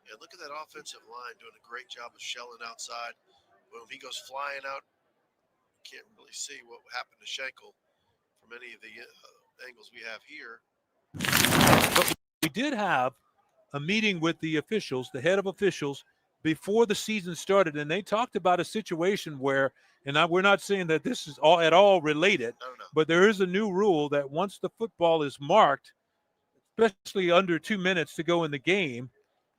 Yeah, look at that offensive line doing a great job of shelling outside. Boom, he goes flying out. Can't really see what happened to Schenkel from any of the angles we have here. But we did have a meeting with the officials, the head of officials, before the season started, and they talked about a situation where, and we're not saying that this is at all related, but there is a new rule that once the football is marked, especially under 2 minutes to go in the game,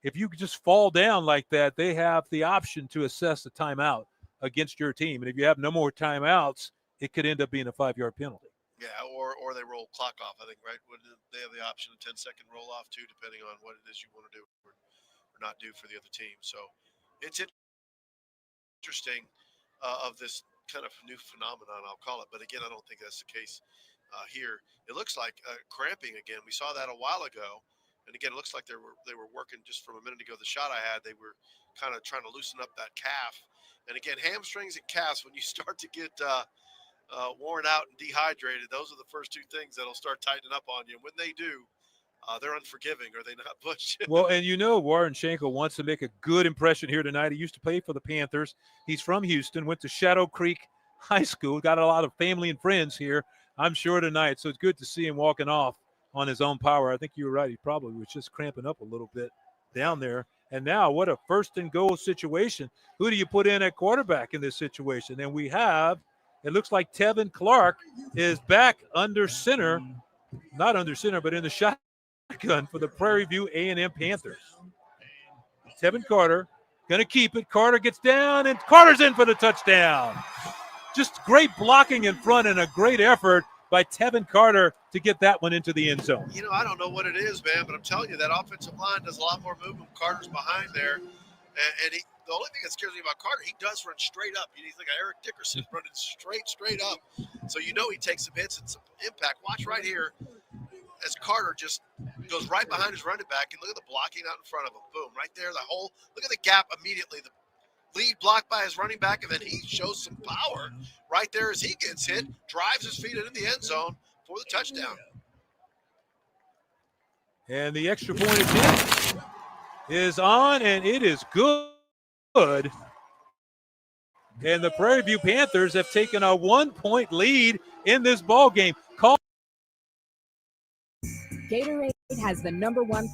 if you just fall down like that, they have the option to assess a timeout against your team. And if you have no more timeouts, it could end up being a 5-yard penalty. Yeah, or they roll clock off, I think, right? They have the option of 10-second roll off, too, depending on what it is you want to do or not do for the other team. So it's interesting of this kind of new phenomenon, I'll call it. But again, I don't think that's the case here. It looks like cramping again. We saw that a while ago. And again, it looks like they were working just from a minute ago. The shot I had, they were kind of trying to loosen up that calf. And again, hamstrings and calves, when you start to get worn out and dehydrated, those are the first 2 things that'll start tightening up on you. And when they do, they're unforgiving, or they not push. Well, and you know, Warren Schenkel wants to make a good impression here tonight. He used to play for the Panthers. He's from Houston, went to Shadow Creek High School, got a lot of family and friends here, I'm sure, tonight. So it's good to see him walking off on his own power. I think you were right. He probably was just cramping up a little bit down there. And now what a 1st and goal situation. Who do you put in at quarterback in this situation? And we have, it looks like Tevin Clark is back under center, not under center, but in the shotgun for the Prairie View A&M Panthers. Tevin Carter going to keep it. Carter gets down, and Carter's in for the touchdown. Just great blocking in front and a great effort by Tevin Carter to get that one into the end zone. You know, I don't know what it is, man, but I'm telling you, that offensive line does a lot more movement. Carter's behind there. And the only thing that scares me about Carter, he does run straight up. He's like Eric Dickerson running straight up. So you know he takes some hits and some impact. Watch right here as Carter just goes right behind his running back. And look at the blocking out in front of him. Boom, right there. Look at the gap immediately. The lead blocked by his running back, and then he shows some power right there as he gets hit, drives his feet into the end zone for the touchdown. And the extra point attempt is on, and it is good. And the Prairie View Panthers have taken a 1-point lead in this ball game. Gatorade has the #1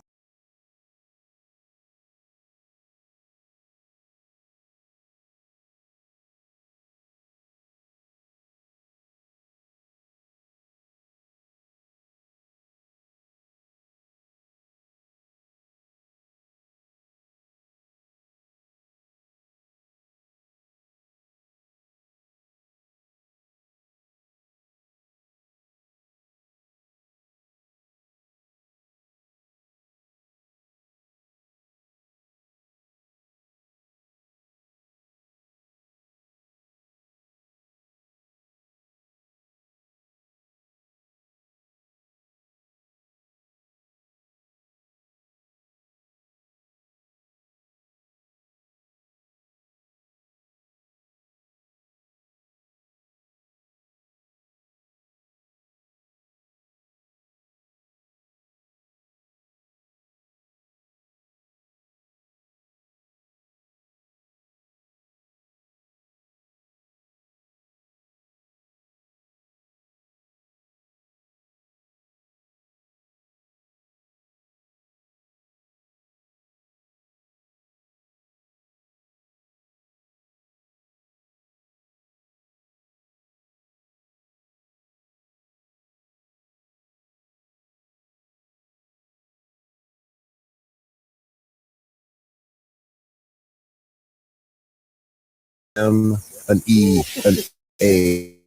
M, an E, an A,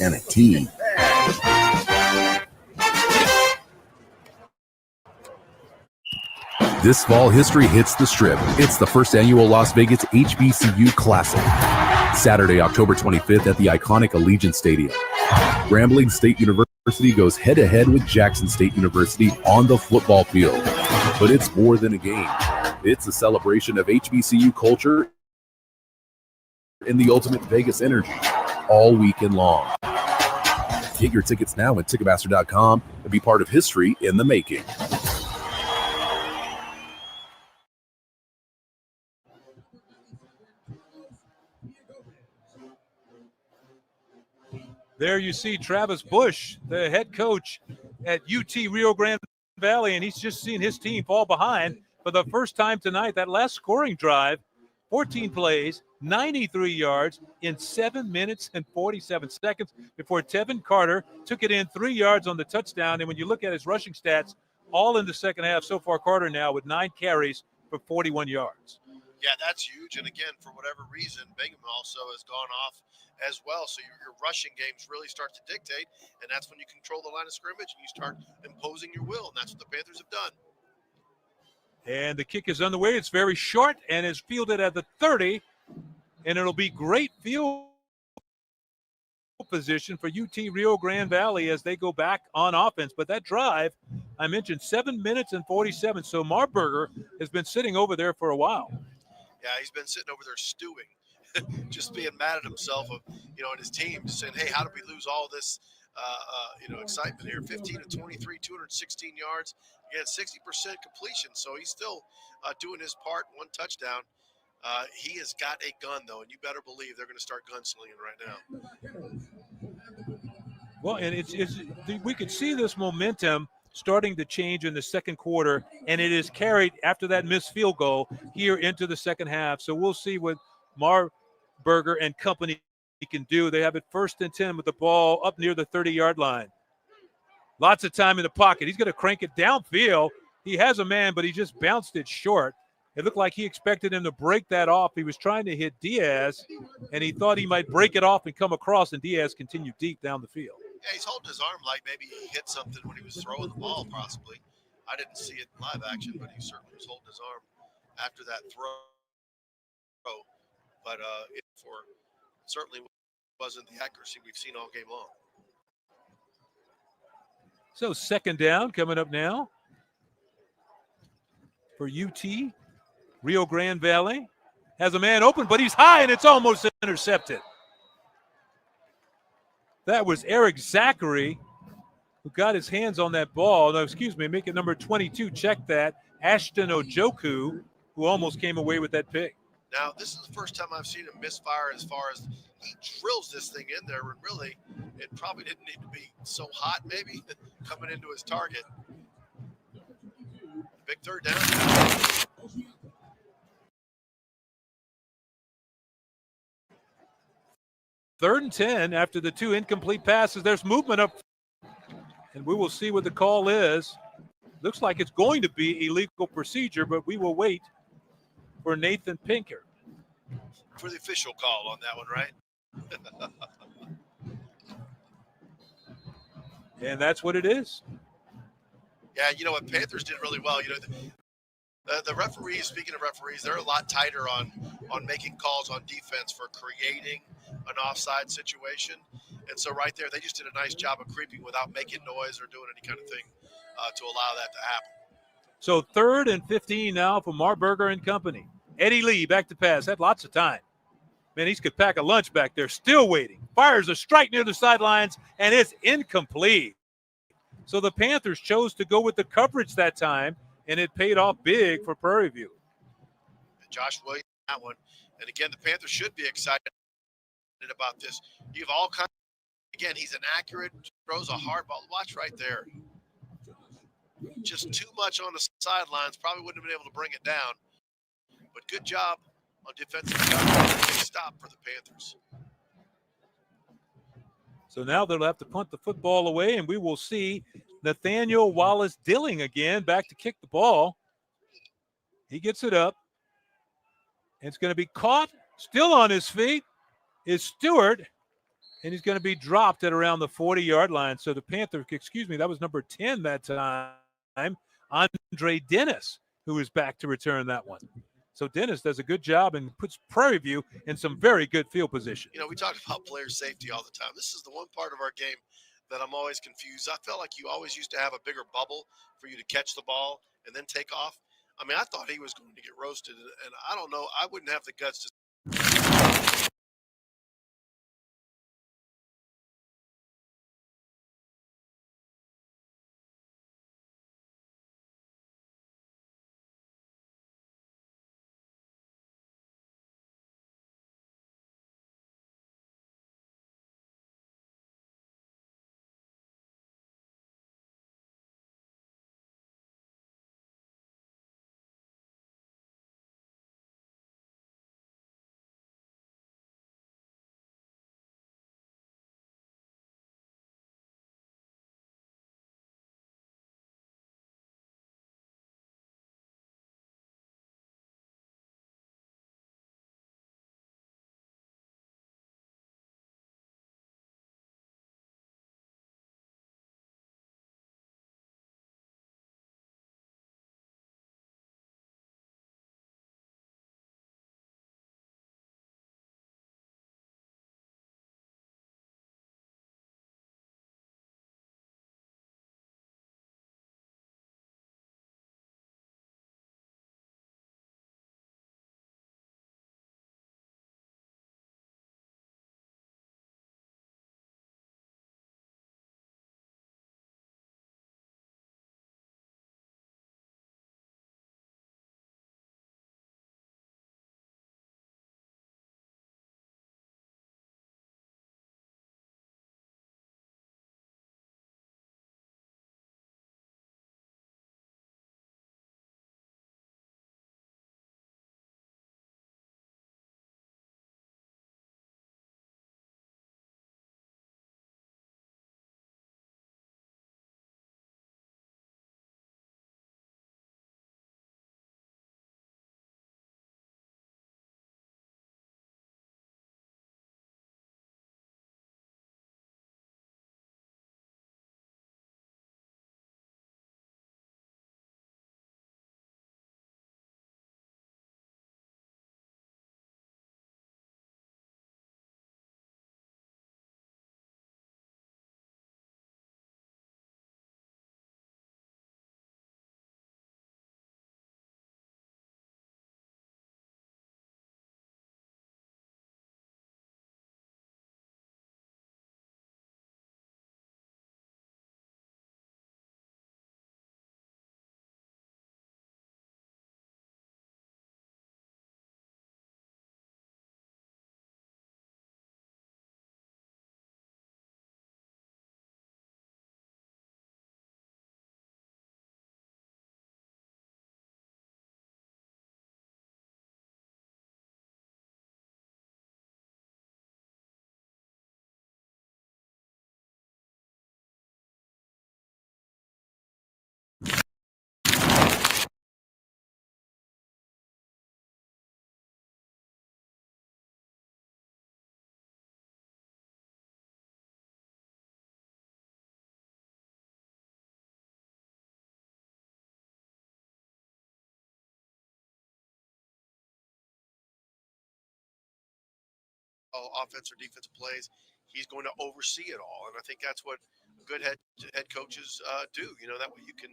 and a T. This fall, history hits the Strip. It's the first annual Las Vegas HBCU Classic. Saturday, October 25th at the iconic Allegiant Stadium. Grambling State University goes head-to-head with Jackson State University on the football field. But it's more than a game. It's a celebration of HBCU culture and the ultimate Vegas energy all weekend long. Get your tickets now at Ticketmaster.com and be part of history in the making. There you see Travis Bush, the head coach at UT Rio Grande Valley, and he's just seen his team fall behind for the first time tonight. That last scoring drive, 14 plays, 93 yards in 7 minutes and 47 seconds before Tevin Carter took it in 3 yards on the touchdown. And when you look at his rushing stats, all in the second half so far, Carter now with 9 carries for 41 yards. Yeah, that's huge. And again, for whatever reason, Bingham also has gone off as well. So your rushing games really start to dictate, and that's when you control the line of scrimmage and you start imposing your will, and that's what the Panthers have done. And the kick is underway. It's very short and is fielded at the 30, and it'll be great field position for UT Rio Grande Valley as they go back on offense. But that drive, I mentioned 7 minutes and 47, so Marburger has been sitting over there for a while. Yeah, he's been sitting over there stewing, just being mad at himself of, and his team, just saying, hey, how did we lose all this, excitement here? 15 to 23, 216 yards. Again, 60% completion. So he's still doing his part, 1 touchdown. He has got a gun, though, and you better believe they're going to start gunslinging right now. Well, and it's we could see this momentum starting to change in the second quarter, and it is carried after that missed field goal here into the second half. So we'll see what Marburger and company can do. They have it 1st and 10 with the ball up near the 30-yard line. Lots of time in the pocket. He's going to crank it downfield. He has a man, but he just bounced it short. It looked like he expected him to break that off. He was trying to hit Diaz, and he thought he might break it off and come across, and Diaz continued deep down the field. Yeah, he's holding his arm like maybe he hit something when he was throwing the ball, possibly. I didn't see it in live action, but he certainly was holding his arm after that throw. But it certainly wasn't the accuracy we've seen all game long. So 2nd down coming up now for UT Rio Grande Valley. Has a man open, but he's high, and it's almost intercepted. That was Eric Zachary who got his hands on that ball. No, excuse me, make it number 22. Check that. Ashton Ojoku, who almost came away with that pick. Now, this is the first time I've seen him misfire as far as he drills this thing in there. And really, it probably didn't need to be so hot, maybe, coming into his target. Big 3rd down. Third and 10 after the 2 incomplete passes. There's movement up, and we will see what the call is. Looks like it's going to be illegal procedure, but we will wait for Nathan Pinker. For the official call on that one, right? And that's what it is. Yeah, you know what? Panthers did really well. The referees, speaking of referees, they're a lot tighter on making calls on defense for creating an offside situation. And so right there, they just did a nice job of creeping without making noise or doing any kind of thing to allow that to happen. So 3rd and 15 now for Marburger and company. Eddie Lee back to pass. Had lots of time. Man, he could pack a lunch back there. Still waiting. Fires a strike near the sidelines, and it's incomplete. So the Panthers chose to go with the coverage that time, and it paid off big for Prairie View. And Josh Williams, that one. And again, the Panthers should be excited about this. You have all kinds. Again, he's an accurate, throws a hard ball. Watch right there. Just too much on the sidelines. Probably wouldn't have been able to bring it down. But good job on defensive coverage. Big stop for the Panthers. So now they'll have to punt the football away, and we will see Nathaniel Wallace-Dilling again back to kick the ball. He gets it up. It's going to be caught Still on his feet is Stewart, and he's going to be dropped at around the 40-yard line. So the Panther, that was number 10 that time, Andre Dennis, who is back to return that one. So Dennis does a good job and puts Prairie View in some very good field position. You know, we talk about player safety all the time. This is the one part of our game that I'm always confused. I felt like you always used to have a bigger bubble for you to catch the ball and then take off. I mean, I thought he was going to get roasted, and I don't know. I wouldn't have the guts to. Offense or defensive plays. He's going to oversee it all, and I think that's what good head coaches do. You know, that way you can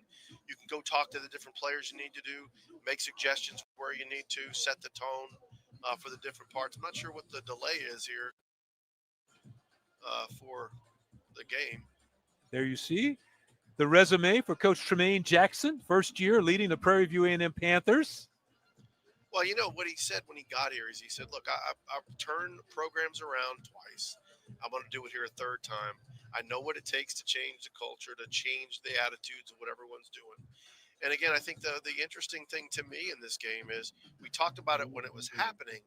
go talk to the different players you need to do, make suggestions where you need to, set the tone for the different parts. I'm not sure what the delay is here for the game. There you see the resume for Coach Tremaine Jackson, first year leading the Prairie View A&M Panthers. Well, you know what he said when he got here is he said, look, I've turned programs around twice. I'm going to do it here a third time. I know what it takes to change the culture, to change the attitudes of what everyone's doing. And again, I think the interesting thing to me in this game is we talked about it when it was happening,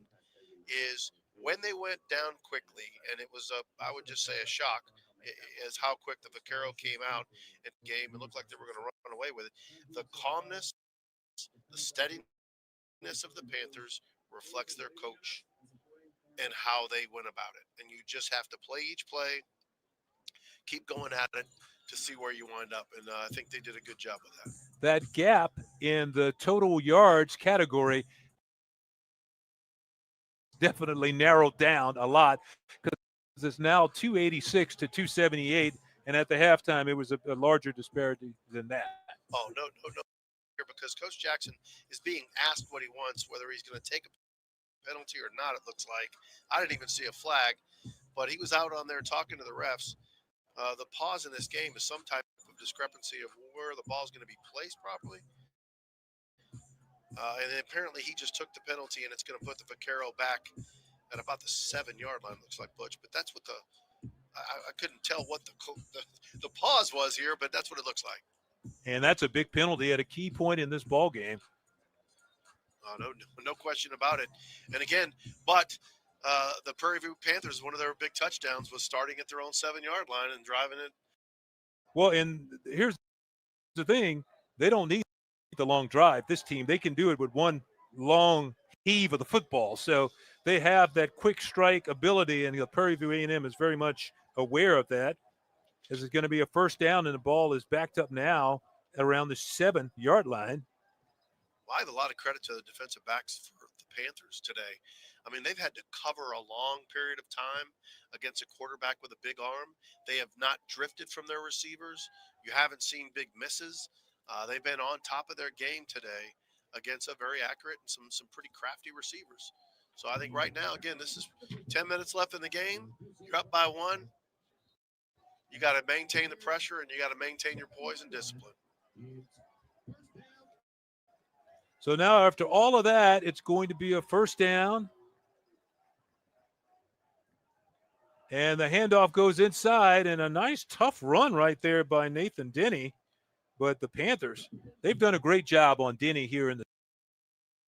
is when they went down quickly, and it was I would just say a shock, is how quick the Vaquero came out in the game. It looked like they were going to run away with it. The calmness, the steadiness of the Panthers reflects their coach and how they went about it. And you just have to play each play, keep going at it to see where you wind up. And I think they did a good job of that. That gap in the total yards category definitely narrowed down a lot because it's now 286 to 278. And at the halftime, it was a larger disparity than that. Oh, no. Because Coach Jackson is being asked what he wants, whether he's going to take a penalty or not, it looks like. I didn't even see a flag, but he was out on there talking to the refs. The pause in this game is some type of discrepancy of where the ball is going to be placed properly. And apparently he just took the penalty, and it's going to put the Vaquero back at about the 7-yard line, looks like, Butch. But that's what I couldn't tell what the pause was here, but that's what it looks like. And that's a big penalty at a key point in this ball game. No question about it. And again, but the Prairie View Panthers, one of their big touchdowns was starting at their own 7-yard line and driving it. Well, and here's the thing. They don't need the long drive. This team, they can do it with one long heave of the football. So they have that quick strike ability, and the Prairie View A&M is very much aware of that. This is going to be a first down, and the ball is backed up now around the 7-yard line. Well, I have a lot of credit to the defensive backs for the Panthers today. I mean, they've had to cover a long period of time against a quarterback with a big arm. They have not drifted from their receivers. You haven't seen big misses. They've been on top of their game today against a very accurate and some pretty crafty receivers. So I think right now, again, this is 10 minutes left in the game. You're up by 1. You got to maintain the pressure, and you got to maintain your poise and discipline. So now after all of that, it's going to be a first down. And the handoff goes inside, and a nice tough run right there by Nathan Denny. But the Panthers, they've done a great job on Denny here in the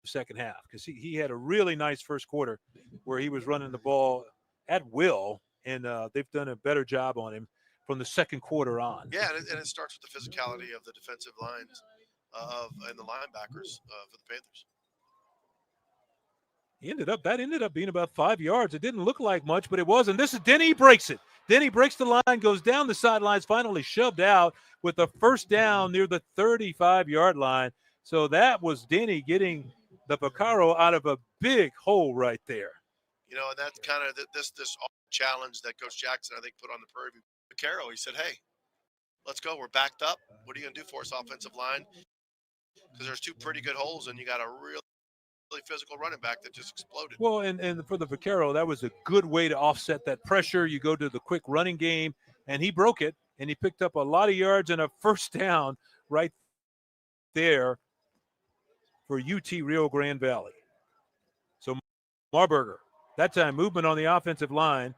second half because he had a really nice first quarter where he was running the ball at will, and they've done a better job on him from the second quarter on. Yeah, and it starts with the physicality of the defensive lines and the linebackers for the Panthers. That ended up being about 5 yards. It didn't look like much, but it was. And this is Denny. He breaks it. Denny breaks the line, goes down the sidelines, finally shoved out with a first down near the 35-yard line. So that was Denny getting the Vaquero out of a big hole right there. You know, and that's kind of this challenge that Coach Jackson, I think, put on the Prairie View Vaquero. He said, hey, let's go. We're backed up. What are you going to do for us, offensive line? Because there's 2 pretty good holes, and you got a really physical running back that just exploded. Well, and for the Vaquero, that was a good way to offset that pressure. You go to the quick running game, and he broke it, and he picked up a lot of yards and a first down right there for UT Rio Grande Valley. So Marburger, that time movement on the offensive line.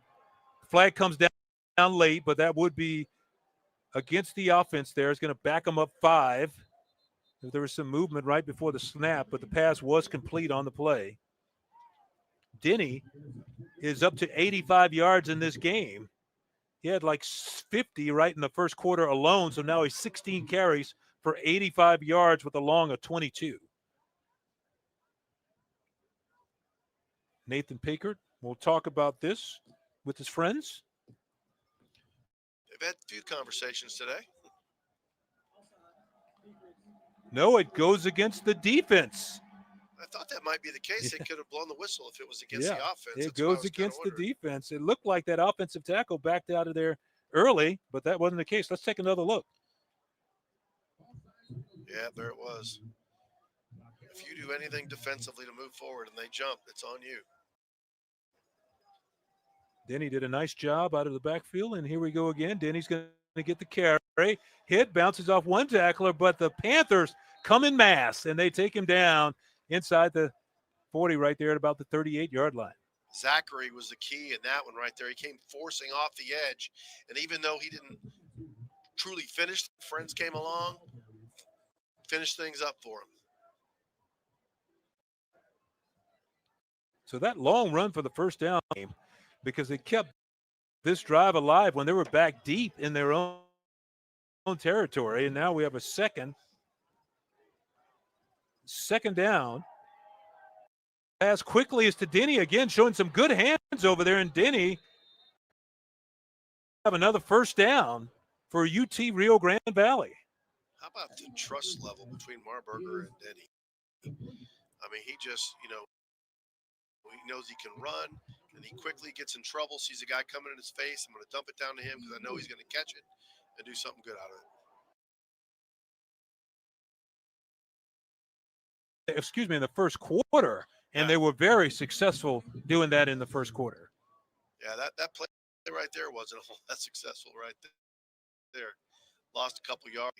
Flag comes down late, but that would be against the offense there. It's going to back them up 5. There was some movement right before the snap, but the pass was complete on the play. Denny is up to 85 yards in this game. He had like 50 right in the first quarter alone, so now he's 16 carries for 85 yards with a long of 22. Nathan Pickard will talk about this with his friends. They've had a few conversations today. No, it goes against the defense. I thought that might be the case. They could have blown the whistle if it was against the offense. It goes against the defense. It looked like that offensive tackle backed out of there early, but that wasn't the case. Let's take another look. Yeah, there it was. If you do anything defensively to move forward and they jump, it's on you. Denny did a nice job out of the backfield, and here we go again. Denny's going to get the carry. Hit, bounces off one tackler, but the Panthers come in mass, and they take him down inside the 40 right there at about the 38-yard line. Zachary was the key in that one right there. He came forcing off the edge, and even though he didn't truly finish, friends came along, finished things up for him. So that long run for the first down game, because it kept this drive alive when they were back deep in their own territory, and now we have a second down As quickly as to Denny again, showing some good hands over there, and Denny have another first down for UT Rio Grande Valley. How about the trust level between Marburger and Denny? I mean, he just, he knows he can run, and he quickly gets in trouble, sees a guy coming in his face. I'm going to dump it down to him because I know he's going to catch it and do something good out of it. Excuse me, in the first quarter, and they were very successful doing that in the first quarter. Yeah, that play right there wasn't all that successful right there. Lost a couple yards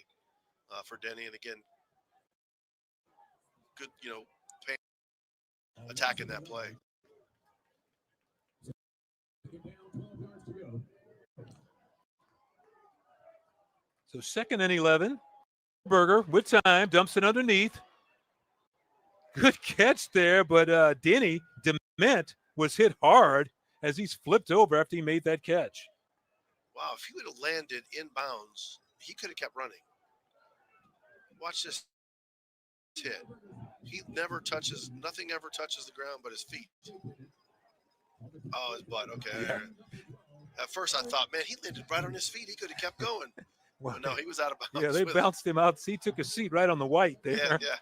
for Denny, and again, good, attacking that play. So 2nd and 11. Burger with time, dumps it underneath. Good catch there, but Denny Dement was hit hard as he's flipped over after he made that catch. Wow, if he would have landed inbounds, he could have kept running. Watch this hit. Nothing ever touches the ground but his feet. Oh, his butt. Okay. Yeah. At first I thought, man, he landed right on his feet. He could have kept going. Well, no, he was out of bounds. Yeah, they bounced him out. He took a seat right on the white there. Yeah.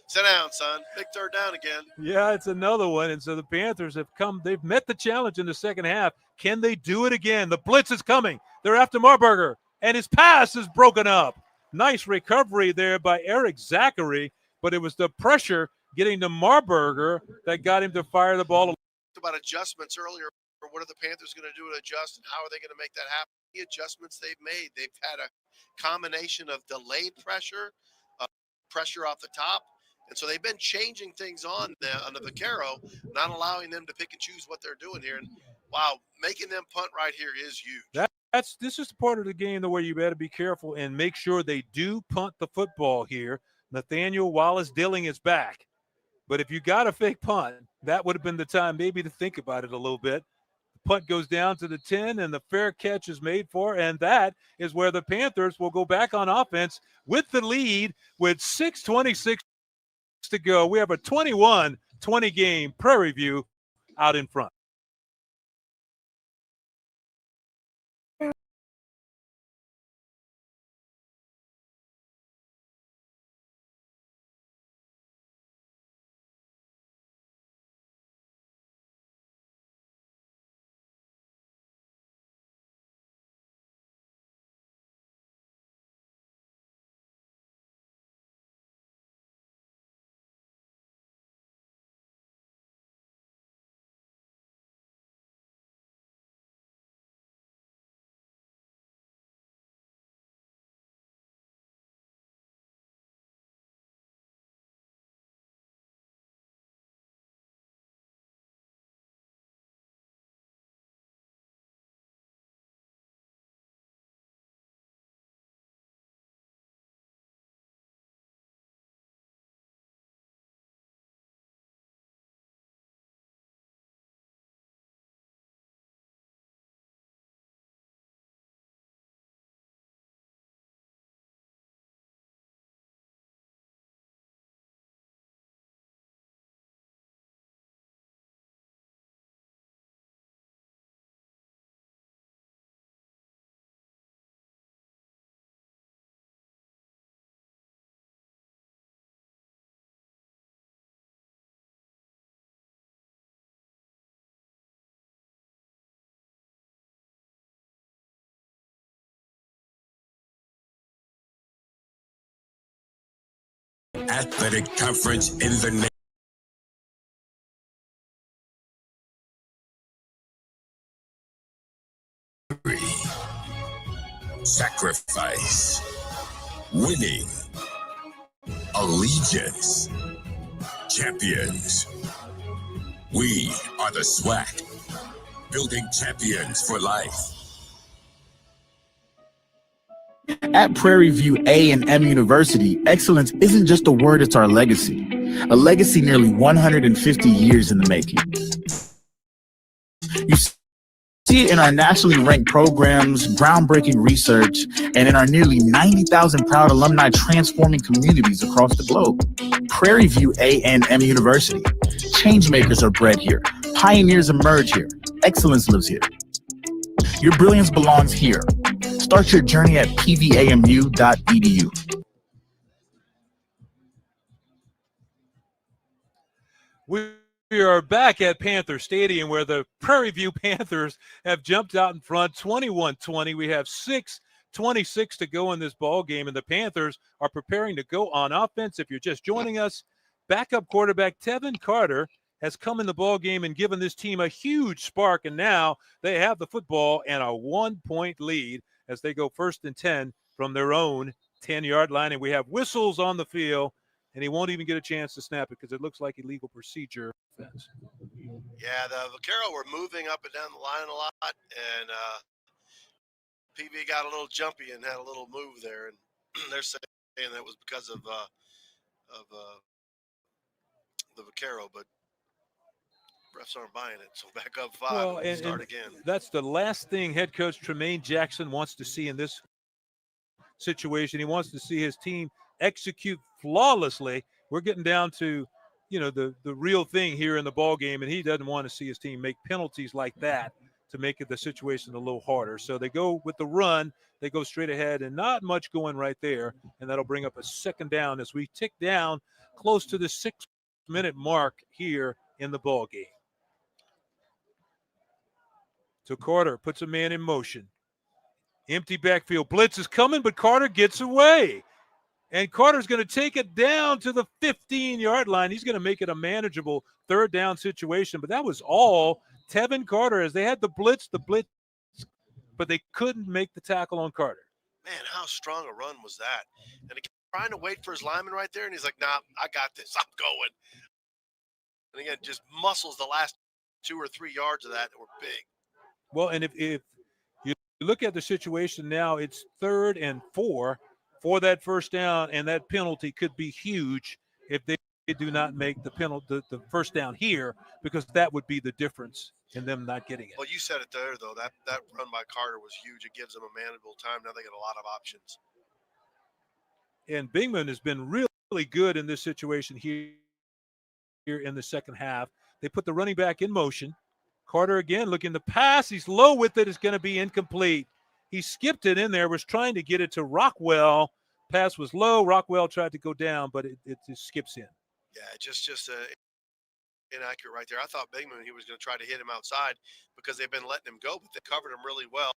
Sit down, son. Big third down again. Yeah, it's another one. And so the Panthers they've met the challenge in the second half. Can they do it again? The blitz is coming. They're after Marburger, and his pass is broken up. Nice recovery there by Eric Zachary, but it was the pressure getting to Marburger that got him to fire the ball. About adjustments earlier. What are the Panthers going to do to adjust, and how are they going to make that happen? The adjustments they've made, they've had a combination of delayed pressure, pressure off the top, and so they've been changing things on the Vaquero, not allowing them to pick and choose what they're doing here. And wow, making them punt right here is huge. This is the part of the game where you better be careful and make sure they do punt the football here. Nathaniel Wallace Dilling is back, but if you got a fake punt, that would have been the time maybe to think about it a little bit. Punt goes down to the 10, and the fair catch is made for, and that is where the Panthers will go back on offense with the lead with 6:26 to go. We have a 21-20 game. Prairie View out in front. Athletic conference in the sacrifice, winning, allegiance, champions. We are the SWAC, building champions for life. At Prairie View A&M University, excellence isn't just a word, it's our legacy. A legacy nearly 150 years in the making. You see it in our nationally ranked programs, groundbreaking research, and in our nearly 90,000 proud alumni transforming communities across the globe. Prairie View A&M University, Change makers are bred here. Pioneers emerge here. Excellence lives here. Your brilliance belongs here. Start your journey at pvamu.edu. We are back at Panther Stadium where the Prairie View Panthers have jumped out in front 21-20. We have 6:26 to go in this ball game, and the Panthers are preparing to go on offense. If you're just joining us, backup quarterback Tevin Carter has come in the ball game and given this team a huge spark, and now they have the football and a 1-point lead as they go 1st and 10 from their own 10-yard line, and we have whistles on the field. And he won't even get a chance to snap it because it looks like illegal procedure. Yeah, the Vaquero were moving up and down the line a lot, and PV got a little jumpy and had a little move there, and they're saying that was because of the Vaquero, but refs aren't buying it, so back up 5 and start again. That's the last thing head coach Tremaine Jackson wants to see in this situation. He wants to see his team execute flawlessly. We're getting down to, the real thing here in the ball game, and he doesn't want to see his team make penalties like that to make the situation a little harder. So they go with the run, they go straight ahead, and not much going right there, and that'll bring up a 2nd down as we tick down close to the 6-minute mark here in the ball game. So Carter puts a man in motion. Empty backfield. Blitz is coming, but Carter gets away. And Carter's going to take it down to the 15-yard line. He's going to make it a manageable 3rd down situation. But that was all Tevin Carter as they had the blitz, but they couldn't make the tackle on Carter. Man, how strong a run was that? And again, trying to wait for his lineman right there, and he's like, nah, I got this. I'm going. And again, just muscles the last 2 or 3 yards of that were big. Well, and if you look at the situation now, it's 3rd and 4 for that 1st down, and that penalty could be huge if they do not make the 1st down here, because that would be the difference in them not getting it. Well, you said it there, though. That run by Carter was huge. It gives them a manageable time. Now they get a lot of options. And Bingman has been really good in this situation here in the 2nd half. They put the running back in motion. Carter again looking to pass. He's low with it. It's going to be incomplete. He skipped it in there, was trying to get it to Rockwell. Pass was low. Rockwell tried to go down, but it just skips in. Yeah, just inaccurate right there. I thought Bingman, he was going to try to hit him outside because they've been letting him go, but they covered him really well.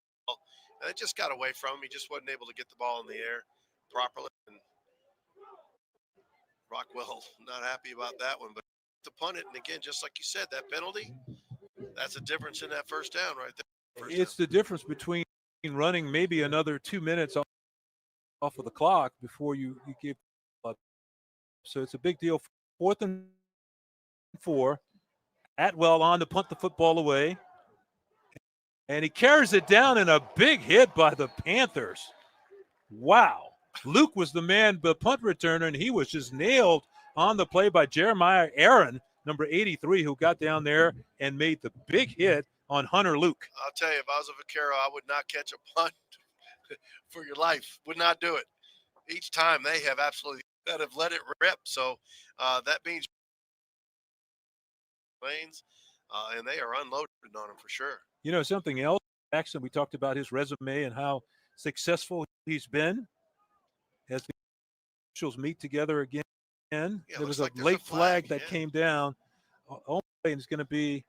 And it just got away from him. He just wasn't able to get the ball in the air properly. And Rockwell not happy about that one, but to punt it. And again, just like you said, that penalty, that's a difference in that 1st down right there. It's the difference between running maybe another 2 minutes off of the clock before you give up. So it's a big deal. 4th and 4. Atwell on to punt the football away. And he carries it down in a big hit by the Panthers. Wow. Luke was the man, the punt returner, and he was just nailed on the play by Jeremiah Aaron, number 83, who got down there and made the big hit on Hunter Luke. I'll tell you, if I was a Vaquero, I would not catch a punt for your life. Would not do it. Each time they have absolutely have let it rip. So that means lanes, and they are unloaded on him for sure. Something else, Jackson, we talked about his resume and how successful he's been as the officials meet together again. There was a late flag that came down. And it's going to be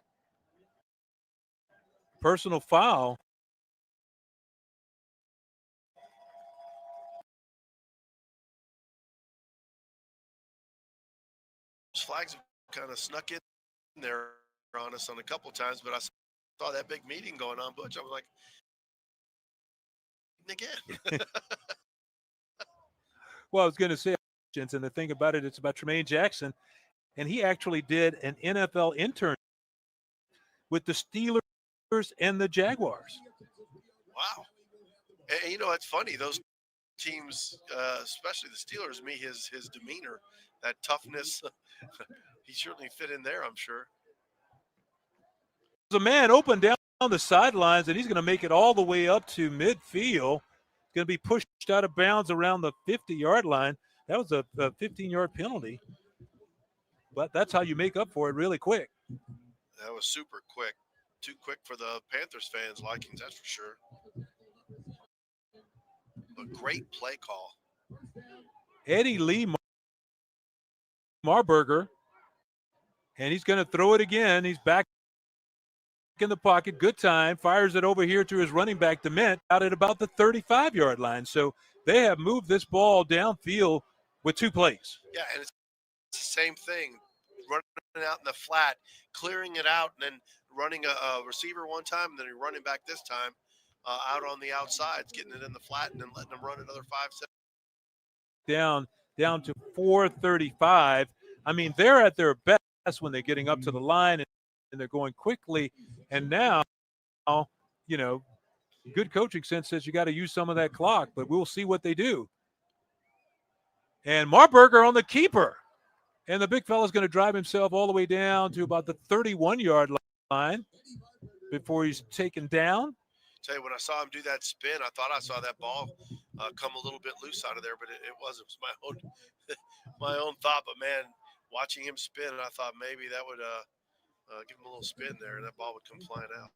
personal foul. Flags have kind of snuck in there on us on a couple times, but I saw that big meeting going on, Butch. I was like, again. Well, I was going to say, and the thing about it, it's about Tremaine Jackson, and he actually did an NFL intern with the Steelers and the Jaguars. Wow. And it's funny, those teams, especially the Steelers, his demeanor, that toughness, he certainly fit in there, I'm sure. There's a man open down the sidelines, and he's going to make it all the way up to midfield. Going to be pushed out of bounds around the 50-yard line. That was a 15-yard penalty. but that's how you make up for it really quick. That was super quick. Too quick for the Panthers fans' likings, that's for sure. A great play call. Eddie Lee Marburger, and he's going to throw it again. He's back in the pocket. Good time. Fires it over here to his running back, Dement, out at about the 35-yard line. So they have moved this ball downfield with 2 plays. Yeah, and it's the same thing. Running out in the flat, clearing it out, and then running a receiver one time, and then you're running back this time out on the outsides, getting it in the flat, and then letting them run another 5 seconds. Down to 4:35. I mean, they're at their best when they're getting up to the line and they're going quickly. And now, you know, good coaching sense says you got to use some of that clock, but we'll see what they do. And Marburger on the keeper. And the big fella's going to drive himself all the way down to about the 31-yard line before he's taken down. Tell you, when I saw him do that spin, I thought I saw that ball come a little bit loose out of there, but it wasn't. It was my own thought. But man, watching him spin, I thought maybe that would give him a little spin there, and that ball would come flying out.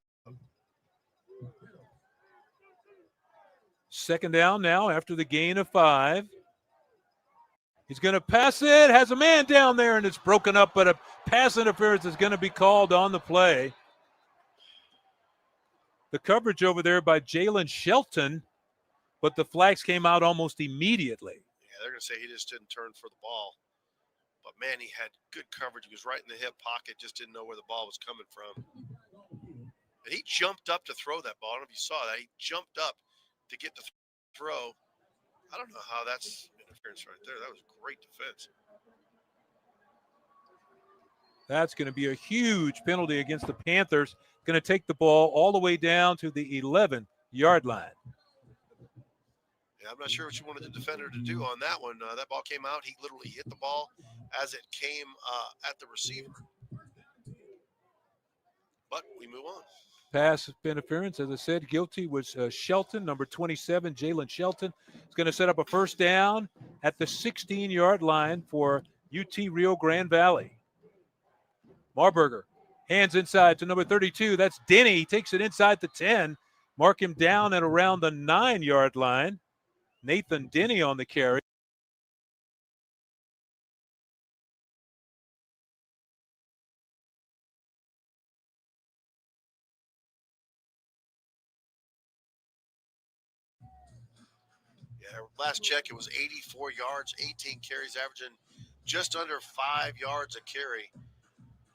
Second down now after the gain of 5. He's going to pass it, has a man down there, and it's broken up, but a pass interference is going to be called on the play. The coverage over there by Jalen Shelton, but the flags came out almost immediately. Yeah, they're going to say he just didn't turn for the ball. But, man, he had good coverage. He was right in the hip pocket, just didn't know where the ball was coming from. And he jumped up to throw that ball. I don't know if you saw that. He jumped up to get the throw. I don't know how that's interference right there. That was great defense. That's going to be a huge penalty against the Panthers. Going to take the ball all the way down to the 11-yard line. Yeah, I'm not sure what you wanted the defender to do on that one. That ball came out. He literally hit the ball as it came at the receiver. But we move on. Pass interference, as I said, guilty was Shelton, number 27, Jalen Shelton. He's going to set up a first down at the 16-yard line for UT Rio Grande Valley. Marburger, hands inside to number 32. That's Denny. He takes it inside the 10. Mark him down at around the 9-yard line. Nathan Denny on the carry. Last check, it was 84 yards, 18 carries, averaging just under 5 yards a carry.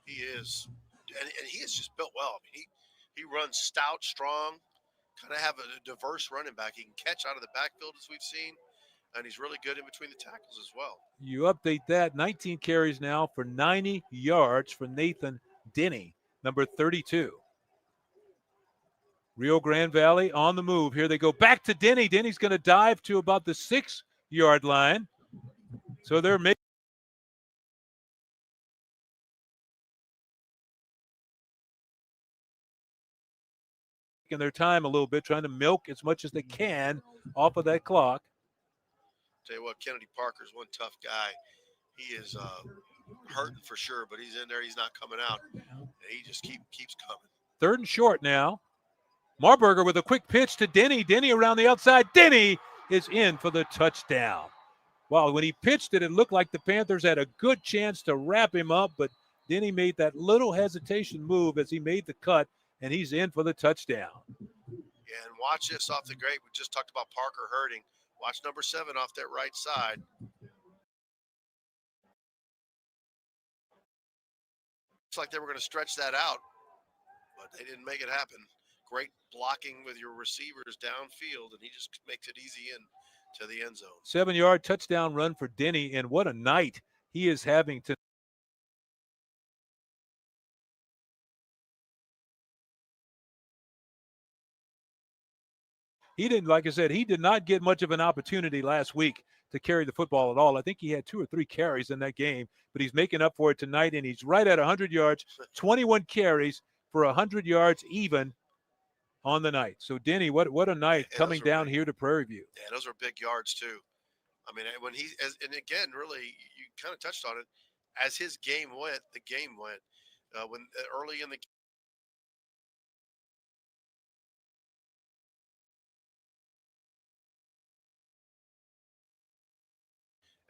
He is, and he is just built well. I mean, he runs stout, strong, kind of have a diverse running back. He can catch out of the backfield, as we've seen, and he's really good in between the tackles as well. You update that, 19 carries now for 90 yards for Nathan Denny, number 32. Rio Grande Valley on the move. Here they go back to Denny. Denny's going to dive to about the 6-yard line. So they're making their time a little bit, trying to milk as much as they can off of that clock. Tell you what, Kennedy Parker's one tough guy. He is hurting for sure, but he's in there. He's not coming out. And he just keeps coming. 3rd and short now. Marburger with a quick pitch to Denny. Denny around the outside. Denny is in for the touchdown. Wow, when he pitched it, it looked like the Panthers had a good chance to wrap him up, but Denny made that little hesitation move as he made the cut, and he's in for the touchdown. Yeah, and watch this off the great. We just talked about Parker hurting. Watch number 7 off that right side. Looks like they were going to stretch that out, but they didn't make it happen. Great blocking with your receivers downfield, and he just makes it easy in to the end zone. 7-yard touchdown run for Denny, and what a night he is having tonight. He didn't, like I said, he did not get much of an opportunity last week to carry the football at all. I think he had 2 or 3 carries in that game, but he's making up for it tonight, and he's right at 100 yards, 21 carries for 100 yards even on the night. So, Denny, what a night coming down here to Prairie View. Yeah, those are big yards, too. I mean, when and again, really, you kind of touched on it. as his game went, the game went. When early in the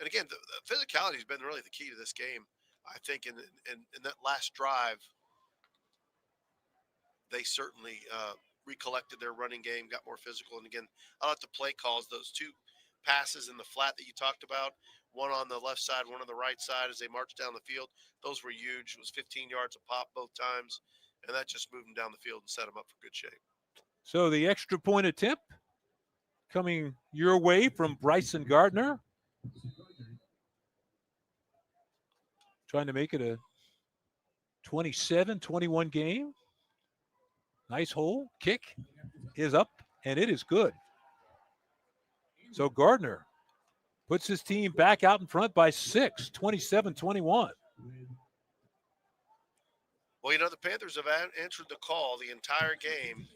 and again, the physicality has been really the key to this game. I think in that last drive, they certainly recollected their running game, got more physical. And again, I like the play calls, those two passes in the flat that you talked about, one on the left side, one on the right side as they marched down the field. Those were huge. It was 15 yards a pop both times, and that just moved them down the field and set them up for good shape. So the extra point attempt coming your way from Bryson Gardner. Trying to make it a 27-21 game. Nice hole. Kick is up, and it is good. So Gardner puts his team back out in front by 6, 27-21. Well, you know, the Panthers have answered the call the entire game.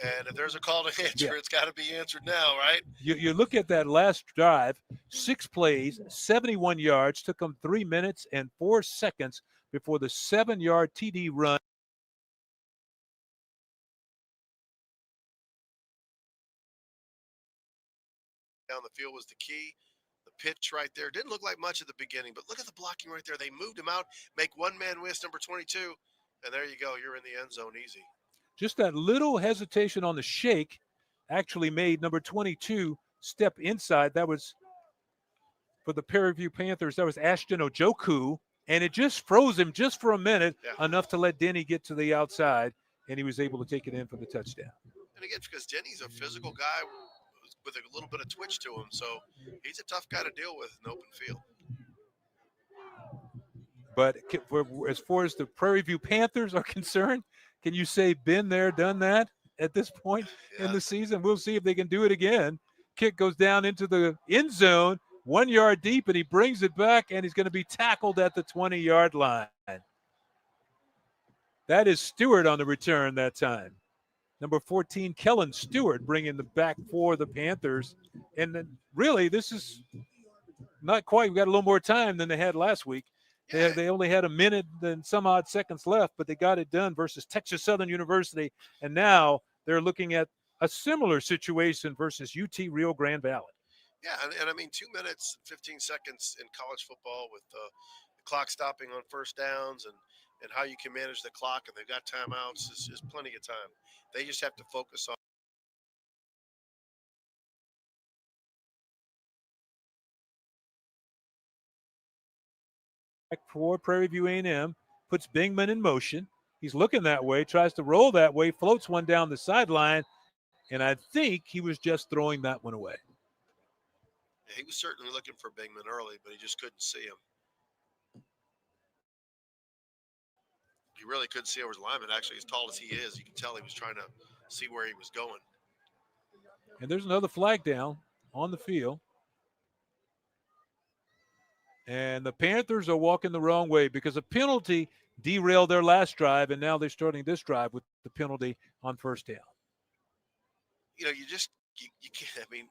And if there's a call to answer, it's got to be answered now, right? You look at that last drive, 6 plays, 71 yards, took them 3 minutes and 4 seconds before the 7-yard TD run. Down the field was the key. The pitch right there didn't look like much at the beginning, but look at the blocking right there. They moved him out, make one man miss, number 22, and there you go. You're in the end zone easy. Just that little hesitation on the shake actually made number 22 step inside. That was for the Prairie View Panthers. That was Ashton Ojoku, and it just froze him just for a minute, enough to let Denny get to the outside, and he was able to take it in for the touchdown. And again, because Denny's a physical guy with a little bit of twitch to him, so he's a tough guy to deal with in open field. But as far as the Prairie View Panthers are concerned, can you say been there, done that at this point in the season? We'll see if they can do it again. Kick goes down into the end zone, 1 yard deep, and he brings it back, and he's going to be tackled at the 20-yard line. That is Stewart on the return that time. Number 14, Kellen Stewart, bringing the back for the Panthers. And then really, this is not quite. We got a little more time than they had last week. They only had a minute and some odd seconds left, but they got it done versus Texas Southern University. And now they're looking at a similar situation versus UT Rio Grande Valley. Yeah, and I mean, 2 minutes and 15 seconds in college football with the clock stopping on first downs and how you can manage the clock, and they've got timeouts is plenty of time. They just have to focus on. For Prairie View A&M, puts Bingman in motion. He's looking that way, tries to roll that way, floats one down the sideline, and I think he was just throwing that one away. Yeah, he was certainly looking for Bingman early, but he just couldn't see him. He really couldn't see over his lineman. Actually, as tall as he is, you can tell he was trying to see where he was going. And there's another flag down on the field. And the Panthers are walking the wrong way because a penalty derailed their last drive, and now they're starting this drive with the penalty on first down. You know, you can't, I mean,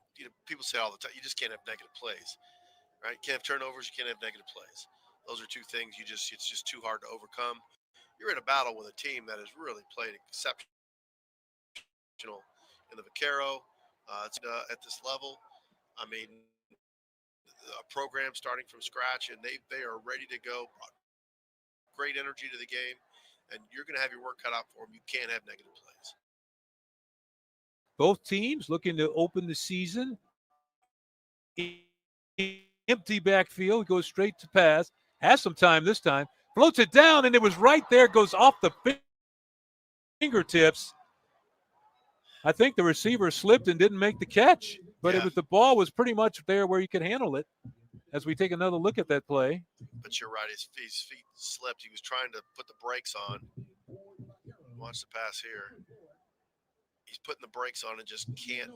people say all the time, you just can't have negative plays, right? You can't have turnovers, you can't have negative plays. Those are two things it's just too hard to overcome. You're in a battle with a team that has really played exceptional in the Vaquero at this level. I mean, a program starting from scratch, and they are ready to go. Great energy to the game, and you're going to have your work cut out for them. You can't have negative plays. Both teams looking to open the season. Empty backfield, goes straight to pass. Has some time this time. Floats it down, and it was right there. Goes off the fingertips. I think the receiver slipped and didn't make the catch, but the ball was pretty much there where he could handle it. As we take another look at that play. But you're right, his feet slipped. He was trying to put the brakes on. Watch the pass here. He's putting the brakes on and just can't.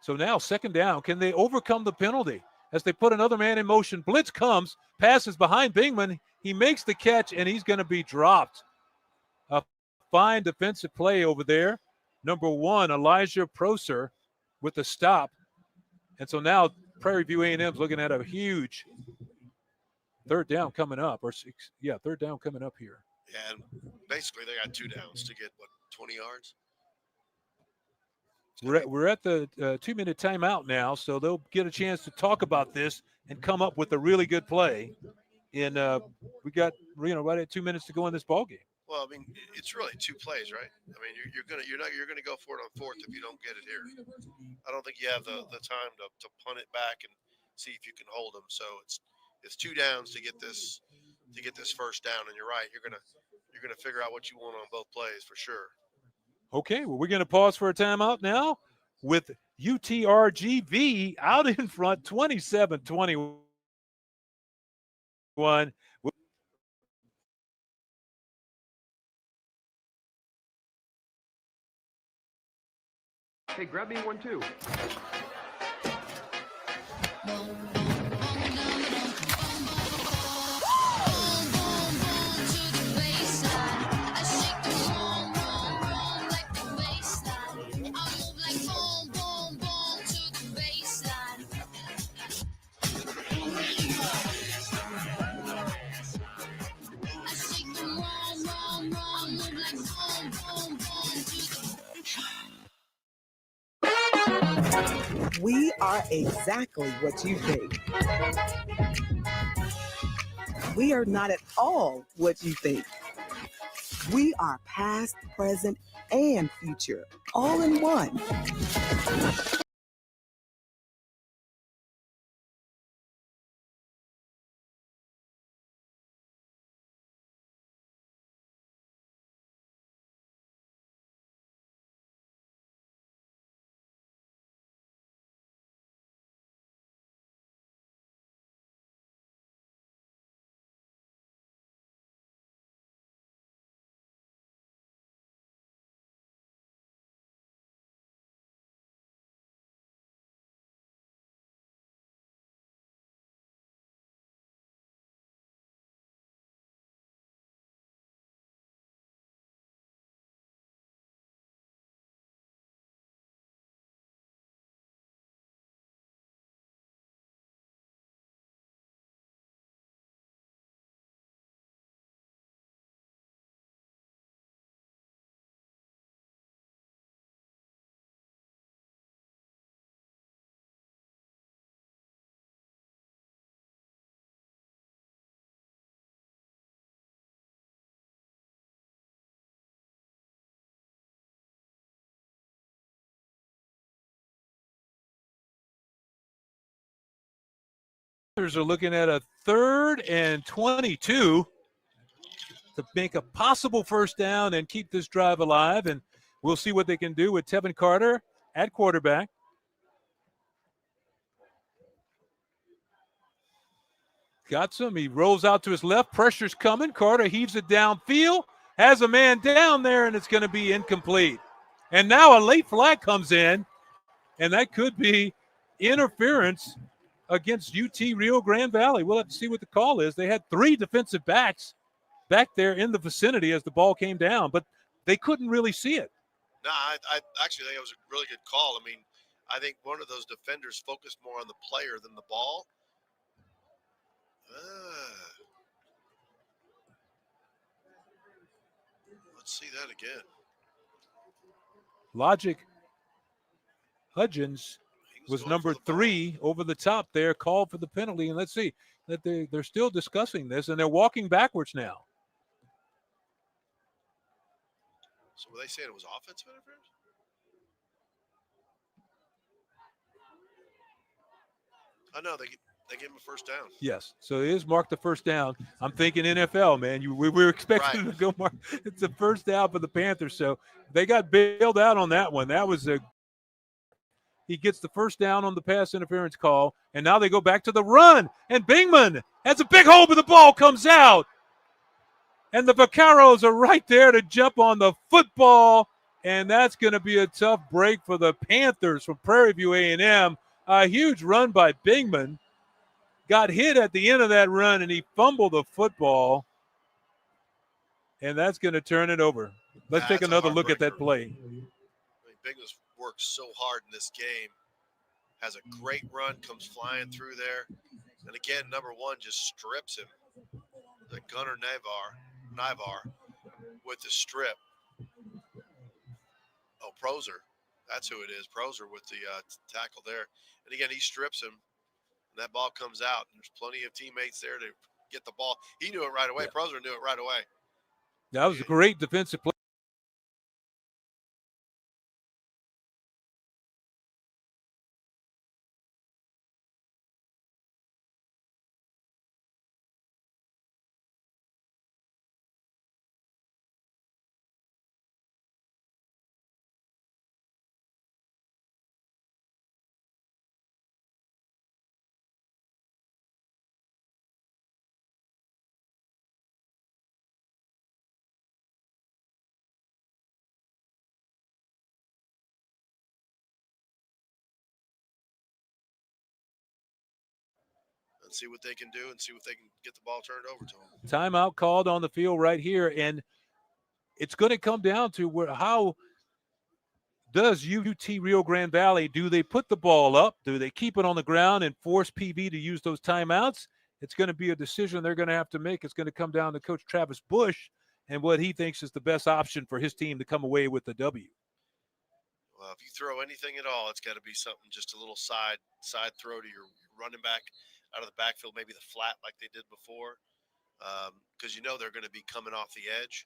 So now second down. Can they overcome the penalty? as they put another man in motion. Blitz comes, passes behind Bingman. He makes the catch, and he's going to be dropped. A fine defensive play over there. Number 1, Elijah Proser with the stop. And so now Prairie View A&M's looking at a huge third down coming up. Third down coming up here. Yeah, and basically they got 2 downs to get, 20 yards? We're at the 2-minute timeout now, so they'll get a chance to talk about this and come up with a really good play. And we got right at 2 minutes to go in this ball game. Well, I mean, it's really 2 plays, right? I mean, you're gonna go for it on 4th if you don't get it here. I don't think you have the time to punt it back and see if you can hold them. So it's 2 downs to get this first down. And you're right, you're gonna figure out what you want on both plays for sure. Okay, well, we're going to pause for a timeout now with UTRGV out in front, 27-21. Hey, grab me one too. We are exactly what you think. We are not at all what you think. We are past, present, and future, all in one. Panthers are looking at a 3rd and 22 to make a possible first down and keep this drive alive. And we'll see what they can do with Tevin Carter at quarterback. Got some. He rolls out to his left. Pressure's coming. Carter heaves it downfield. Has a man down there, and it's going to be incomplete. And now a late flag comes in, and that could be interference against UT Rio Grande Valley. We'll have to see what the call is. They had 3 defensive backs back there in the vicinity as the ball came down, but they couldn't really see it. No, I actually think it was a really good call. I mean, I think one of those defenders focused more on the player than the ball. Let's see that again. Logic Hudgens was number 3 over the top there, called for the penalty. And let's see that they're still discussing this, and they're walking backwards now. So were they saying it was offensive interference? Oh, no, they gave him a first down. Yes, so it is marked the first down. I'm thinking NFL, man. We were expecting Right. to go mark. It's a first down for the Panthers, so they got bailed out on that one. That was he gets the first down on the pass interference call, and now they go back to the run, and Bingman has a big hole, but the ball comes out. And the Vaqueros are right there to jump on the football, and that's going to be a tough break for the Panthers from Prairie View A&M. A huge run by Bingman, got hit at the end of that run, and he fumbled the football, and that's going to turn it over. Let's take another look at that play. I mean, Bigness worked so hard in this game. Has a great run, comes flying through there. And again, number one just strips him. The Gunnar Nivar with the strip. Oh, Proser. That's who it is. Proser with the tackle there. And again, he strips him. And that ball comes out. And there's plenty of teammates there to get the ball. He knew it right away. Yeah. Proser knew it right away. That was a great defensive play. And see what they can do and see what they can get the ball turned over to them. Timeout called on the field right here, and it's going to come down to how does UT Rio Grande Valley, do they put the ball up? Do they keep it on the ground and force PV to use those timeouts? It's going to be a decision they're going to have to make. It's going to come down to Coach Travis Bush and what he thinks is the best option for his team to come away with the W. Well, if you throw anything at all, it's got to be something, just a little side throw to your running back out of the backfield, maybe the flat like they did before, because you know they're going to be coming off the edge.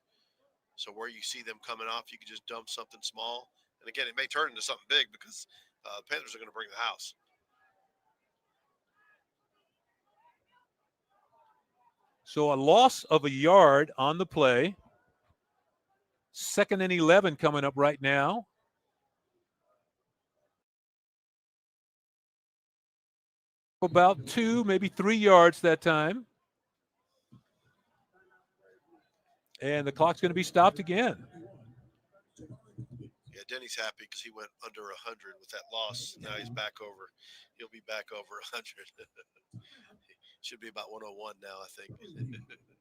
So where you see them coming off, you can just dump something small. And again, it may turn into something big because the Panthers are going to bring the house. So a loss of a yard on the play. 2nd and 11 coming up right now. About 2, maybe 3 yards that time. And the clock's going to be stopped again. Yeah, Denny's happy because he went under 100 with that loss. Now he's back over. He'll be back over 100. Should be about 101 now, I think.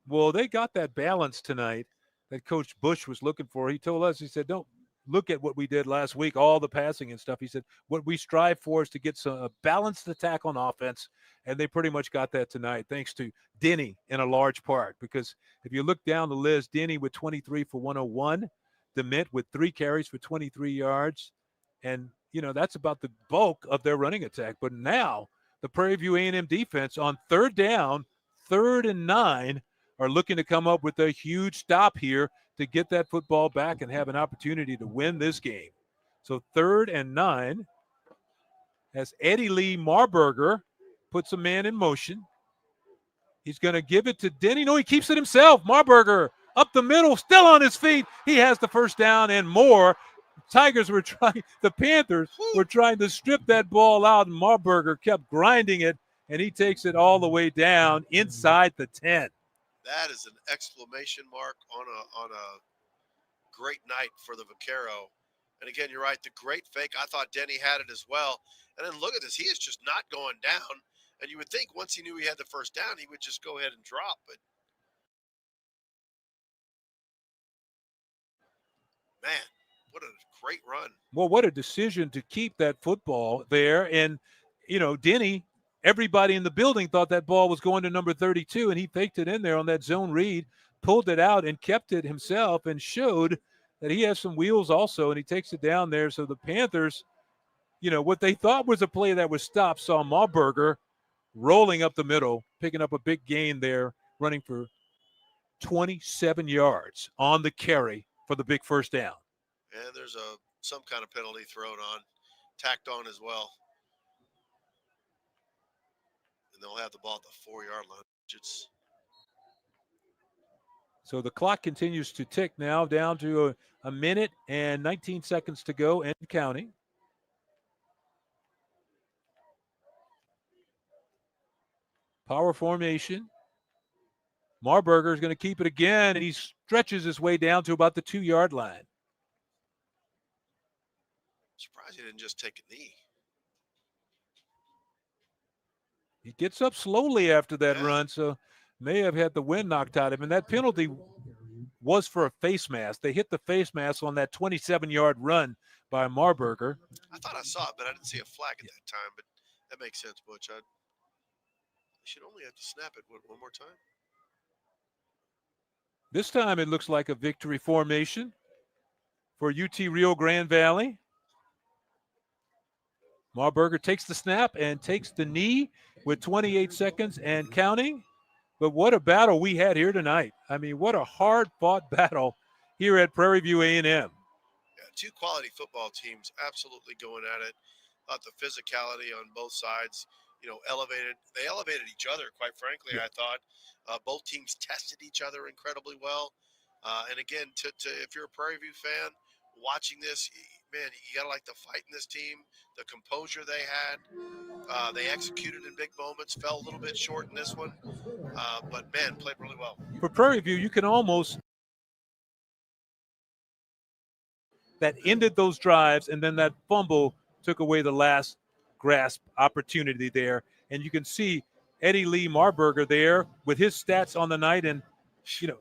Well, they got that balance tonight that Coach Bush was looking for. He told us, he said, don't look at what we did last week, all the passing and stuff. He said, what we strive for is to get a balanced attack on offense, and they pretty much got that tonight, thanks to Denny in a large part. Because if you look down the list, Denny with 23 for 101, DeMint with 3 carries for 23 yards, and, you know, that's about the bulk of their running attack. But now the Prairie View A&M defense on 3rd down, 3rd and 9, are looking to come up with a huge stop here to get that football back and have an opportunity to win this game. So 3rd and 9, as Eddie Lee Marburger puts a man in motion. He's going to give it to Denny. No, he keeps it himself. Marburger up the middle, still on his feet. He has the first down and more. The Panthers were trying to strip that ball out, and Marburger kept grinding it, and he takes it all the way down inside the 10. That is an exclamation mark on a great night for the Vaquero. And again, you're right, the great fake. I thought Denny had it as well. And then look at this. He is just not going down. And you would think once he knew he had the first down, he would just go ahead and drop. But, man, what a great run. Well, what a decision to keep that football there. And, you know, Denny, everybody in the building thought that ball was going to number 32, and he faked it in there on that zone read, pulled it out and kept it himself and showed that he has some wheels also, and he takes it down there. So the Panthers, you know, what they thought was a play that was stopped, saw Marburger rolling up the middle, picking up a big gain there, running for 27 yards on the carry for the big first down. And there's some kind of penalty thrown on, tacked on as well. And they'll have the ball at the 4-yard line. So the clock continues to tick now, down to a minute and 19 seconds to go and counting. Power formation. Marburger is going to keep it again, and he stretches his way down to about the 2-yard line. Surprised he didn't just take a knee. He gets up slowly after that run, so may have had the wind knocked out of him. And that penalty was for a face mask. They hit the face mask on that 27-yard run by Marburger. I thought I saw it, but I didn't see a flag at that time. But that makes sense, Butch. I should only have to snap it one more time. This time it looks like a victory formation for UT Rio Grande Valley. Marburger takes the snap and takes the knee with 28 seconds and counting. But what a battle we had here tonight. I mean, what a hard-fought battle here at Prairie View A&M. Yeah, two quality football teams absolutely going at it. Thought the physicality on both sides, elevated. They elevated each other, quite frankly, I thought. Both teams tested each other incredibly well. And again, if you're a Prairie View fan, watching this, man, you got to like the fight in this team, the composure they had. They executed in big moments, fell a little bit short in this one. But, man, played really well. For Prairie View, you can almost – that ended those drives, and then that fumble took away the last grasp opportunity there. And you can see Eddie Lee Marburger there with his stats on the night, and,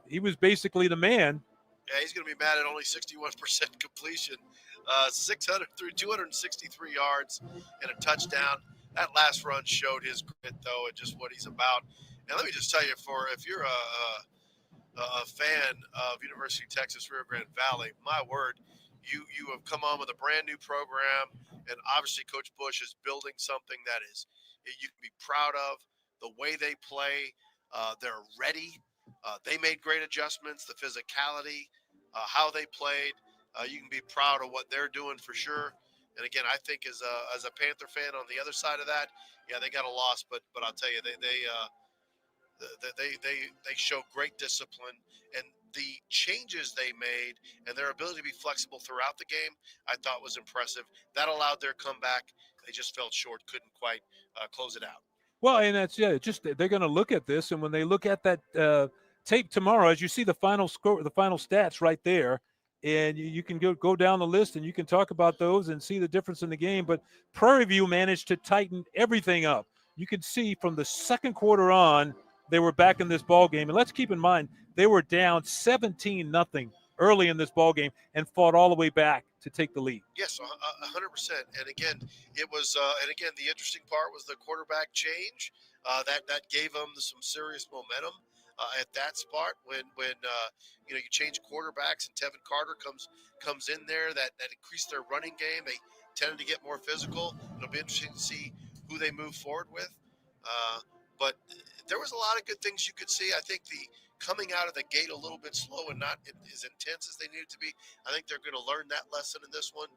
he was basically the man. Yeah, he's going to be mad at only 61% completion. 600 through 263 yards and a touchdown. That last run showed his grit, though, and just what he's about. And let me just tell you, if you're a fan of University of Texas Rio Grande Valley, my word, you have come on with a brand new program, and obviously Coach Bush is building something that you can be proud of. The way they play, they're ready. They made great adjustments. The physicality, how they played, you can be proud of what they're doing for sure. And again, I think as a Panther fan on the other side of that, yeah, they got a loss, but I'll tell you, they show great discipline, and the changes they made and their ability to be flexible throughout the game, I thought was impressive. That allowed their comeback. They just fell short, couldn't quite close it out. Well, and that's just they're going to look at this, and when they look at that tape tomorrow, as you see the final score, the final stats right there, and you can go down the list and you can talk about those and see the difference in the game. But Prairie View managed to tighten everything up. You can see from the second quarter on, they were back in this ball game. And let's keep in mind, they were down 17-0 early in this ball game and fought all the way back to take the lead. Yes, 100%. And again, it was. And again, the interesting part was the quarterback change. That gave them some serious momentum at that spot when you change quarterbacks and Tevin Carter comes in there. That increased their running game. They tended to get more physical. It'll be interesting to see who they move forward with. But there was a lot of good things you could see. I think the coming out of the gate a little bit slow and not as intense as they needed to be. I think they're going to learn that lesson in this one.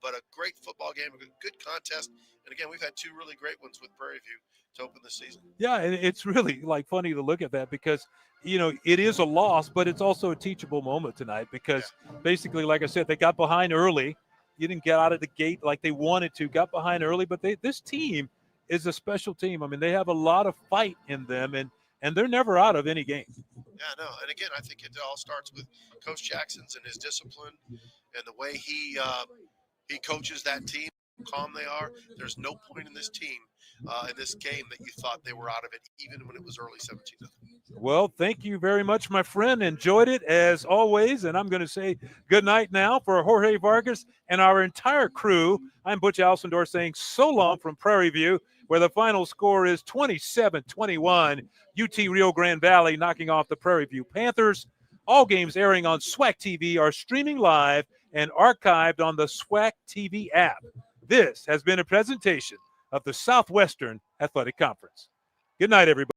But a great football game, a good contest. And again, we've had two really great ones with Prairie View to open the season. Yeah, and it's really funny to look at that because, it is a loss, but it's also a teachable moment tonight because basically, like I said, they got behind early. You didn't get out of the gate like they wanted to, got behind early, but this team is a special team. I mean, they have a lot of fight in them, and they're never out of any game. Yeah, no. And again, I think it all starts with Coach Jackson's and his discipline and the way he coaches that team, how calm they are. There's no point in this team, in this game, that you thought they were out of it, even when it was early 17-0. Well, thank you very much, my friend. Enjoyed it as always. And I'm going to say good night now for Jorge Vargas and our entire crew. I'm Butch Alcindor saying so long from Prairie View, where the final score is 27-21. UT Rio Grande Valley knocking off the Prairie View Panthers. All games airing on SWAC TV are streaming live and archived on the SWAC TV app. This has been a presentation of the Southwestern Athletic Conference. Good night, everybody.